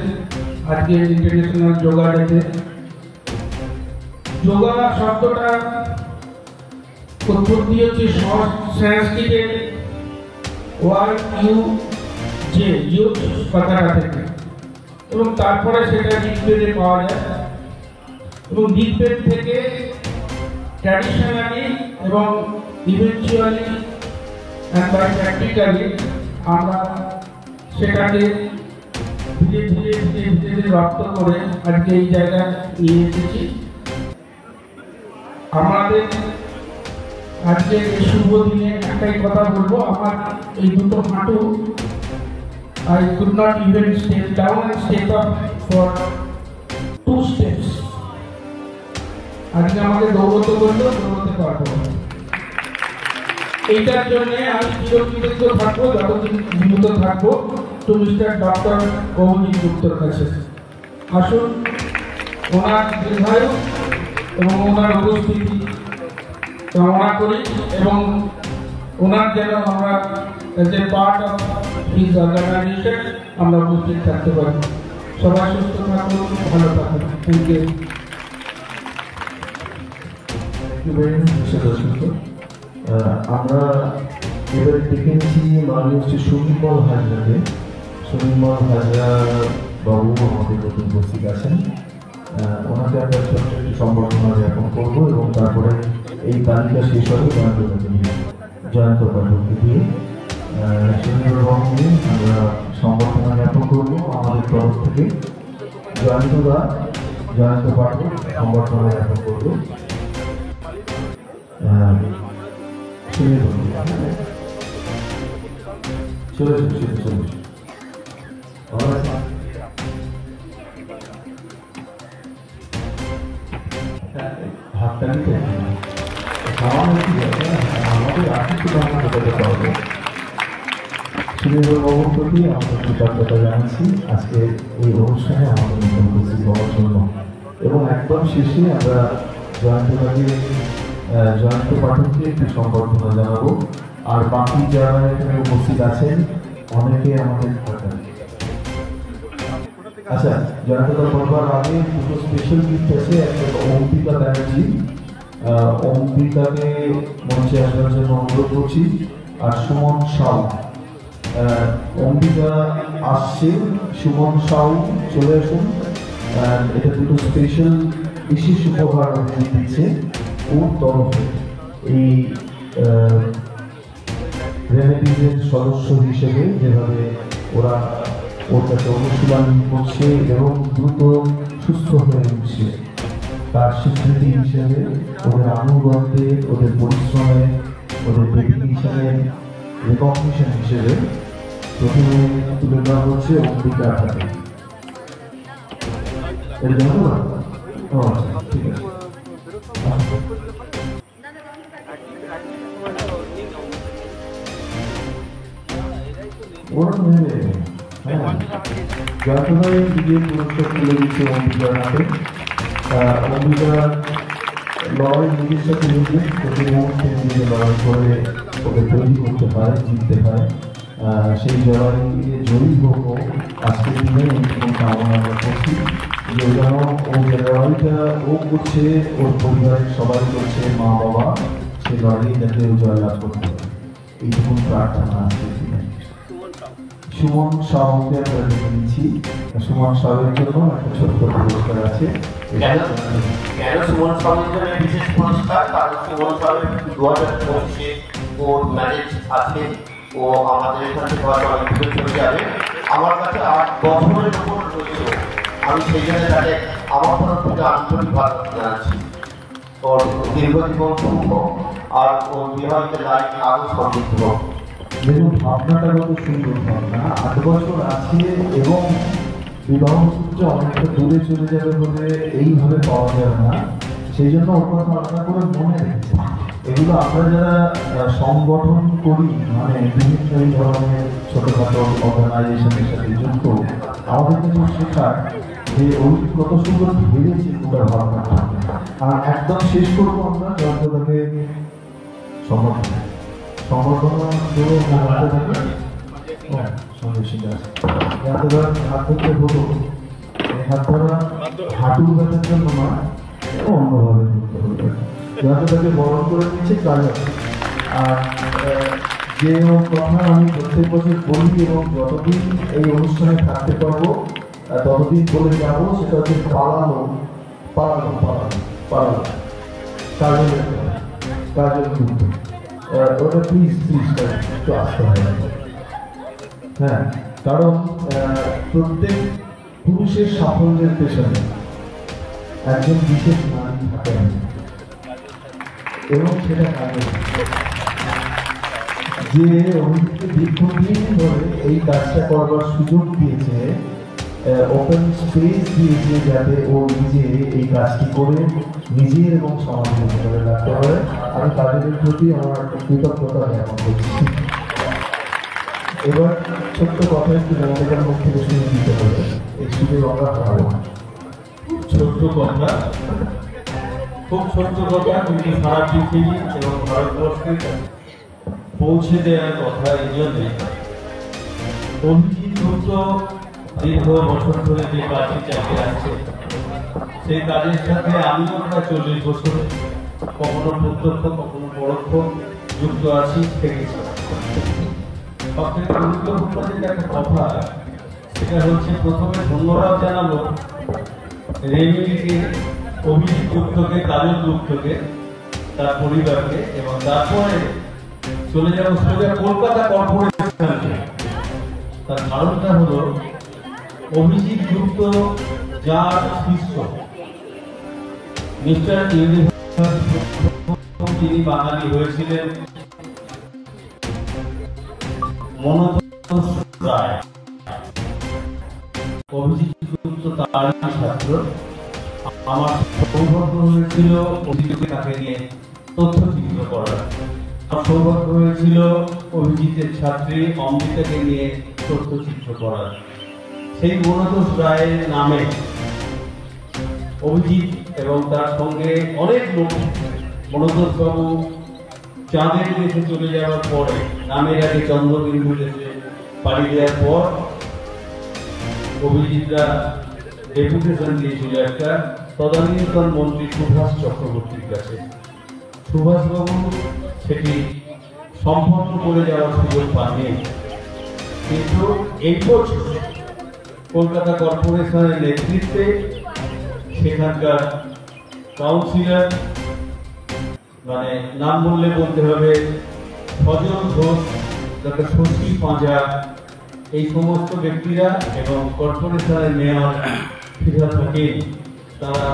আজকে ইন্টারন্যাশনাল যোগা ডেতে। যোগা শব্দটা উৎপত্তি হচ্ছে সংস্কৃতের ওয়ার্ড ইউজ কথাটা থেকে, এবং তারপরে সেটা ঋগ্বেদে পাওয়া যায়, এবং ঋগ্বেদ থেকে ট্র্যাডিশনালি এবং ইভেনচুয়ালি অ্যান্ড বাই প্র্যাকটিক্যালি আমরা সেটাকে ধীরে ধীরে ধীরে ধীরে রপ্ত করে আজকে এই জায়গায় নিয়ে এসেছি। আমাদের আজকে এই শুভ দিনে একটাই কথা বলবো, আমার এই দুটো হাঁটু I could not even step down and step up for 2 steps. আজকে আমাকে দৌড়তে বললেও দৌড়তে পারবো না। এইটার জন্য আমি চিরকৃতজ্ঞ থাকবো যতদিন জীবিত থাকবো টু মিস্টার ডক্টর অভিজিৎ গুপ্তর কাছে। আসুন ওনার দীর্ঘায়ু এবং ওনার উপস্থিতি কামনা করি, এবং ওনার যেন আমরা as a part of his organization আমরা উপস্থিত থাকতে পারি। সবাই সুস্থ থাকুন, ভালো থাকুন। Thank you.
আমরা এবারে ডেকে নিচ্ছি মাননীয় শ্রী সুনির্মল হাজরাকে। সুনির্মল হাজরা বাবু আমাদের নতুন উপস্থিত আছেন। ওনাকে আমরা ছোট্ট একটি সম্বর্ধনা জ্ঞাপন করবো, এবং তারপরে এই তালিকা শেষ হবে জয়ন্ত পাঠককে দিয়ে। সুনির্মল বাবুকে আমরা সম্বর্ধনা জ্ঞাপন করবো আমাদের তরফ থেকে। জয়ন্ত পাঠক সম্বর্ধনা জ্ঞাপন করবো। চলে হাততালিতে আমাদের আর্থিক বোঝাতে পারবো। সুনির্মল বাবুর প্রতি আমাদের কৃতজ্ঞতা জানাচ্ছি আজকে এই অনুষ্ঠানে আমাদের নতুন উপস্থিত হওয়ার জন্য। এবং একদম শেষে আমরা জয়ন্ত পাঠককে একটি সম্বর্ধনা জানাবো। আর বাকি যারা এখানে উপস্থিত আছেন অনেকে আমাদের আচ্ছা জয়ন্তদা বলবার আগে দুটো স্পেশাল গিফট আছে। একটা অম্বিকা ব্যানার্জি, অম্বিকাকে মঞ্চে আসার জন্য অনুরোধ করছি। আর সুমন সাউ, অম্বিকা আসছে, সুমন সাউ চলে আসুন। এটা দুটো স্পেশাল বিশেষ উপহার দিচ্ছে ওর তরফে। এই রেমেডিজের সদস্য হিসেবে যেভাবে ওরা ওর কাছে অনুশীলন করছে এবং দ্রুত সুস্থ হয়ে উঠছে, তার স্বীকৃতি হিসেবে ওদের আনুগত্যে, ওদের পরিশ্রমে, ওদের ডেডিকেশনের রেকগনিশন হিসেবে প্রথমে তুলে দেওয়া হচ্ছে অম্বিকার হাতে। এর জন্য আচ্ছা ঠিক আছে। ওরা নেবে যতটাই বিজয় পুরস্কার তুলে দিচ্ছে অম্বিকার হাতে। অম্বিকা লড়াই নিজের সাথে নিজে প্রতি মুহূর্তে নিজে লড়াই করে ওকে তৈরি করতে হয়, জিততে হয়। সেই লড়াইয়ে জয়ী হোক আজকের দিনে এই কামনা আমরা করছি যে যেন ও যে লড়াইটা ও করছে ওর পরিবারের সবাই করছে, মা বাবা, সেই লড়াই যাতে ও জয়লাভ করতে পারে এইটুকু প্রার্থনা আজকের দিনে। সুমন সাহকে আমরা দেখে নিচ্ছি। সুমন সাহের জন্য একটা ছোট্ট পুরস্কার আছে।
কেন সুমন সাহের জন্য বিশেষ পুরস্কার? কারণ সুমন সাহেব 2025-এ ওর ম্যারেজ আছে, ও আমাদের এখান থেকে হয়তো অনেক দূরে চলে যাবে। আমার কাছে 8 বছরের উপর রয়েছে, আমি সেই জন্য তাকে আমার তরফ থেকে আন্তরিক ভালোবাসা জানাচ্ছি। ওর দীর্ঘজীবন শুভ আর ওর বিবাহিত লাইফ আরও সমৃদ্ধ হোক।
দেখুন ভাবনাটা কত সুন্দর ভাবনা। 8 বছর আছে এবং বিবাহ সূত্রে অনেকটা দূরে চলে যাবে বলে এইভাবে পাওয়া যাবে না, সেই জন্য ওর কথা আলাদা করে মনে রেখেছে। এগুলো আমরা যারা সংগঠন করি, মানে বিভিন্ন এই ধরনের ছোটোখাটো অর্গানাইজেশনের সাথে যুক্ত, আমাদের কিন্তু শেখার যে ওই কত সুন্দর ভেবেছে পুরো ভাবনাটা। আর একদম শেষ করবো আমরা যন্ত্রটাকে সংগঠন সংগঠন হাত ধরতে হতো, হাত ধরা হাঁটুর ব্যথার জন্য না, অন্যভাবে করতে হতো। যন্ত্রটাকে বরণ করে নিচ্ছে কাজ আছে। আর যে কথা আমি প্রত্যেক বছর বলি এবং যতদিন এই অনুষ্ঠানে থাকতে পারবো ততদিন বলে যাবো, সেটা হচ্ছে পালানো পালানো পালানো পালানো কাজের কাজের যুদ্ধ। ওটা প্লিজ একটু আসতে হবে। হ্যাঁ, কারণ প্রত্যেক পুরুষের সাফল্যের পেছনে একজন বিশেষ নারী থাকেন এবং সেটা কাজে যে অভিজিৎকে দীর্ঘদিন ধরে এই কাজটা করবার সুযোগ দিয়েছে, ওপেন স্পেস দিয়েছে যাতে ও নিজে এই কাজটি করে নিজের এবং সমাজের উপকারে রাখতে পারে। আমি তাদের প্রতি আমার কৃতজ্ঞতা জ্ঞাপন করছি। এবার ছোট্ট কথা একটু মমতার মুখ থেকে শুনে দিতে হবে, এই সুযোগ আমরা পাবো।
ছোট্ট কথা, খুব ছোট্ট কথা, কিন্তু সারা পৃথিবী এবং ভারতবর্ষে পৌঁছে দেওয়ার কথা। এই জন্যে অভিজিৎ গুপ্ত দীর্ঘ বছর ধরে যে কাজটি চালিয়ে আসছে, সেই কাজের সাথে আমিও প্রায় 40 বছর কখনো প্রত্যক্ষ কখনো পরোক্ষ যুক্ত আছি, থেকেছি। সবথেকে গুরুত্বপূর্ণ যে একটা কথা, সেটা হচ্ছে প্রথমে ধন্যবাদ জানাবো রেমিকে, অভিজিৎ গুপ্তকে, কাজল গুপ্তকে, তার পরিবারকে, এবং তারপরে চলে যাবো সোজা কলকাতা কর্পোরেশনকে। তার কারণটা হলো অভিজিৎ গুপ্ত যার শিষ্য মিস্টার ইউনিভার্স, তিনি বাঙালি হয়েছিলেন মনোজ রায়। অভিজিৎ গুপ্ত তার ছাত্র। আমার সৌভাগ্য হয়েছিল অভিজিৎকে তাকে নিয়ে তথ্যচিত্র করার। আমার সৌভাগ্য হয়েছিল অভিজিতের ছাত্রী অমৃতাকে নিয়ে তথ্যচিত্র করার। সেই মনোজ রায়ের নামে অভিজিৎ এবং তার সঙ্গে অনেক লোক, মনোজ বাবু চাঁদের দেশে চলে যাওয়ার পরে, নামের আগে চন্দ্রবিন্দু দেশে পাড়ি দেওয়ার পর অভিজিৎরা ডেপুটেশন দিয়েছিল একটা তদানীন্তন মন্ত্রী সুভাষ চক্রবর্তীর কাছে। সুভাষবাবু সেটি সম্পন্ন করে যাওয়ার সুযোগ পাননি, কিন্তু এই বছর কলকাতা কর্পোরেশনের নেতৃত্বে সেখানকার কাউন্সিলর, মানে নাম বললে বলতে হবে সজল ঘোষ, ডক্টর শশী পাঁজা, এই সমস্ত ব্যক্তিরা এবং কর্পোরেশনের মেয়র ফিরহাদ হাকিম, তারা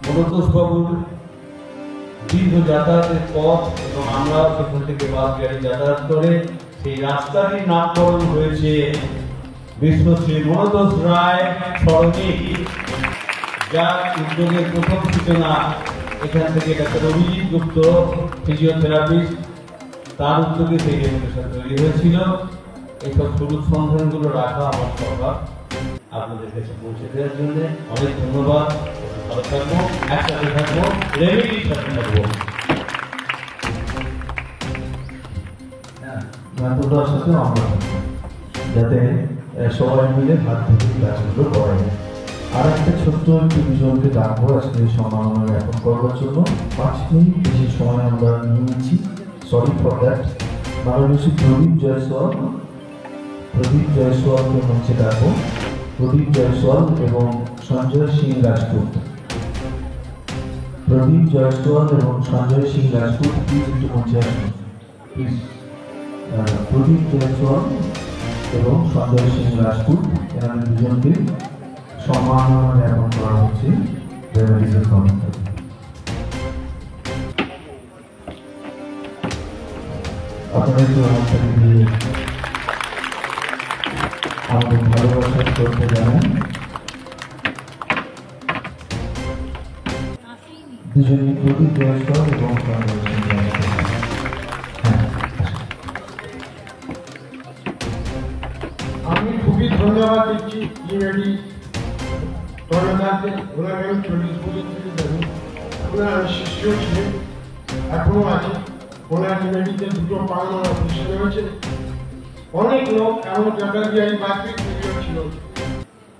মনোজবাবুর দীর্ঘ যাতায়াতের পথ এবং আমরা সেখান থেকে বাস গাড়ি যাতায়াত করে সেই রাস্তাটির নামকরণ হয়েছে বিশ্বশ্রী মনোজ রায় সরণি, যার উদ্যোগের প্রথম সূচনা এখান থেকে ডাক্তার অভিজিৎ গুপ্ত, ফিজিওথেরাপিস্ট, তার উদ্যোগে সেই রেপুটেশন তৈরি হয়েছিল। এইসব সুযোগ সন্ধানগুলো রাখা আমার স্বভাব, আপনাদের কাছে পৌঁছে দেওয়ার জন্য অনেক ধন্যবাদ। ভালো থাকবো, একসাথে থাকবো, রেমিডির সাথে থাকবো।
মেথডটার সাথে আমরা থাকি, যাতে সবাই মিলে হাত ধরে কাজগুলো করা যায়। আর একটা ছোট্ট একটু বিষয়কে ডাকবো আজকে সম্মাননা জ্ঞাপন করবার জন্য। 5 মিনিট বেশি সময় আমরা নিয়ে নিচ্ছি, সরি ফর দ্যাট। মাননীয় শ্রী প্রদীপ জয়সওয়ালকে মঞ্চে ডাকবো। প্রদীপ জয়সওয়াল এবং সঞ্জয় সিং রাজপুত। প্রদীপ জয়সওয়াল এবং সঞ্জয় সিং রাজপুত প্লিজ একটু মঞ্চে আসুন প্লিজ। প্রদীপ জয়সওয়াল এবং সঞ্জয় সিং রাজপুত এনাদের দুজনকে সম্মাননা জ্ঞাপন করা হচ্ছে বেভারেজের তরফ থেকে। আপনারা একটু আমার সাথে দিয়ে আমাদের ভালোবাসা করতে জানেন। দুজনই প্রদীপ জয়সওয়াল এবং সঞ্জয় সিং রাজপুত।
আমি খুবই ধন্যবাদ দিচ্ছি ইমেডি ধন্যবাদকে। ওনার আমি 40 বছর থেকে জানি, ওনার আমি শিষ্য ছিলেন, এখনো আছি। ওনার ইমেডিতে 2টো পাওনা অপারেশন হয়েছে। অনেক লোক এমন জায়গা দিয়ে এই বাকি ছিল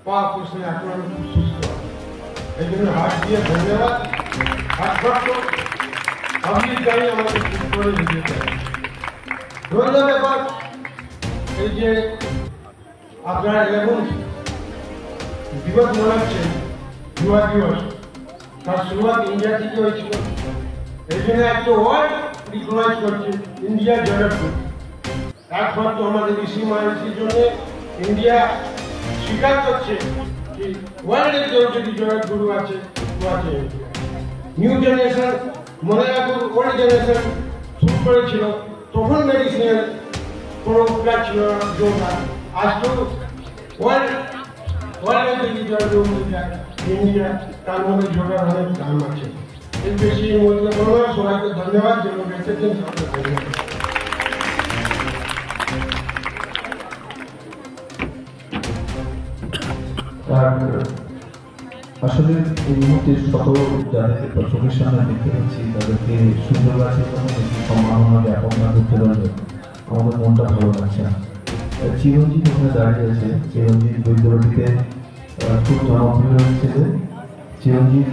পা অপারেশন, এখন আমি খুব সুস্থ আছি। এই জন্য হাত দিয়ে ধন্যবাদ। একমাত্র আপনি গাড়ি আমাকে ঠিক করে দিতে চাই। ধন্যবাদ। ব্যাপার এই যে আপনারা 11 দিবস মানাচ্ছেন, যুবা দিবস, তার শুরুয়াত ইন্ডিয়া থেকে হয়েছিল। এই জন্য একটা ওয়ার্ল্ড রিকগনাইজ করছে ইন্ডিয়া জয়পুর। একমাত্র আমাদের ঋষি মহারিষির জন্য ইন্ডিয়া স্বীকার করছে যে ওয়ার্ল্ডের কেউ যদি জয়গুরু আছে তো আছে ইন্ডিয়া। নিউ জেনারেশন মনে রাখুন, ওল্ড জেনারেশন শুরু করেছিল তখন মেডিসিনের কোনো কাজ ছিল না, যোগা। আজ তো ওয়ার্ল্ডের যদি জয়গুরু ইন্ডিয়া, তার মধ্যে যোগার অনেক দাম আছে। এর বেশি মূল্য করবো না। সবাইকে ধন্যবাদ, যেন বেঁচেছেন সবাইকে ধন্যবাদ।
আসলে এই মুহূর্তে শত যাদেরকে চোখের সামনে দেখতে পাচ্ছি তাদেরকে সুন্দর লাগছে, সম্মাননা জ্ঞাপন না করতে পারলে আমাদের মনটা ভালো লাগছে না। চিরঞ্জিত ওখানে দাঁড়িয়ে আছে। চিরঞ্জিত বৈদ্যবাটিতে খুব জনপ্রিয় হচ্ছে যে চিরঞ্জিত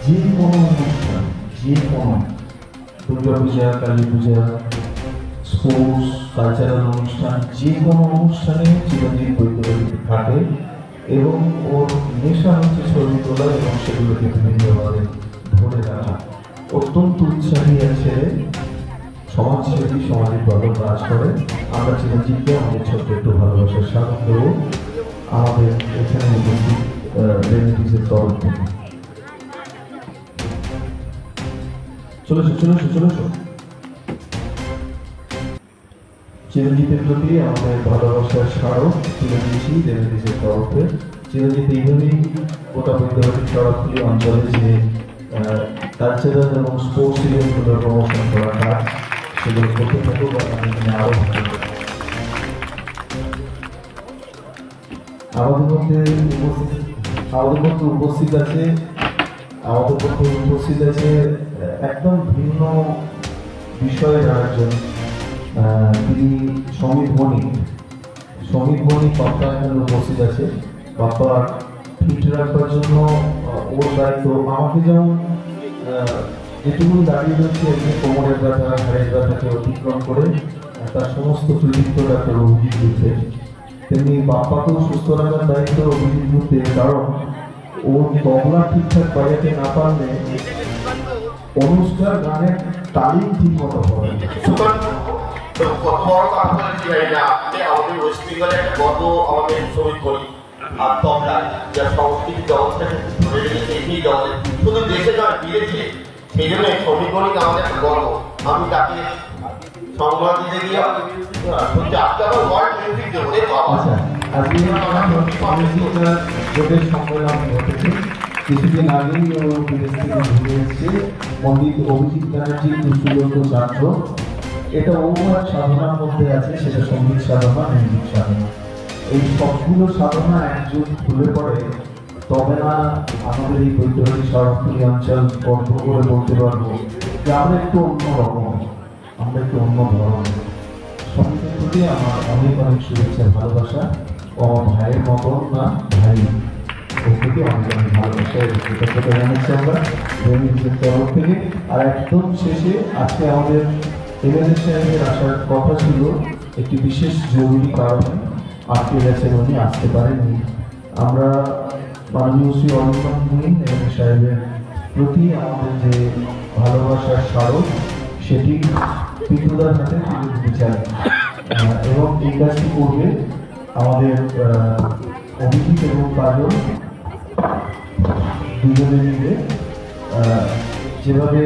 যে কোনো অনুষ্ঠান, যে কোনো দুর্গা পূজা, কালী পূজা, স্পোর্টস, কালচারাল অনুষ্ঠান, যে কোনো অনুষ্ঠানে চিরঞ্জিত বৈদ্যবাটিতে থাকে এবং ওর নেশা হচ্ছে ছবি তোলা এবং সেগুলোকে বিভিন্নভাবে ধরে রাখা। অত্যন্ত উৎসাহী আছে, সমাজসেবী, সমাজের ভালো কাজ করে। আমরা চিরঞ্জিতকে আমাদের ছোট্ট একটু ভালোবাসার স্বাগত দেবো আমাদের এখানে উপস্থিত রিলেটিভসের তরফ থেকে। চলেছো। চিরঞ্জিতের প্রতি আমাদের ভালোবাসার স্মারক তুলে দিয়েছি রিলেটিভসের তরফে। চিরঞ্জিত এইভাবেই গোটা বৈদ্যবাটিক শরৎপুলি অঞ্চলে যে কালচারাল এবং স্পোর্টস ইভেন্টগুলোর প্রমোশন করা কাজ, সেগুলো করতে থাকুক। এখানে আরো আমাদের মধ্যে উপস্থিত আছে একদম ভিন্ন বিষয়ে একজন, তিনি সমীর বণিক পাপ্পা এখানে উপস্থিত আছে। পাপ্পা ফিট রাখবার জন্য ওর দায়িত্ব। আমাকে যেমন যেটুকু দাঁড়িয়ে রয়েছে একদিন কোমরের ব্যথা, ঘাড়ের ব্যথাকে অতিক্রম করে তার সমস্ত কৃতিত্ব ডাক্তার অভিজিৎ গুপ্তের, তেমনি বাপ্পাকেও সুস্থ রাখার দায়িত্ব অভিজিৎ গুপ্তের। কারণ ওর তবলা ঠিকঠাক বাজাতে না পারলে অনুষ্ঠান গানের তালিম ঠিক মতো হবে।
আমাদের ওয়েস্ট বেঙ্গলে একটা গর্ব আমাদের শহীদ করি আর তবলা, যার সংস্কৃতি জগৎটাকে ধরে রেখেছে এই জগতে, শুধু দেশে নয় বিদেশে। সেই জন্য শহীদ করি আমাদের একটা গর্ব। আমি তাকে সংবাদ দিতে গিয়ে সত্যি আজকে আমার ওয়ার্ল্ড মিউজিক দেবো।
আচ্ছা, আজকে জোটের সম্মেলন ঘটেছে। কিছুদিন আগেই ও বিদেশ থেকে ঘুরে এসেছে। পণ্ডিত অভিজিৎ ব্যানার্জির দুঃসুযোগ্য ছাত্র। এটা ও সাধনার মধ্যে আছে, সেটা সঙ্গীত সাধনা, মিউজিক সাধনা। এই সবগুলো সাধনা একজোট খুলে পড়ে, তবে না আমাদের এই বৈদ্যবাটিক শরৎপুলি অঞ্চল গর্ব করে বলতে পারবো যে আমরা একটু অন্য রকম, আমরা একটু অন্য ধরনের। সমিতির প্রতি আমার অনেক অনেক শুভেচ্ছা ভালোবাসা ও ভাইয়ের মতন না ভাই ওর প্রতি অনেক অনেক ভালোবাসা এবং কৃতজ্ঞতা জানাচ্ছি আমরা নিজের তরফ থেকে। আর একদম শেষে আজকে আমাদের এমএলএ সাহেবের আসার কথা ছিল, একটি বিশেষ জরুরি কারণে আটকে গেছেন, উনি আসতে পারেননি। আমরা মাননীয় শ্রী অরিন্দম গুইন এমএলএ সাহেবের প্রতি আমাদের যে ভালোবাসার স্মারক সেটি পিতুদার হাতে তুলে দিতে চাই এবং এই কাজটি করবে আমাদের অভিজিৎ এবং কাজল দুজনে মিলে। যেভাবে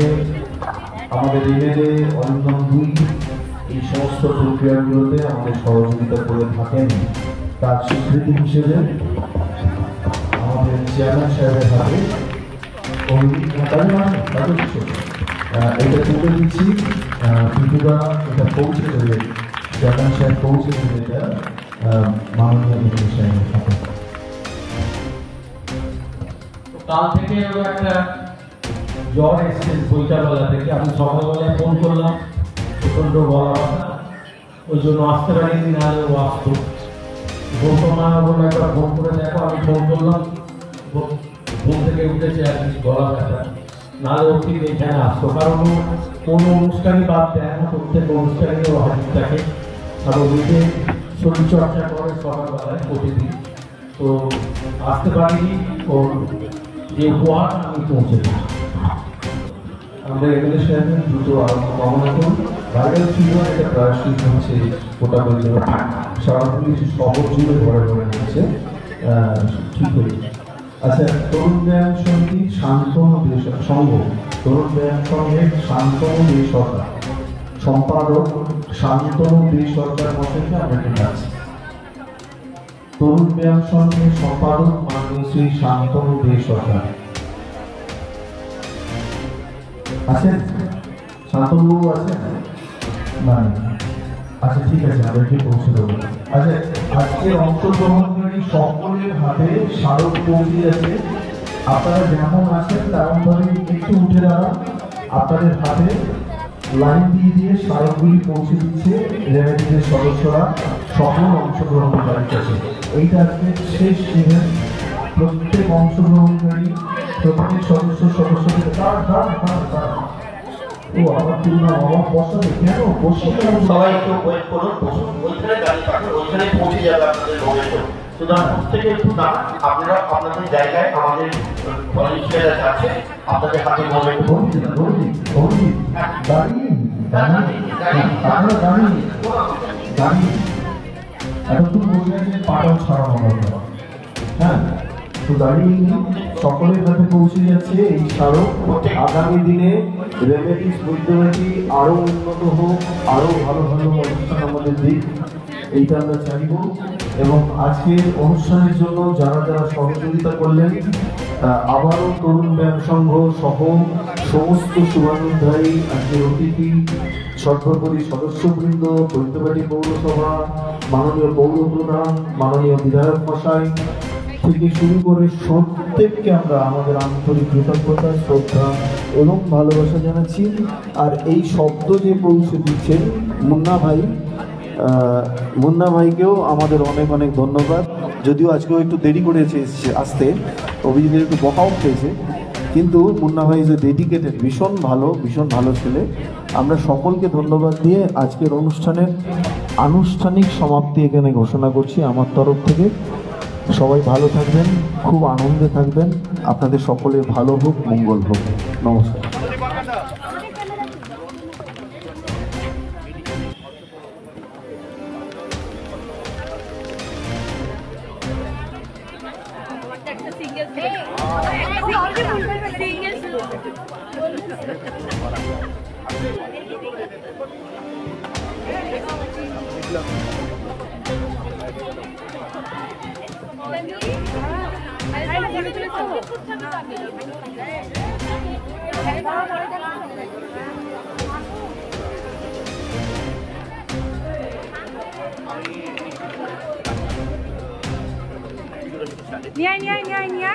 আমাদের এমএলএ অরিন্দম গুইন এই সমস্ত প্রক্রিয়াগুলোতে আমাদের সহযোগিতা করে থাকেন, তার স্বীকৃতি হিসেবে আমাদের চেয়ারম্যান সাহেবের হাতে এটা তুলে দিচ্ছি। পিতুদা এটা পৌঁছে দেবে, চেয়ারম্যান সাহেব পৌঁছে দেবে এটা মাননীয় এমএলএ সাহেবের হাতে।
কাল থেকে ওর একটা জ্বর এসছে বৈকালবেলা থেকে। আমি সকালবেলায় ফোন করলাম, প্রচণ্ড গলা ব্যথা, ওই জন্য আসতে পারিনি, নাহলে ও আসতো। গৌতমা বললো একবার ফোন করে দেখো, আমি ফোন করলাম, ঘুম থেকে উঠেছে আর কি গলা ব্যথা, নাহলে ওর ঠিক এখানে আসতো। কারণ ও কোনো অনুষ্ঠানই বাদ দেয় না, প্রত্যেক অনুষ্ঠানে ও হাজির থাকে। আর ওদিকে শরীরচর্চা করে সকালবেলায় প্রতিদিন, তো আসতে পারিনি। ওর যে উপহার আমি পৌঁছে দিই।
আমরা এমএলএ সাহেবের দ্রুত আরম্ভ কামনা করি। ভাইরাল ছিল একটা প্রায়শই হচ্ছে গোটা বৈদ্য সারা পুলিশ শহর জুড়ে ঘরে ঘরে হচ্ছে, ঠিক হয়েছে। আচ্ছা, তরুণ ব্যায়াম সমিতি শান্তনু দে সংঘ, তরুণ ব্যায়াম সংঘের শান্তনু দে সরকার, সম্পাদক শান্তনু দে সরকার মশাইকে আমরা ডাকছি। তরুণ ব্যায়াম সংঘের সম্পাদক মাননীয় শ্রী শান্তনু দে সরকার আছেন? শান্তনুবাবু আছেন? না, আচ্ছা ঠিক আছে, আমরা কি পৌঁছে দেবো। আচ্ছা, আজকে অংশগ্রহণকারী সকলের হাতে স্মারক পৌঁছে যাচ্ছে। আপনারা যেমন আছেন তেমনভাবে একটু উঠে দাঁড়ান, আপনাদের হাতে লাইন দিয়ে দিয়ে স্মারকগুলি পৌঁছে দিচ্ছে রেমেডিদের সদস্যরা সকল অংশগ্রহণকারীর কাছে। এইটা আজকে শেষ ইভেন্ট। প্রত্যেক অংশগ্রহণকারী প্রত্যেক সদস্যদের ও আমার তুলনা আমার বসাবে কেন বসে
সবাই একটু ওয়েট করুন, বসুন, ওইখানে গাড়ি পাঠান, ওইখানে পৌঁছে যাবে আপনাদের লোকেশন। সুতরাং প্রত্যেকে একটু দাঁড়ান, আপনারা আপনাদের জায়গায় আমাদের ভলেন্টিয়াররা যাচ্ছে, আপনাদের হাতে মোবাইল
এতক্ষণ বললেন যে পাঠাও ছাড়ানো দরকার। হ্যাঁ, তো দাঁড়িয়ে সকলের হাতে পৌঁছে যাচ্ছে এই স্মারক। আগামী দিনে রেমেডিস বৈদ্যবাটি আরও উন্নত হোক, আরও ভালো ভালো অনুষ্ঠান আমাদের দিক, এইটা আমরা চাইব। এবং আজকের অনুষ্ঠানের জন্য যারা যারা সহযোগিতা করলেন, আবারও তরুণ ব্যায়াম সংঘ সহ সমস্ত শুভানুধ্যায়ী, আজকের অতিথি, সর্বোপরি সদস্যবৃন্দ, বৈদ্যবাটি পৌরসভা, মাননীয় পৌর প্রধান, মাননীয় বিধায়ক মশাই থেকে শুরু করে প্রত্যেককে আমরা আমাদের আন্তরিক কৃতজ্ঞতা, শ্রদ্ধা এবং ভালোবাসা জানাচ্ছি। আর এই শব্দ যে পৌঁছে দিচ্ছেন মুন্না ভাইকেও আমাদের অনেক অনেক ধন্যবাদ। যদিও আজকেও একটু দেরি করেছে আসতে, অভিজিতের একটু বকাও খেয়েছে, কিন্তু মুন্না ভাই যে ডেডিকেটেড, ভীষণ ভালো ছেলে। আমরা সকলকে ধন্যবাদ দিয়ে আজকের অনুষ্ঠানের আনুষ্ঠানিক সমাপ্তি এখানে ঘোষণা করছি আমার তরফ থেকে। সবাই ভালো থাকবেন, খুব আনন্দে থাকবেন, আপনাদের সকলের ভালো হোক, মঙ্গল হোক। নমস্কার।
নিয়ে